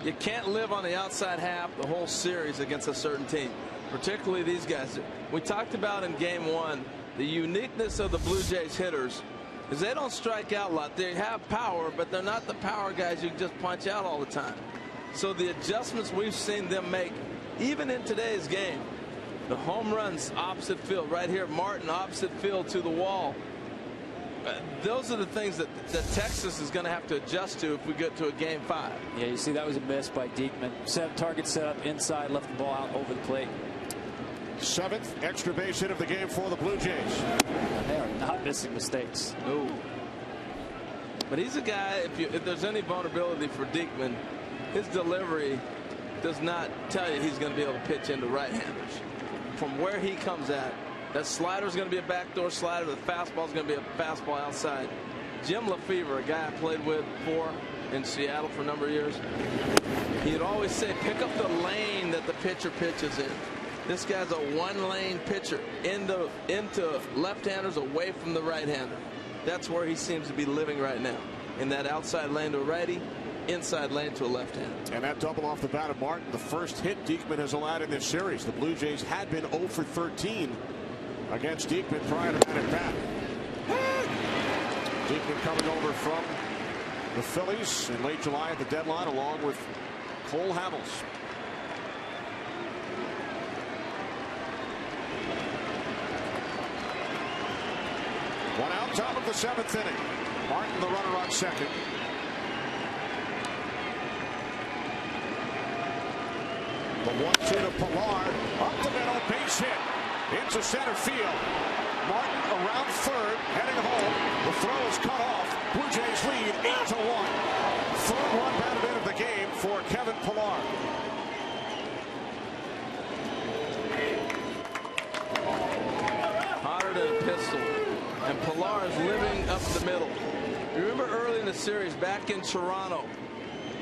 You can't live on the outside half the whole series against a certain team, particularly these guys. We talked about in game 1 the uniqueness of the Blue Jays hitters is they don't strike out a lot. They have power, but they're not the power guys you can just punch out all the time. So the adjustments we've seen them make, even in today's game, the home runs opposite field right here, Martin opposite field to the wall. those are the things that Texas is going to have to adjust to if we get to a Game 5. Yeah, you see that was a miss by Diekman. Target set up inside, left the ball out over the plate. 7th extra base hit of the game for the Blue Jays. They are not missing mistakes. No. But he's a guy, if there's any vulnerability for Diekman, his delivery does not tell you he's going to be able to pitch into right-handers. From where he comes at, that slider is going to be a backdoor slider. The fastball is going to be a fastball outside. Jim Lefevre, a guy I played with in Seattle for a number of years, he'd always say, pick up the lane that the pitcher pitches in. This guy's a one-lane pitcher into left-handers away from the right-hander. That's where he seems to be living right now, in that outside lane to a righty, inside lane to a left-hander. And that double off the bat of Martin, the first hit Diekman has allowed in this series. The Blue Jays had been 0 for 13 against Diekman prior to that at bat. Diekman coming over from the Phillies in late July at the deadline, along with Cole Hamels. One out, top of the 7th inning. Martin, the runner on second. The 1-2 to Pilar, up the middle, base hit into center field. Martin around third, heading home. The throw is cut off. Blue Jays lead 8-1. Third run batted in of the game for Kevin Pilar. Hotter than a pistol. And Pilar is living up the middle. You remember early in the series back in Toronto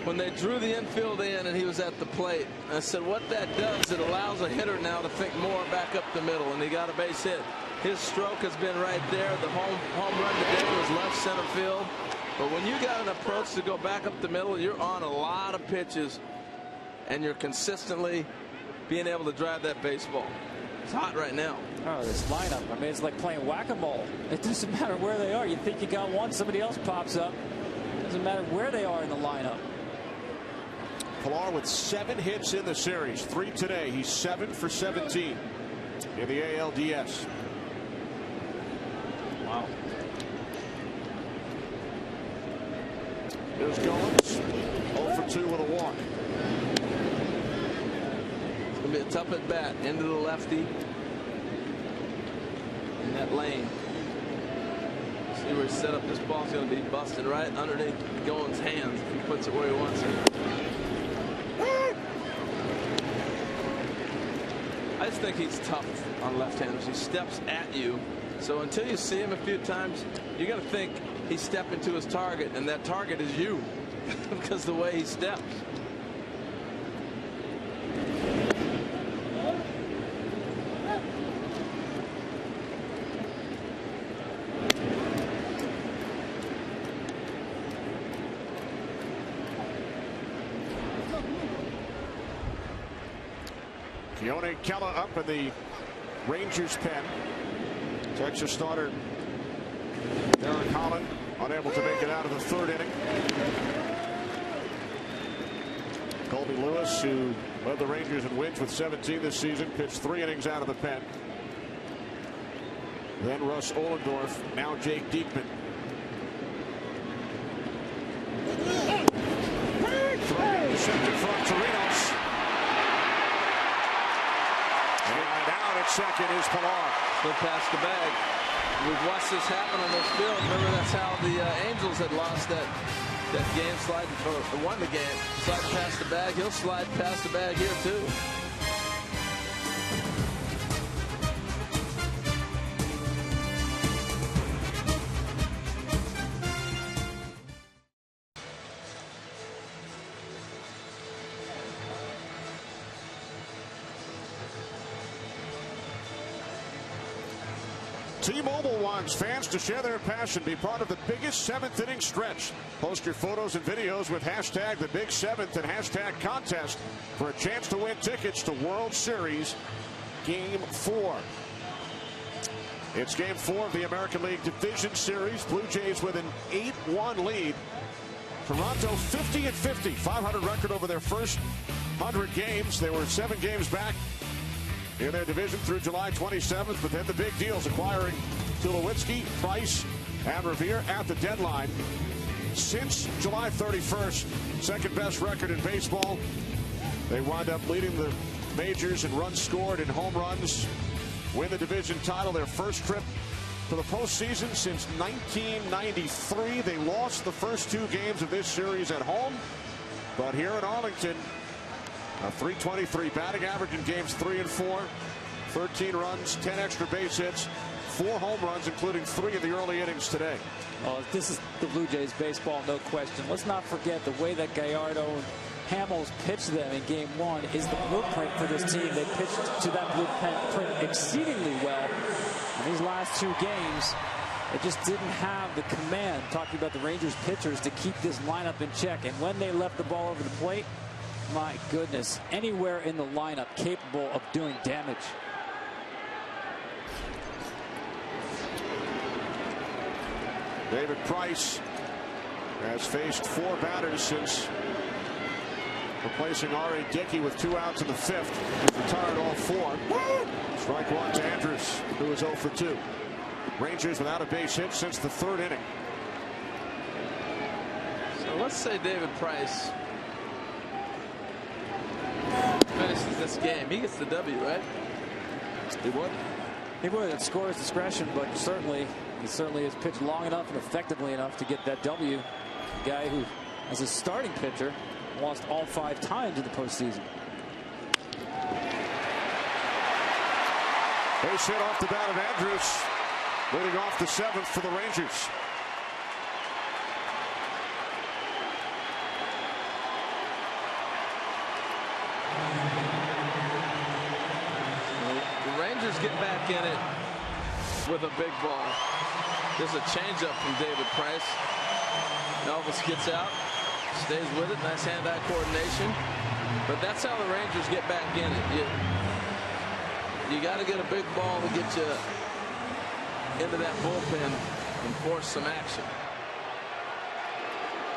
when they drew the infield in and he was at the plate. And I said what that does, it allows a hitter now to think more back up the middle, and he got a base hit. His stroke has been right there. The home run today was left center field. But when you got an approach to go back up the middle, you're on a lot of pitches and you're consistently being able to drive that baseball. It's hot right now. Oh, this lineup. I mean, it's like playing whack-a-mole. It doesn't matter where they are. You think you got one, somebody else pops up. It doesn't matter where they are in the lineup. Pilar with 7 hits in the series, 3 today. He's 7 for 17 in the ALDS. Wow. There's Goins, 0 for 2 with a walk. It's going to be a tough at bat into the lefty in that lane. See where he set up. This ball's going to be busted right underneath Goins' hands if he puts it where he wants it. I just think he's tough on left-handers. He steps at you. So until you see him a few times, you're going to think he's stepping to his target, and that target is you because the way he steps. Keone Kela up in the Rangers pen. Texas starter Derek Holland unable to make it out of the 3rd inning. Colby Lewis, who led the Rangers in wins with 17 this season, pitched 3 innings out of the pen. Then Russ Ohlendorf, now Jake Diekman. Throwing center front, Torinos. And out at second is Pilar. Still past the bag. We've watched this happen on this field. Remember, that's how the Angels had lost that game, sliding or won the game. Slide past the bag. He'll slide past the bag here too. T-Mobile wants fans to share their passion, be part of the biggest 7th inning stretch. Post your photos and videos with hashtag the Big 7th and hashtag contest for a chance to win tickets to World Series Game 4. It's Game 4 of the American League Division Series. Blue Jays with an 8-1 lead. Toronto 50-50, 500 record over their first 100 games. They were 7 games back in their division through July 27th, but then the big deals acquiring Tulowitzki, Price, And Revere at the deadline. Since July 31st, second best record in baseball. They wound up leading the majors in runs scored and home runs. Win the division title, their first trip to the postseason since 1993. They lost the first 2 games of this series at home. But here in Arlington, a .323 batting average in games 3 and 4. 13 runs, 10 extra base hits, 4 home runs, including 3 in the early innings today. Well, this is the Blue Jays baseball, no question. Let's not forget the way that Gallardo and Hamels pitched them in game 1 is the blueprint for this team. They pitched to that blueprint exceedingly well. In these last 2 games, they just didn't have the command, talking about the Rangers pitchers, to keep this lineup in check. And when they left the ball over the plate, my goodness, anywhere in the lineup capable of doing damage. David Price has faced 4 batters since replacing R.A. Dickey with 2 outs in the 5th. He's retired all 4. Strike 1 to Andrews, who is 0 for 2. Rangers without a base hit since the 3rd inning. So let's say David Price finishes this game. He gets the W, right? He would. He would at scorer's discretion, but he certainly has pitched long enough and effectively enough to get that W. The guy who, as a starting pitcher, lost all 5 times in the postseason. Base hit off the bat of Andrews, leading off the 7th for the Rangers. The Rangers get back in it with a big ball. There's a changeup from David Price. Elvis gets out, stays with it. Nice hand-eye coordination. But that's how the Rangers get back in it. You got to get a big ball to get you into that bullpen and force some action.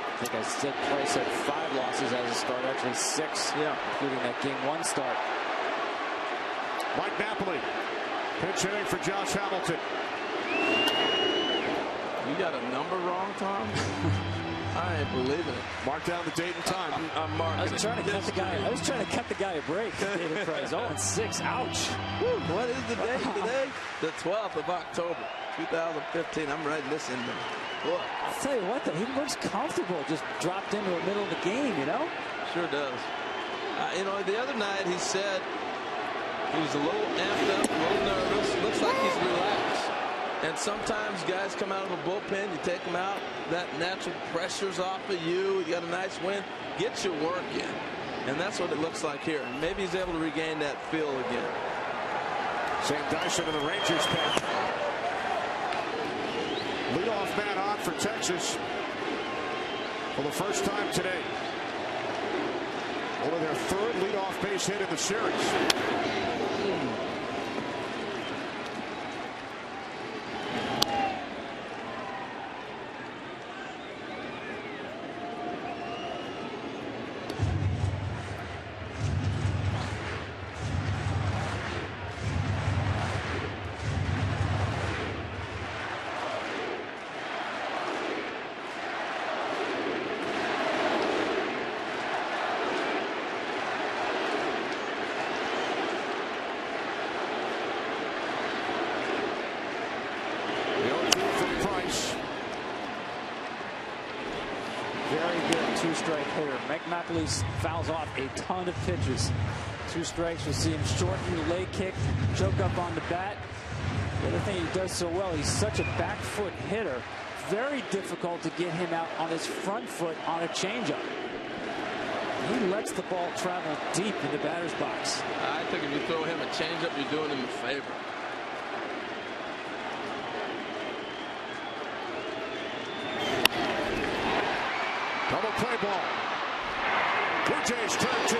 I think I said Price had 5 losses as a start, actually 6, including that game 1 start. Mike Napoli, pinch hitting for Josh Hamilton. You got a number wrong, Tom? I ain't believing it. Mark down the date and time. I'm marking. I was trying to cut the guy a break. David Price, 0-6. Ouch. Whew, what is the date today? The 12th of October, 2015. I'm writing this in the book. I'll tell you what, though, he looks comfortable just dropped into the middle of the game, you know? Sure does. You know, the other night he said he was a little amped up, a little nervous. Looks like he's relaxed. And sometimes guys come out of a bullpen, you take them out, that natural pressure's off of you. You got a nice win, get your work in. And that's what it looks like here. Maybe he's able to regain that feel again. Sam Dyson in the Rangers pen. Leadoff man on for Texas for the first time today. Only their 3rd leadoff base hit in the series. Very good 2-strike hitter. Mike Napoli fouls off a ton of pitches. 2 strikes, you'll see him shorten the leg kick, choke up on the bat. The other thing he does so well, he's such a back foot hitter. Very difficult to get him out on his front foot on a changeup. He lets the ball travel deep in the batter's box. I think if you throw him a changeup, you're doing him a favor. Double play ball. Blue Jays turn 2.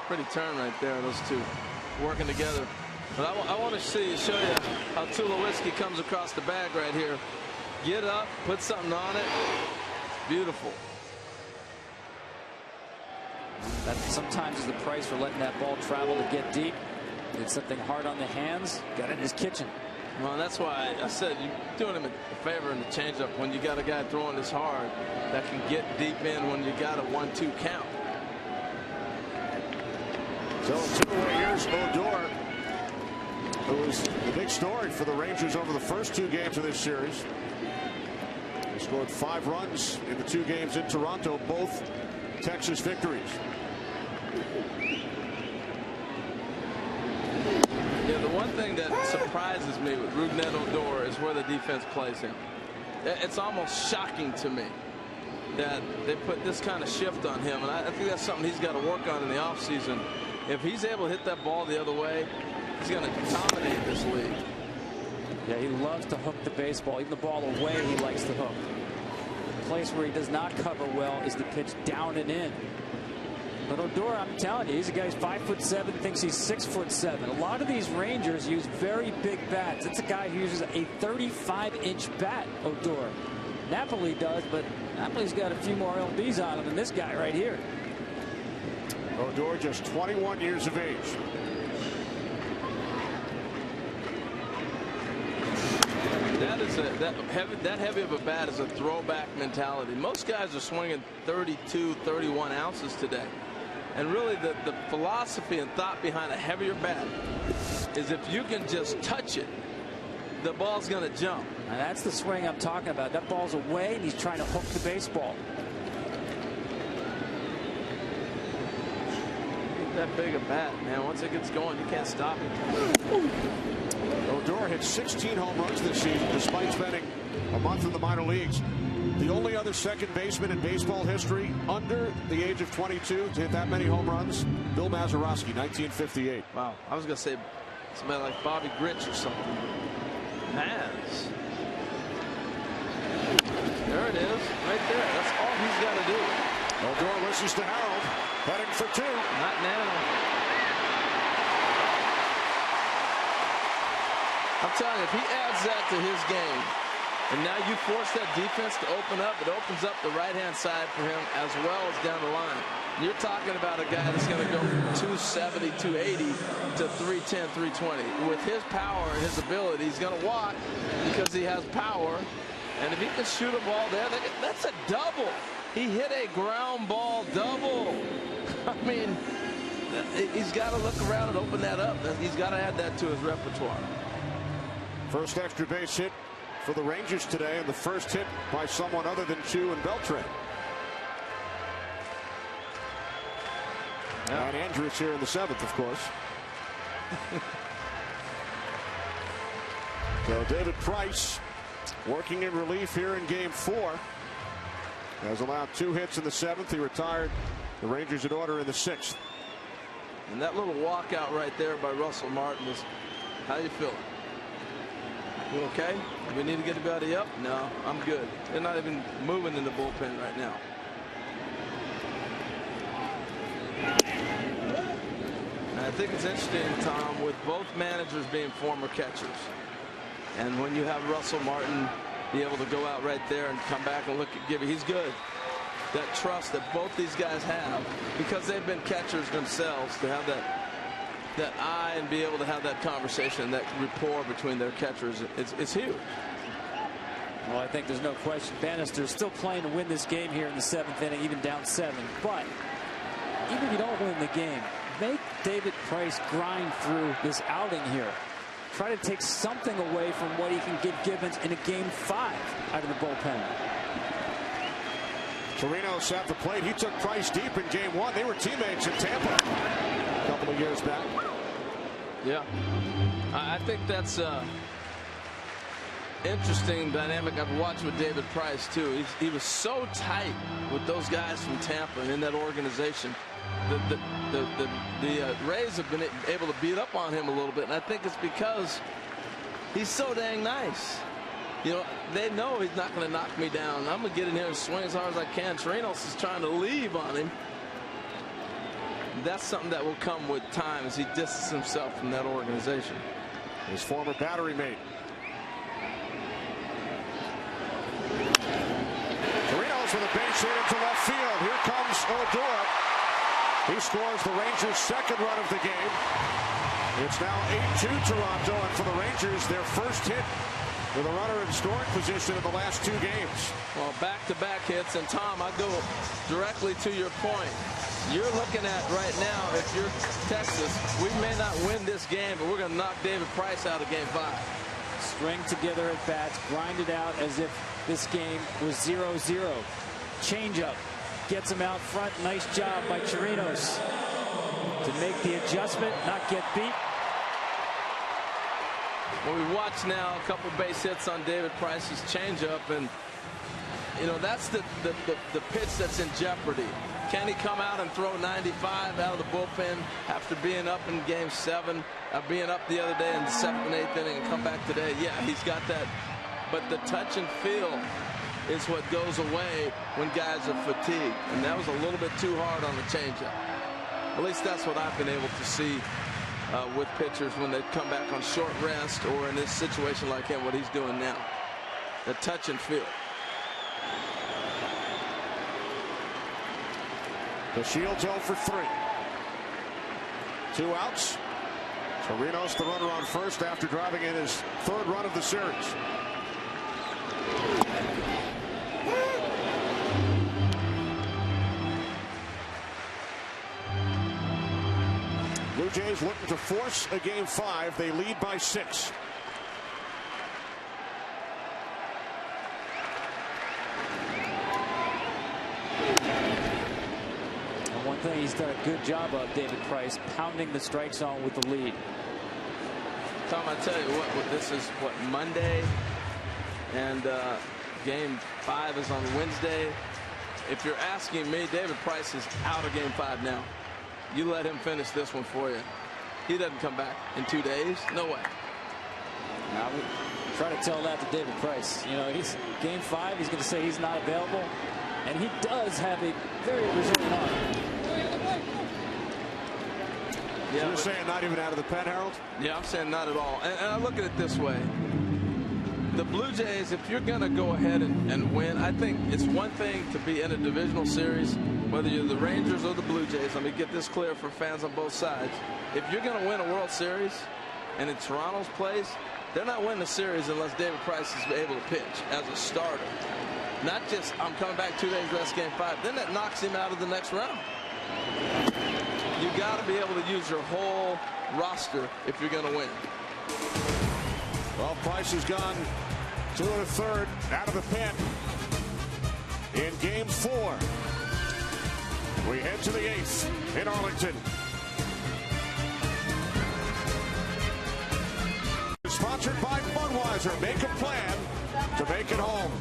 Pretty turn right there, those two working together. But I want to show you how Tulowitzki comes across the bag right here. Get up, put something on it. Beautiful. That sometimes is the price for letting that ball travel to get deep. Did something hard on the hands, got in his kitchen. Well, that's why I said you're doing him a favor in the changeup when you got a guy throwing this hard that can get deep in when you got a 1-2 count. So 2-away, here's Odor, who was the big story for the Rangers over the first 2 games of this series. They scored 5 runs in the 2 games in Toronto, both Texas victories. Yeah, the one thing that surprises me with Rougned Odor is where the defense plays him. It's almost shocking to me that they put this kind of shift on him, and I think that's something he's got to work on in the offseason. If he's able to hit that ball the other way, he's going to dominate this league. Yeah, he loves to hook the baseball. Even the ball away, he likes to hook. The place where he does not cover well is the pitch down and in. But Odor, I'm telling you, he's a guy who's 5'7", thinks he's 6'7". A lot of these Rangers use very big bats. It's a guy who uses a 35-inch bat, Odor. Napoli does, but Napoli's got a few more LBs on him than this guy right here. Odor just 21 years of age. That heavy of a bat is a throwback mentality. Most guys are swinging 32, 31 ounces today. And really the philosophy and thought behind a heavier bat is if you can just touch it, the ball's going to jump. And that's the swing I'm talking about. That ball's away and he's trying to hook the baseball. That big a bat, man. Once it gets going, you can't stop it. Odor hit 16 home runs this season despite spending a month in the minor leagues. The only other second baseman in baseball history under the age of 22 to hit that many home runs, Bill Mazeroski, 1958. Wow, I was going to say somebody like Bobby Grich or something. Maz. There it is, right there. That's all he's got to do. Odor listens to Harold, heading for 2. Not now. I'm telling you, if he adds that to his game, and now you force that defense to open up, it opens up the right-hand side for him as well as down the line. You're talking about a guy that's going to go from 270, 280 to 310, 320. With his power and his ability, he's going to walk because he has power. And if he can shoot a ball there, that's a double. He hit a ground ball double. I mean, he's got to look around and open that up. He's got to add that to his repertoire. First extra base hit for the Rangers today, and the first hit by someone other than Chu and Beltran. Yeah. And Andrews here in the 7th, of course. So David Price working in relief here in game 4. Has allowed 2 hits in the 7th. He retired the Rangers in order in the 6th. And that little walkout right there by Russell Martin was, how you feeling? You okay? We need to get the body up? No, I'm good. They're not even moving in the bullpen right now. And I think it's interesting, Tom, with both managers being former catchers. And when you have Russell Martin be able to go out right there and come back and look at Gibby, he's good. That trust that both these guys have, because they've been catchers themselves, to have that eye and be able to have that conversation, that rapport between their catchers, it's huge. Well, I think there's no question. Bannister's still playing to win this game here in the 7th inning, even down 7. But even if you don't win the game, make David Price grind through this outing here. Try to take something away from what he can give Gibbons in a game 5 out of the bullpen. Torino sat the plate. He took Price deep in game 1. They were teammates in Tampa a couple of years back. Yeah, I think that's interesting dynamic I've watched with David Price too. He was so tight with those guys from Tampa and in that organization. The Rays have been able to beat up on him a little bit, and I think it's because he's so dang nice. You know, they know he's not going to knock me down. I'm going to get in here and swing as hard as I can. Chirinos is trying to leave on him. That's something that will come with time as he distances himself from that organization. His former battery mate. Chirinos with a base hit into left field. Here comes Odor. He scores the Rangers' second run of the game. It's now 8-2 Toronto, and for the Rangers, their first hit with a runner in scoring position in the last 2 games. Well, back-to-back hits, and Tom, I go directly to your point. You're looking at right now, if you're Texas, we may not win this game, but we're going to knock David Price out of Game 5. String together at bats, grind it out as if this game was 0-0. Changeup gets him out front. Nice job by Chirinos to make the adjustment, not get beat. Well, we watch now a couple base hits on David Price's changeup, and you know that's the pitch that's in jeopardy. Can he come out and throw 95 out of the bullpen after being up in Game 7, being up the other day in the 7th and 8th inning, and come back today? Yeah, he's got that, but the touch and feel is what goes away when guys are fatigued, and that was a little bit too hard on the changeup. At least that's what I've been able to see with pitchers when they come back on short rest, or in this situation like him, what he's doing now. The touch and feel. The Shields 0 for 3. 2 outs. Chirinos, the runner on first after driving in his 3rd run of the series. Blue Jays looking to force a Game 5. They lead by 6. And one thing he's done a good job of, David Price, pounding the strike zone with the lead. Tom, I tell you what, this is what, Monday, and Game 5 is on Wednesday. If you're asking me, David Price is out of Game 5 now. You let him finish this one for you. He doesn't come back in 2 days. No way. I would try to tell that to David Price. You know, he's Game 5. He's going to say he's not available, and he does have a very resilient arm. Yeah, so you're saying not even out of the pen, Harold? Yeah, I'm saying not at all. And I look at it this way. The Blue Jays, if you're going to go ahead and win, I think it's one thing to be in a divisional series, whether you're the Rangers or the Blue Jays. Let me get this clear for fans on both sides. If you're going to win a World Series, and in Toronto's place, they're not winning the series unless David Price is able to pitch as a starter. Not just, I'm coming back 2 days, rest Game 5. Then that knocks him out of the next round. You got to be able to use your whole roster if you're going to win. Well, Price has gone 2 1/3 out of the pen in Game 4. We head to the 8th in Arlington. Sponsored by Budweiser. Make a plan to make it home.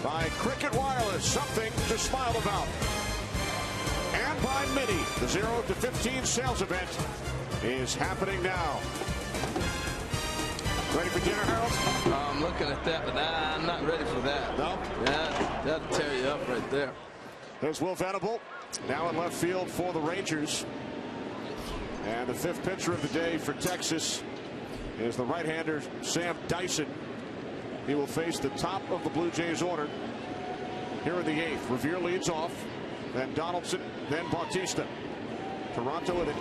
By Cricket Wireless, something to smile about. And by Mini, the 0 to 15 sales event is happening now. Ready for dinner, Harold? I'm looking at that, but I'm not ready for that. No? That'll tear you up right there. There's Will Venable, now in left field for the Rangers. And the 5th pitcher of the day for Texas is the right-hander Sam Dyson. He will face the top of the Blue Jays order here in the 8th. Revere leads off, then Donaldson, then Bautista. Toronto with an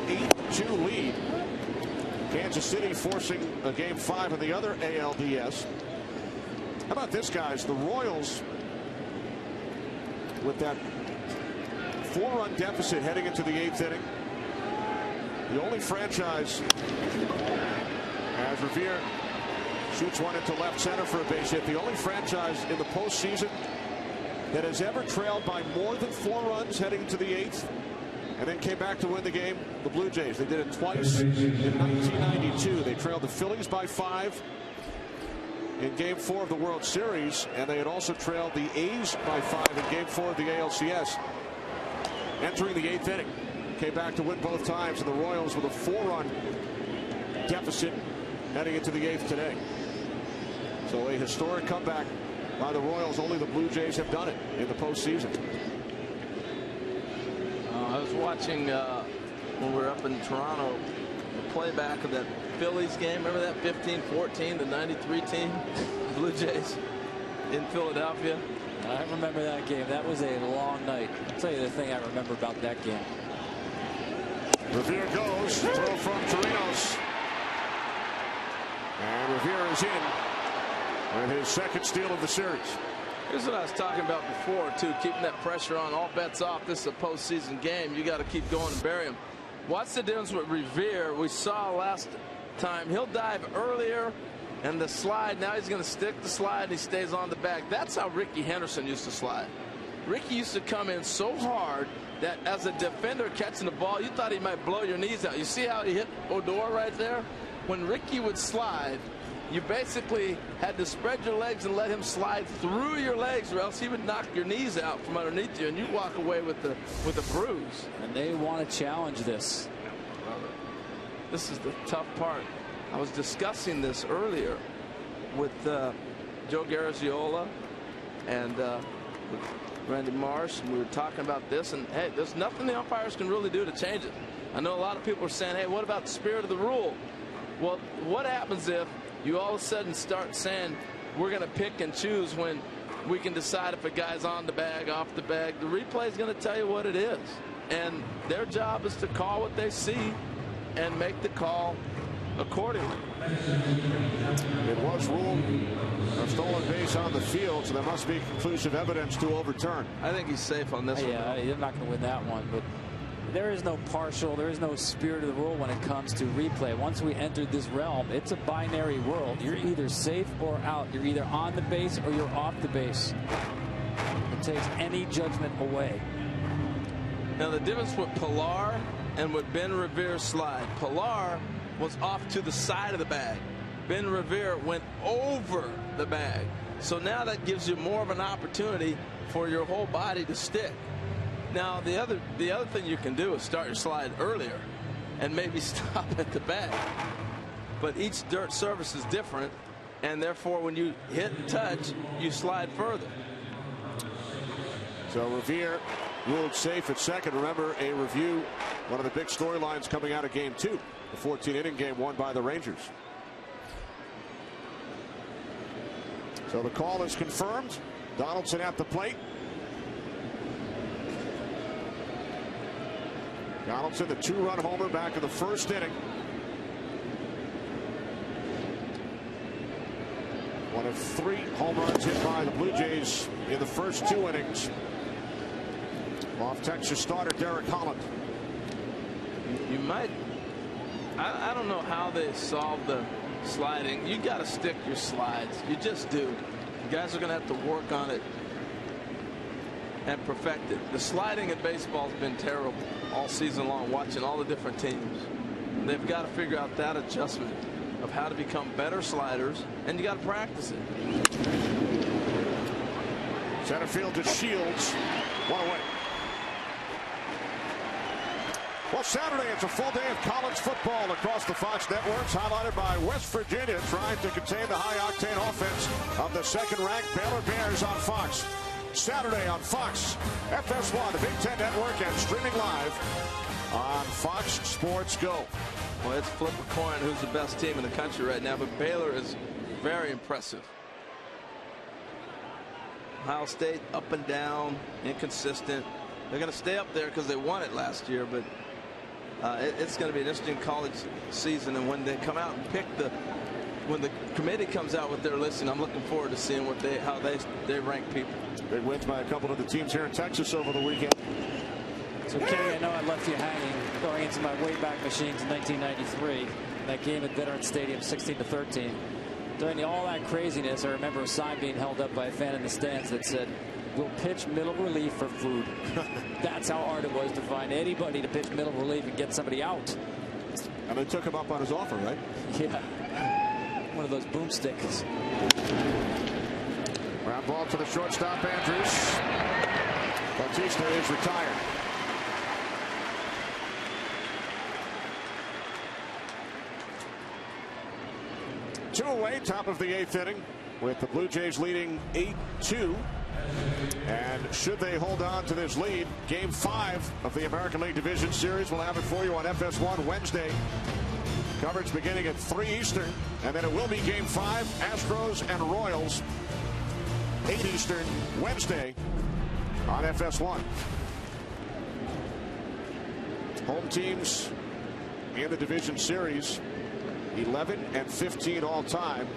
8-2 lead. Kansas City forcing a Game 5 in the other ALDS. How about this, guys? The Royals, with that 4-run deficit heading into the 8th inning, the only franchise, as Revere shoots one into left center for a base hit, the only franchise in the postseason that has ever trailed by more than 4 runs heading into the 8th and then came back to win the game, the Blue Jays. They did it twice in 1992. They trailed the Phillies by 5 in Game 4 of the World Series, and they had also trailed the A's by 5 in Game 4 of the ALCS. Entering the 8th inning, came back to win both times, and the Royals with a 4-run deficit heading into the 8th today. So a historic comeback by the Royals. Only the Blue Jays have done it in the postseason. I was watching when we were up in Toronto, the playback of that Phillies game. Remember that 15-14, the 93 team, Blue Jays in Philadelphia? I remember that game. That was a long night. I'll tell you the thing I remember about that game. Revere goes. Throw from Torinos. And Revere is in with his second steal of the series. Here's what I was talking about before, too, keeping that pressure on. All bets off. This is a postseason game. You got to keep going and bury him. What's the difference with Revere? We saw last time he'll dive earlier and the slide. Now he's going to stick the slide and he stays on the bag. That's how Ricky Henderson used to slide. Ricky used to come in so hard that as a defender catching the ball, you thought he might blow your knees out. You see how he hit Odor right there? When Ricky would slide, you basically had to spread your legs and let him slide through your legs, or else he would knock your knees out from underneath you, and you walk away with a bruise. And they want to challenge this. This is the tough part. I was discussing this earlier with Joe Garagiola and with Randy Marsh, and we were talking about this, and hey, there's nothing the umpires can really do to change it. I know a lot of people are saying, hey, what about the spirit of the rule? Well, what happens if you all of a sudden start saying we're going to pick and choose when we can decide if a guy's on the bag, off the bag? The replay is going to tell you what it is, and their job is to call what they see and make the call accordingly. It was ruled a stolen base on the field, so there must be conclusive evidence to overturn. I think he's safe on this one. Yeah, you're not going to win that one, but there is no partial, there is no spirit of the rule when it comes to replay. Once we entered this realm, it's a binary world. You're either safe or out. You're either on the base or you're off the base. It takes any judgment away. Now the difference with Pilar and with Ben Revere's slide, Pilar was off to the side of the bag. Ben Revere went over the bag. So now that gives you more of an opportunity for your whole body to stick. Now the other thing you can do is start your slide earlier and maybe stop at the bag. But each dirt surface is different, and therefore when you hit and touch, you slide further. So Revere ruled safe at second. Remember, a review, one of the big storylines coming out of game 2, the 14-inning game won by the Rangers. So the call is confirmed. Donaldson at the plate. Donaldson, the 2-run homer back in the first inning. One of 3 home runs hit by the Blue Jays in the first 2 innings. Off Texas starter Derek Holland. You might, I don't know how they solve the sliding. You got to stick your slides. You just do. You guys are going to have to work on it and perfect it. The sliding in baseball has been terrible all season long, watching all the different teams. They've got to figure out that adjustment of how to become better sliders, and you got to practice it. Center field to Shields. 1 away. Well, Saturday, it's a full day of college football across the Fox networks, highlighted by West Virginia trying to contain the high-octane offense of the second-ranked Baylor Bears on Fox. Saturday on Fox, FS1, the Big Ten Network, and streaming live on Fox Sports Go. Well, it's flip a coin who's the best team in the country right now, but Baylor is very impressive. Ohio State up and down, inconsistent. They're going to stay up there because they won it last year, but it's going to be an interesting college season. And when they come out and pick when the committee comes out with their listing, I'm looking forward to seeing how they rank people. Big wins by a couple of the teams here in Texas over the weekend. So Kenny, I know I left you hanging going into my Wayback Machines in 1993. That game at Veterans Stadium, 16-13. During all that craziness, I remember a sign being held up by a fan in the stands that said, "We'll pitch middle relief for food." That's how hard it was to find anybody to pitch middle relief and get somebody out. And they took him up on his offer, right? Yeah. One of those boomsticks. Ground ball to the shortstop, Andrews. Bautista is retired. Two away, top of the 8th inning, with the Blue Jays leading 8-2. And should they hold on to this lead, Game 5 of the American League Division Series, we'll have it for you on FS1 Wednesday. Coverage beginning at 3 Eastern, and then it will be Game 5, Astros and Royals, 8 Eastern, Wednesday on FS1. Home teams in the division series 11 and 15 all time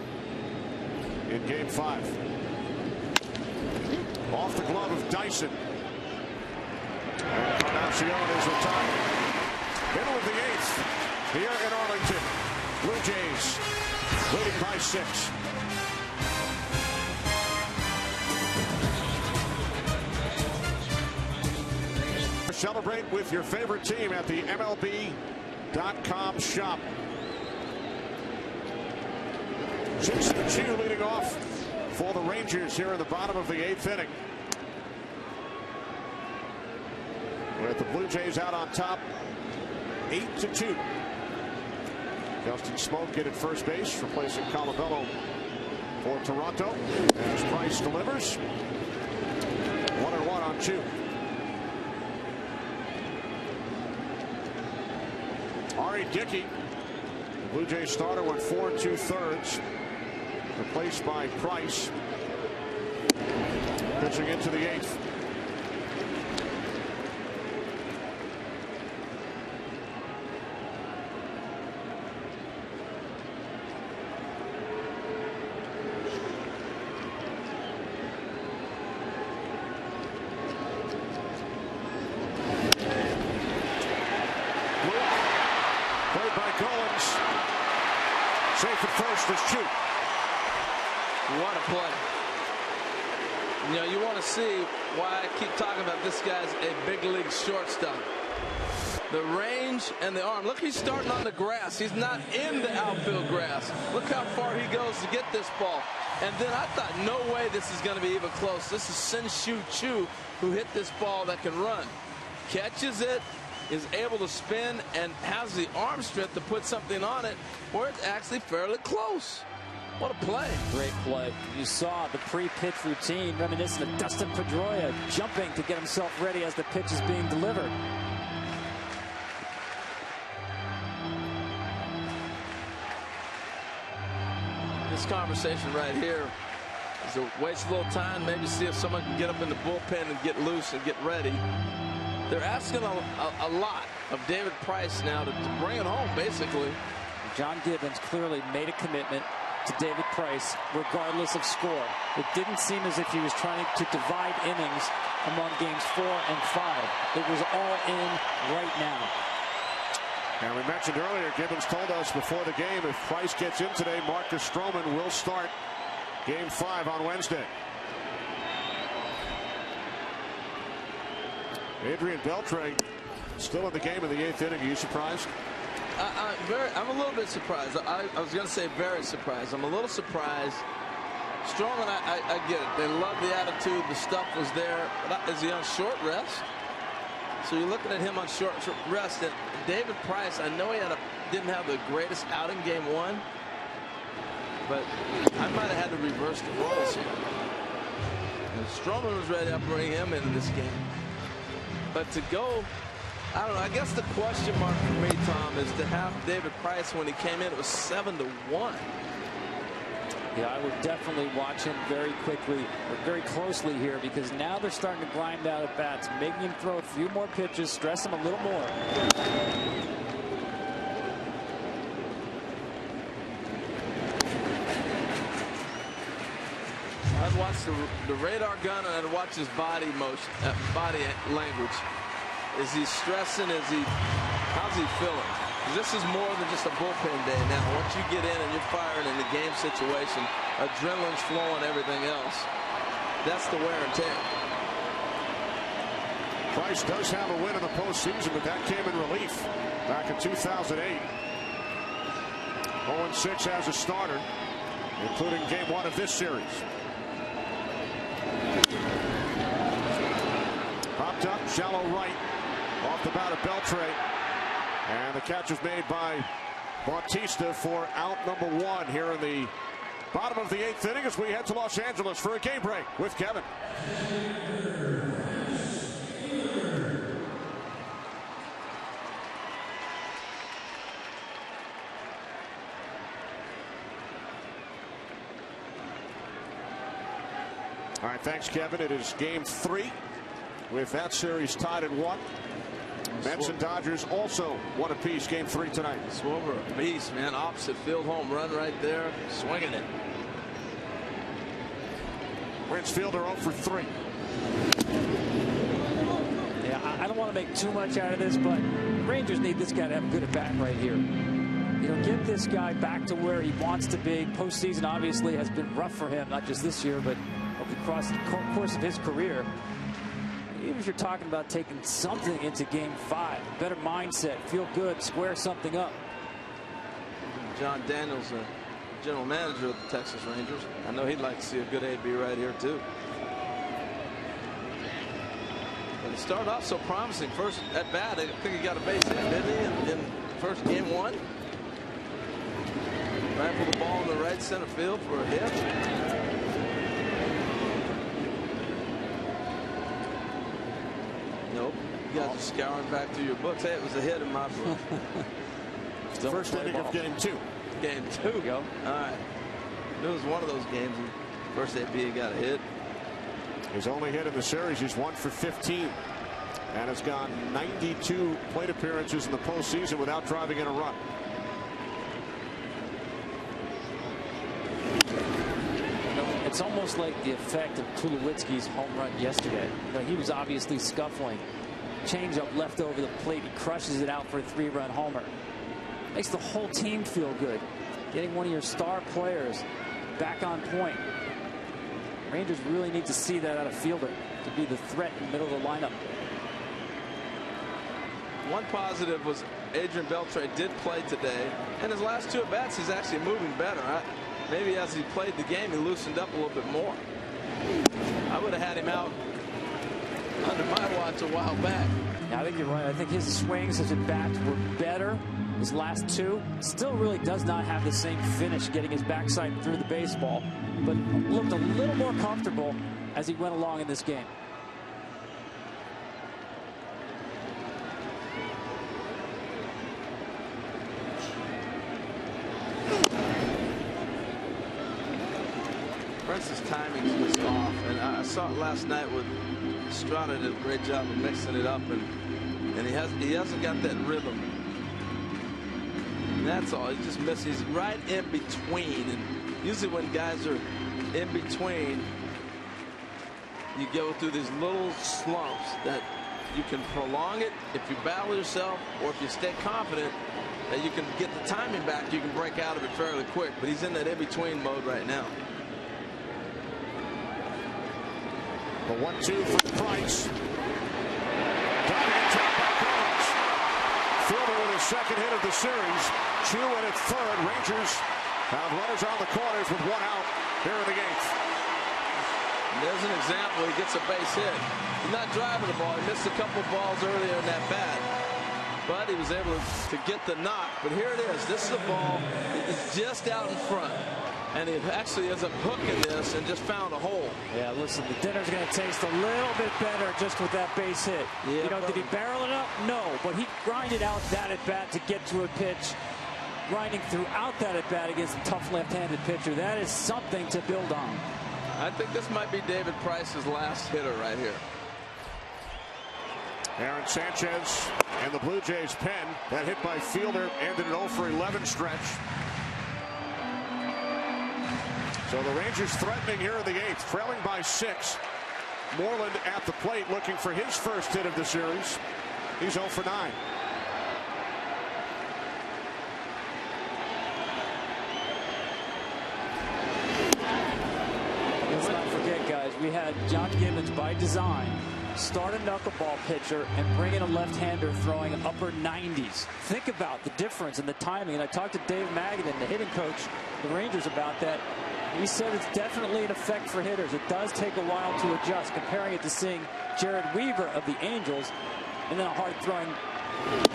in game 5. Off the glove of Dyson. And Encarnacion is retired. Middle of the 8th here in Arlington. Blue Jays leading by 6. Celebrate with your favorite team at the MLB.com shop. 6-2 leading off for the Rangers here in the bottom of the 8th inning. With the Blue Jays out on top, 8-2. Justin Smoke in at first base, replacing Colabello for Toronto. As Price delivers. 1-1 on 2. R.A. Dickey, the Blue Jays starter, went 4 2/3, replaced by Price. Pitching into the 8th. Safe at first is Chu. What a play. You know, you want to see why I keep talking about this guy's a big league shortstop. The range and the arm. Look, he's starting on the grass. He's not in the outfield grass. Look how far he goes to get this ball. And then I thought, no way this is going to be even close. This is Sin-Shu Chu who hit this ball that can run. Catches it, is able to spin, and has the arm strength to put something on it where it's actually fairly close. What a play. Great play. You saw the pre-pitch routine reminiscent of Dustin Pedroia jumping to get himself ready as the pitch is being delivered. This conversation right here is to waste a little time, maybe see if someone can get up in the bullpen and get loose and get ready. They're asking a lot of David Price now to bring it home, basically. John Gibbons clearly made a commitment to David Price, regardless of score. It didn't seem as if he was trying to divide innings among games 4 and 5. It was all in right now. And we mentioned earlier, Gibbons told us before the game, if Price gets in today, Marcus Stroman will start game 5 on Wednesday. Adrian Beltre still in the game in the 8th inning. Are you surprised? I'm a little bit surprised. I was going to say very surprised. I'm a little surprised. Stroman, I get it. They love the attitude. The stuff was there. Is he on short rest? So you're looking at him on short rest. And David Price, I know he didn't have the greatest outing game 1, but I might have had to reverse the roles here. And Stroman was ready to bring him into this game. But to go, I don't know, I guess the question mark for me, Tom, is to have David Price when he came in, it was 7-1. Yeah, I would definitely watch him very quickly, or very closely here, because now they're starting to grind out at bats, making him throw a few more pitches, stress him a little more. I'd watch the radar gun, and I'd watch his body motion, body language. Is he stressing? How's he feeling? This is more than just a bullpen day now. Once you get in and you're firing in the game situation, adrenaline's flowing, everything else. That's the wear and tear. Price does have a win in the postseason, but that came in relief back in 2008. 0-6 as a starter, including game 1 of this series. Popped up, shallow right, off the bat of Beltre. And the catch is made by Bautista for out number 1 here in the bottom of the 8th inning as we head to Los Angeles for a game break with Kevin. All right, thanks, Kevin. It is game 3 with that series tied at 1. Mets and Dodgers also one apiece. Game 3 tonight. Swover, a beast, man. Opposite field home run right there. Swinging it. Prince Fielder 0 for 3. Yeah, I don't want to make too much out of this, but Rangers need this guy to have a good at bat right here. You know, get this guy back to where he wants to be. Postseason obviously has been rough for him, not just this year, but across the course of his career. Even if you're talking about taking something into Game 5, better mindset, feel good, square something up. John Daniels, the general manager of the Texas Rangers. I know he'd like to see a good AB right here, too. But it started off so promising. First at bat, I think he got a base hit, didn't he, in first Game 1? Rifled the ball in the right center field for a hit. Nope. You guys are scouring back through your books. Hey, it was a hit in my book. First inning of Game 2. Game 2. Go. All right. It was one of those games. First AB got a hit. His only hit in the series. He's 1 for 15. And has gone 92 plate appearances in the postseason without driving in a run. It's almost like the effect of Tulowitzki's home run yesterday. You know, he was obviously scuffling. Changeup left over the plate. He crushes it out for a 3-run homer. Makes the whole team feel good. Getting one of your star players back on point. Rangers really need to see that out of Fielder to be the threat in the middle of the lineup. One positive was Adrian Beltre did play today, and his last 2 at-bats he's actually moving better. Maybe as he played the game, he loosened up a little bit more. I would have had him out under my watch a while back. Yeah, I think you're right. I think his swings, his at-bats were better. His last 2 still really does not have the same finish getting his backside through the baseball, but looked a little more comfortable as he went along in this game. Prince's timing is just off, and I saw it last night with Estrada. Did a great job of mixing it up, and he hasn't got that rhythm. And that's all. He just misses. He's right in between, and usually when guys are in between, you go through these little slumps that you can prolong it if you battle yourself, or if you stay confident that you can get the timing back. You can break out of it fairly quick. But he's in that in-between mode right now. The 1-2 for Price. Diving attack by Collins. Fielder with his second hit of the series. Chu in at third. Rangers have runners on the corners with 1 out here in the 8th. There's an example. He gets a base hit. He's not driving the ball. He missed a couple balls earlier in that bat, but he was able to get the knock. But here it is. This is a ball. It's just out in front. And he actually ends up hooking this and just found a hole. Yeah, listen, the dinner's going to taste a little bit better just with that base hit. Yeah, you know, did he barrel it up? No, but he grinded out that at-bat to get to a pitch. Grinding throughout that at-bat against a tough left-handed pitcher. That is something to build on. I think this might be David Price's last hitter right here. Aaron Sanchez and the Blue Jays pen. That hit by Fielder ended an 0 for 11 stretch. So the Rangers threatening here in the 8th, trailing by 6. Moreland at the plate looking for his first hit of the series. He's 0 for 9. Let's not forget, guys, we had John Gibbons by design start a knuckleball pitcher and bring in a left-hander throwing upper 90s. Think about the difference in the timing. And I talked to Dave Magadan, the hitting coach, the Rangers, about that. He said it's definitely an effect for hitters. It does take a while to adjust, comparing it to seeing Jared Weaver of the Angels, and then a hard-throwing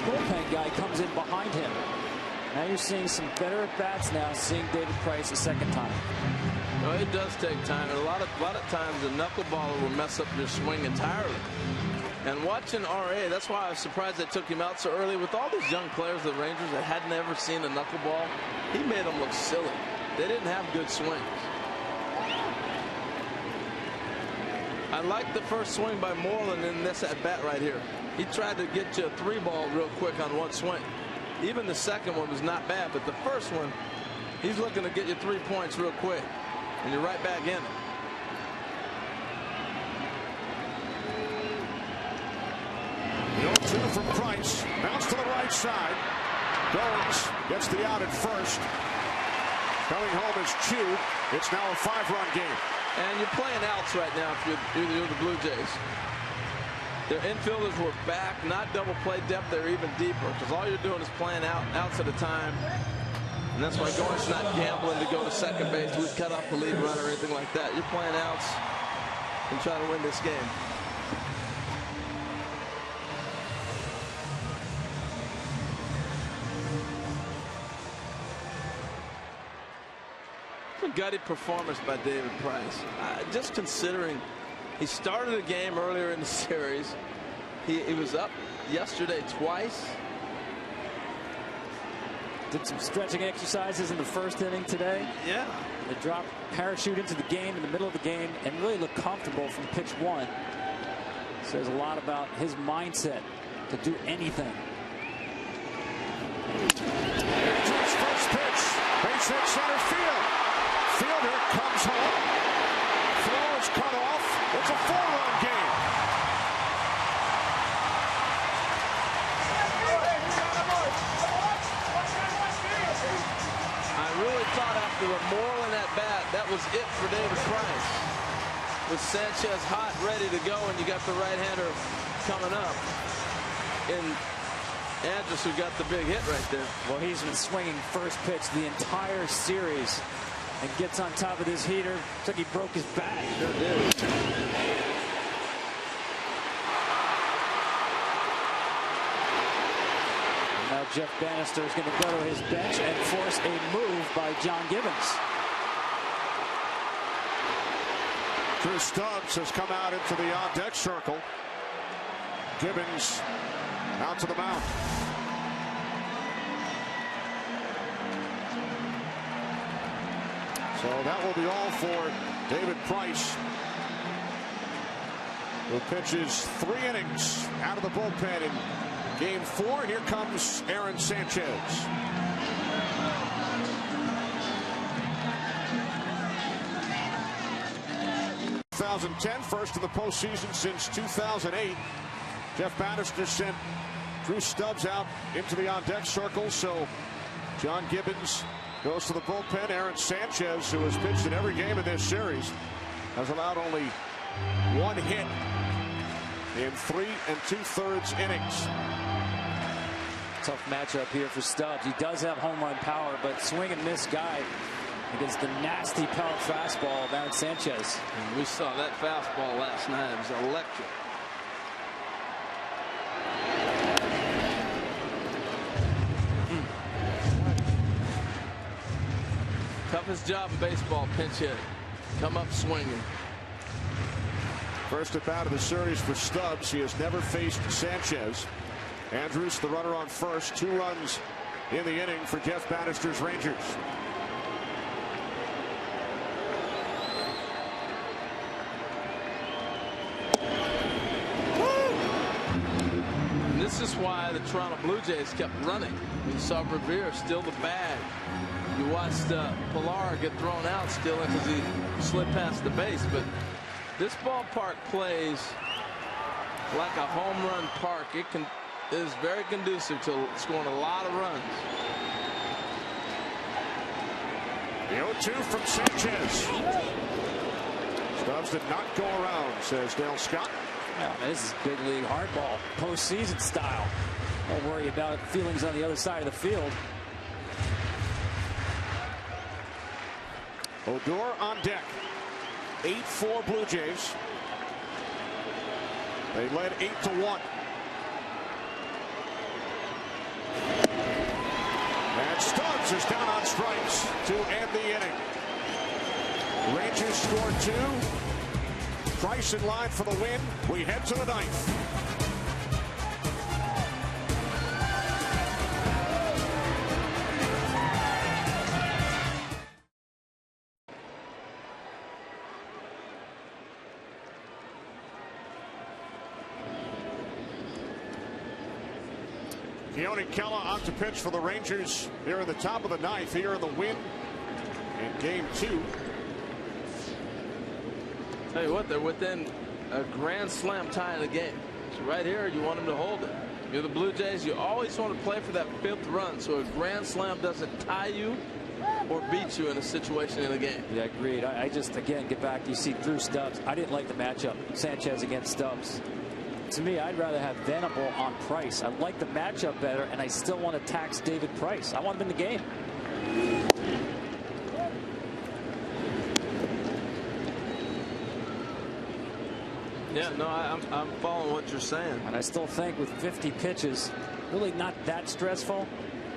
bullpen guy comes in behind him. Now you're seeing some better at-bats now, seeing David Price a second time. Well, it does take time. And a lot of times a knuckleballer will mess up your swing entirely. And watching RA, that's why I was surprised they took him out so early. With all these young players of the Rangers that had never seen a knuckleball, he made them look silly. They didn't have good swings. I like the first swing by Moreland in this at bat right here. He tried to get you a 3-ball real quick on one swing. Even the second one was not bad, but the first one, he's looking to get you 3 points real quick, and you're right back in it. The 0-2 from Price. Bounce to the right side. Goins gets the out at first. Coming home is Chu. It's now a 5-run game. And you're playing outs right now if you're the Blue Jays. Their infielders were back, not double play depth, they're even deeper, because all you're doing is playing outs at a time. And that's why Goins not gambling to go to second base, to cut off the lead runner or anything like that. You're playing outs and trying to win this game. Gutty performance by David Price. Just considering he started a game earlier in the series. He was up yesterday twice. Did some stretching exercises in the first inning today. Yeah. They dropped parachute into the game in the middle of the game and really looked comfortable from pitch 1. Says a lot about his mindset to do anything. Here's his first pitch. Base hit center field. Fielder comes home. Throw is cut off. It's a 4-run game. I really thought after the Moreland at bat, that was it for David Price. With Sanchez hot, ready to go, and you got the right-hander coming up. And Andrus, who got the big hit right there. Well, he's been swinging first pitch the entire series. And gets on top of this heater. Looks like he broke his back. Sure did. Now Jeff Bannister is going to go to his bench and force a move by John Gibbons. Drew Stubbs has come out into the on-deck circle. Gibbons out to the mound. So that will be all for David Price, who pitches 3 innings out of the bullpen in game 4. Here comes Aaron Sanchez. First in the postseason since 2008. Jeff Bannister sent Drew Stubbs out into the on-deck circle, so John Gibbons goes to the bullpen. Aaron Sanchez, who has pitched in every game of this series, has allowed only 1 hit in 3 2/3 innings. Tough matchup here for Stubbs. He does have home run power, but swing and miss guy against the nasty power fastball of Aaron Sanchez. And we saw that fastball last night. It was electric. Toughest job in baseball, pinch hit. Come up swinging. First at bat of the series for Stubbs. He has never faced Sanchez. Andrus, the runner on first. 2 runs in the inning for Jeff Bannister's Rangers. And this is why the Toronto Blue Jays kept running. You saw Revere steal the bag. You watched Pilar get thrown out still because he slid past the base. But this ballpark plays like a home run park. It is very conducive to scoring a lot of runs. The 0-2 from Sanchez. Stubbs did not go around, says Dale Scott. Oh, this is big league hardball, postseason style. Don't worry about feelings on the other side of the field. Odor on deck. 8-4 Blue Jays. They led 8-1. And Stubbs is down on strikes to end the inning. Rangers score 2. Price in line for the win. We head to the 9th. Keone Kela out to pitch for the Rangers here in the top of the ninth, here in the win in game 2. Tell you what, they're within a grand slam tie in the game. So right here, you want them to hold it. You're the Blue Jays. You always want to play for that 5th run, so a grand slam doesn't tie you or beat you in a situation in a game. Yeah, agreed. I just, again, get back. You see Drew Stubbs. I didn't like the matchup. Sanchez against Stubbs. To me, I'd rather have Venable on Price. I like the matchup better, and I still want to tax David Price. I want him in the game. Yeah, no, I'm following what you're saying. And I still think with 50 pitches, really not that stressful,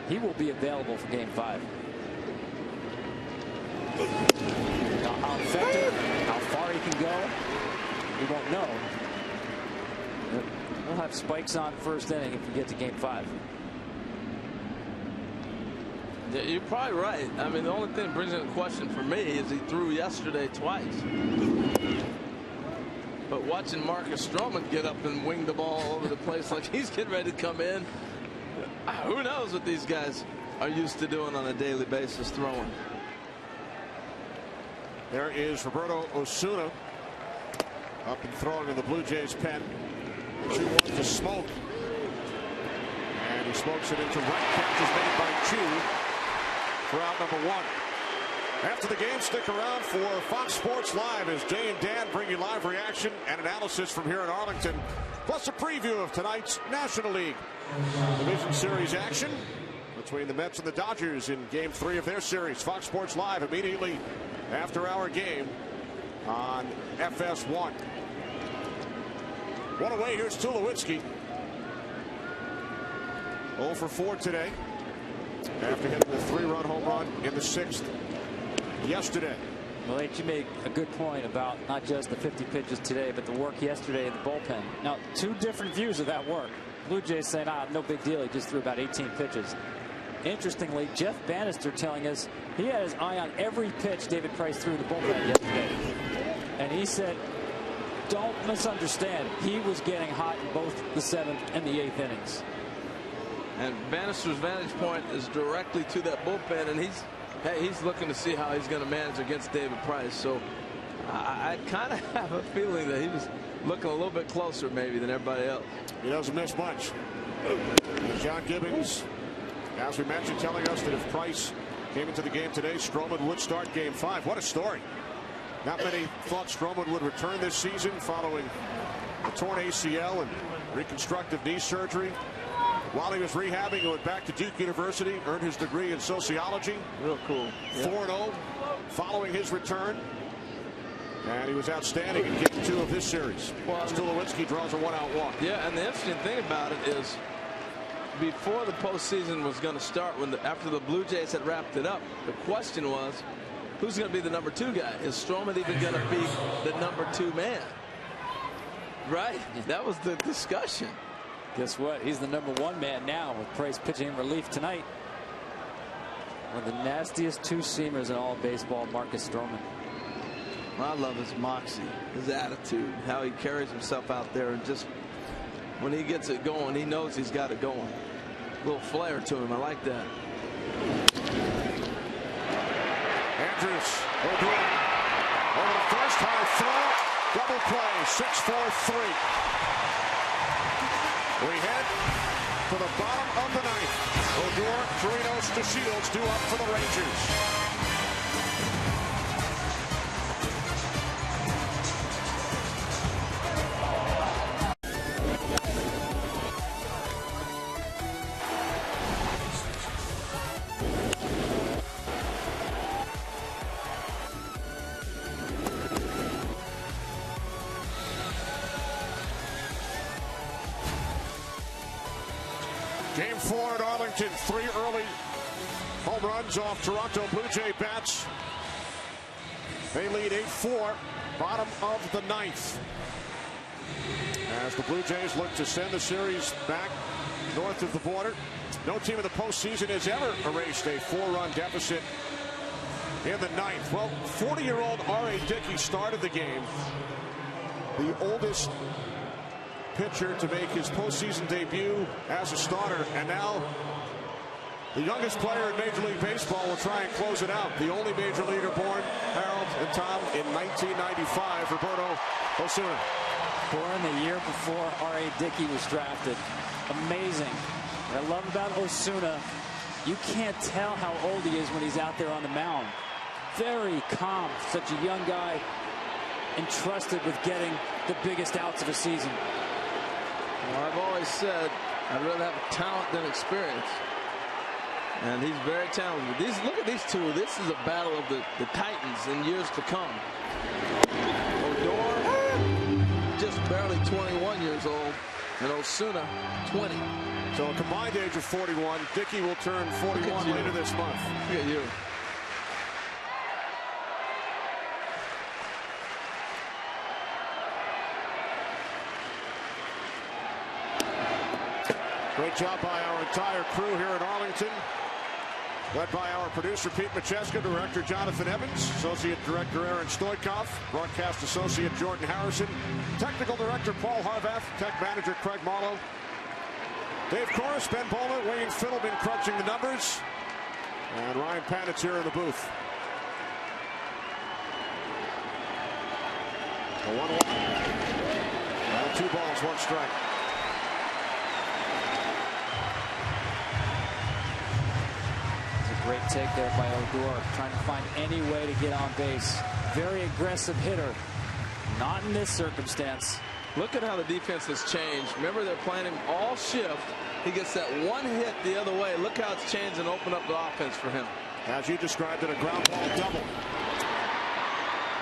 he will be available for game 5. Now, how effective, how far he can go, we won't know. We'll have spikes on first inning if we get to game 5. Yeah, you're probably right. I mean, the only thing that brings into question for me is he threw yesterday twice. But watching Marcus Stroman get up and wing the ball all over the place like he's getting ready to come in, who knows what these guys are used to doing on a daily basis throwing. There is Roberto Osuna up and throwing in the Blue Jays pen. 2-1 to Smoke. And he smokes it into right. Catch is made by Chu for out number 1. After the game, stick around for Fox Sports Live as Jay and Dan bring you live reaction and analysis from here in Arlington, plus a preview of tonight's National League Division Series action between the Mets and the Dodgers in Game 3 of their series. Fox Sports Live immediately after our game on FS1. One away, here's Tulowitzki. 0 for 4 today after hitting the 3-run home run in the 6th. Yesterday. Well, you make a good point about not just the 50 pitches today, but the work yesterday in the bullpen. Now, 2 different views of that work. Blue Jays saying, no big deal. He just threw about 18 pitches. Interestingly, Jeff Bannister telling us he had his eye on every pitch David Price threw in the bullpen yesterday. And he said, don't misunderstand. He was getting hot in both the 7th and the 8th innings. And Bannister's vantage point is directly to that bullpen, and he's looking to see how he's going to manage against David Price. So I kind of have a feeling that he was looking a little bit closer maybe than everybody else. He doesn't miss much. John Gibbons, as we mentioned, telling us that if Price came into the game today, Stroman would start game 5. What a story. Not many thought Stroman would return this season following a torn ACL and reconstructive knee surgery. While he was rehabbing, he went back to Duke University, earned his degree in sociology. Real cool. 4-0 following his return. And he was outstanding in game 2 of this series. Well, Tulowitzki draws a 1-out walk. Yeah, and the interesting thing about it is before the postseason was going to start, after the Blue Jays had wrapped it up, the question was, who's going to be the number 2 guy? Is Stroman even going to be the number 2 man? Right? That was the discussion. Guess what? He's the number 1 man now with Price pitching in relief tonight. One of the nastiest 2-seamers in all of baseball, Marcus Stroman. I love his moxie, his attitude, how he carries himself out there, and just when he gets it going, he knows he's got it going. A little flair to him. I like that. Andrews will do it. Over the first, high throw, double play, 6-4-3. We head to the bottom of the 9th. Odor, Chirinos, DeShields due up for the Rangers. Game 4 at Arlington. 3 early home runs off Toronto Blue Jay bats. They lead 8-4. Bottom of the 9th. As the Blue Jays look to send the series back north of the border. No team in the postseason has ever erased a 4-run deficit in the 9th. Well, 40-year-old R.A. Dickey started the game. The oldest pitcher to make his postseason debut as a starter. And now the youngest player in Major League Baseball will try and close it out. The only major leaguer born, Harold and Tom, in 1995, Roberto Osuna. Born the year before R.A. Dickey was drafted. Amazing. What I love about Osuna, you can't tell how old he is when he's out there on the mound. Very calm, such a young guy, entrusted with getting the biggest outs of a season. Well, I've always said I'd rather have talent than experience. And he's very talented. Look at these two. This is a battle of the Titans in years to come. Odor, just barely 21 years old, and Osuna, 20. So a combined age of 41. Dickey will turn 41 later this month. Look at you. Great job by our entire crew here in Arlington. Led by our producer, Pete Macheska, director, Jonathan Evans, associate director, Aaron Stoikov, broadcast associate, Jordan Harrison, technical director, Paul Harvath, tech manager, Craig Marlowe, Dave Corris, Ben Bowman, Wayne Fiddleman crunching the numbers, and Ryan Panitz here in the booth. A 1-1. And 2 balls, 1 strike. Great take there by Odor, trying to find any way to get on base. Very aggressive hitter. Not in this circumstance. Look at how the defense has changed. Remember, they're playing him all shift. He gets that one hit the other way. Look how it's changed and opened up the offense for him. As you described it, a ground ball double.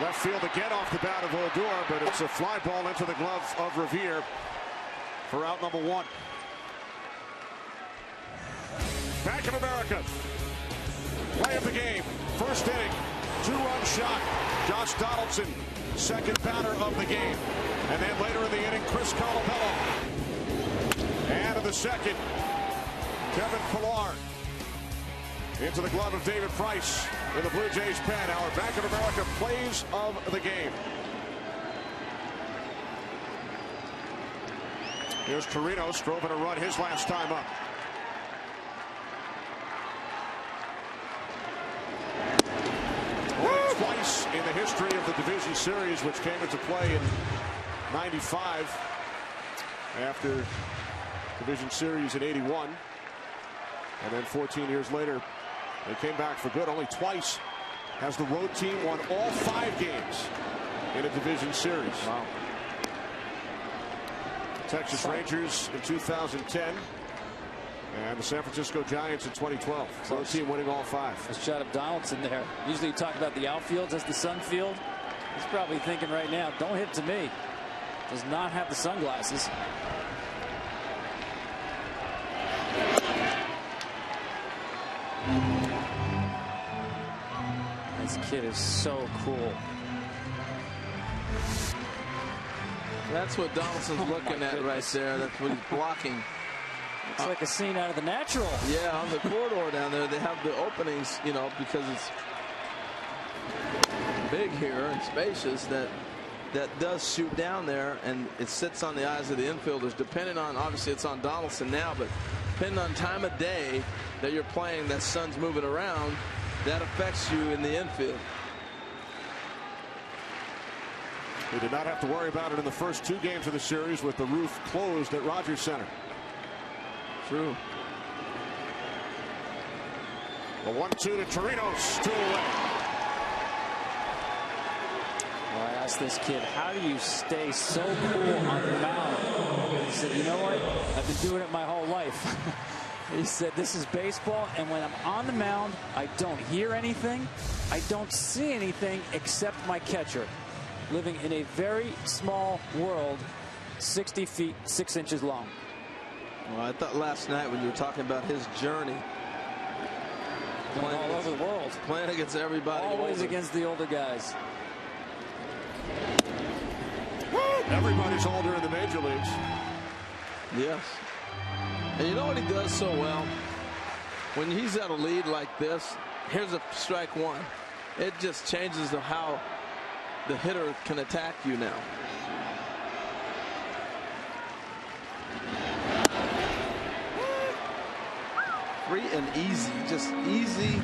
Left field again off the bat of Odor, but it's a fly ball into the glove of Revere for out number 1. Bank of America. Play of the game. First inning. 2-run shot. Josh Donaldson, second batter of the game. And then later in the inning, Chris Colabello. And in the second, Kevin Pillar. Into the glove of David Price in the Blue Jays pen. Our Bank of America plays of the game. Here's Torino, strove to run his last time up. Twice in the history of the division series, which came into play in '95 after division series in '81, and then 14 years later they came back for good. Only twice has the road team won all 5 games in a division series. Wow. Texas Rangers in 2010. And the San Francisco Giants in 2012. So the team winning all 5. A shot of Donaldson there. Usually you talk about the outfields as the sun field. He's probably thinking right now, don't hit to me. Does not have the sunglasses. This kid is so cool. That's what Donaldson's looking at right there. That's what he's blocking. It's like a scene out of The Natural. Yeah, on the corridor down there, they have the openings, you know, because it's big here and spacious, that does shoot down there, and it sits on the eyes of the infielders. Depending on, obviously it's on Donaldson now, but depending on time of day that you're playing, that sun's moving around, that affects you in the infield. We did not have to worry about it in the first 2 games of the series with the roof closed at Rogers Center. True. The 1-2 to Torino, still away. Well, I asked this kid, how do you stay so cool on the mound? He said, you know what? I've been doing it my whole life. He said, this is baseball, and when I'm on the mound, I don't hear anything. I don't see anything except my catcher. Living in a very small world, 60 feet, 6 inches long. Well, I thought last night when you were talking about his journey, playing all over the world, playing against everybody, always older. against the older guys. Everybody's older in the major leagues. Yes. And you know what he does so well? When he's at a lead like this, here's a strike 1. It just changes how the hitter can attack you now. free and easy, just easy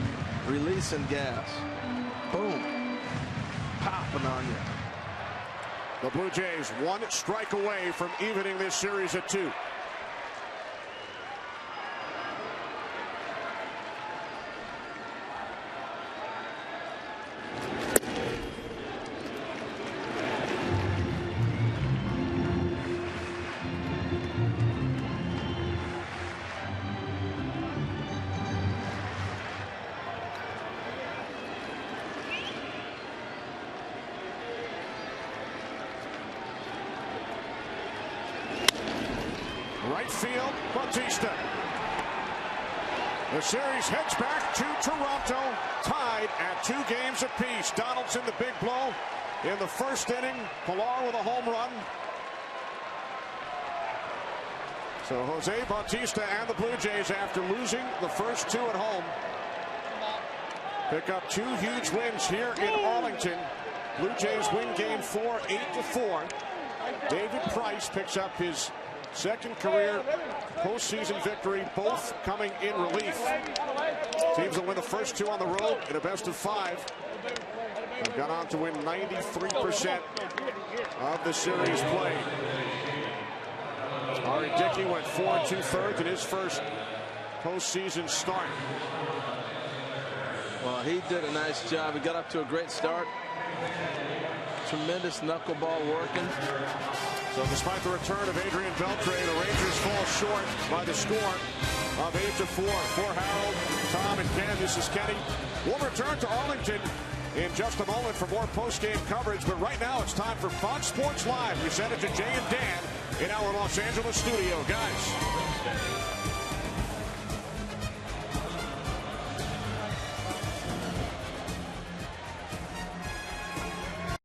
releasing gas. Boom, popping on you. The Blue Jays 1 strike away from evening this series at 2. Right field, Bautista. The series heads back to Toronto, tied at 2 games apiece. Donaldson, the big blow in the first inning. Pilar with a home run. So Jose Bautista and the Blue Jays, after losing the first 2 at home, pick up 2 huge wins here in Arlington. Blue Jays win game 4, 8-4. David Price picks up his second career postseason victory, both coming in relief. Teams will win the first 2 on the road in a best of 5. They've gone on to win 93% of the series played. Ari Dickey went 4 2/3 in his first postseason start. Well, he did a nice job. He got up to a great start. Tremendous knuckleball working. So despite the return of Adrian Beltre, the Rangers fall short by the score of 8-4. For Harold, Tom, and Ken, this is Kenny. We'll return to Arlington in just a moment for more post-game coverage. But right now it's time for Fox Sports Live. We send it to Jay and Dan in our Los Angeles studio. Guys.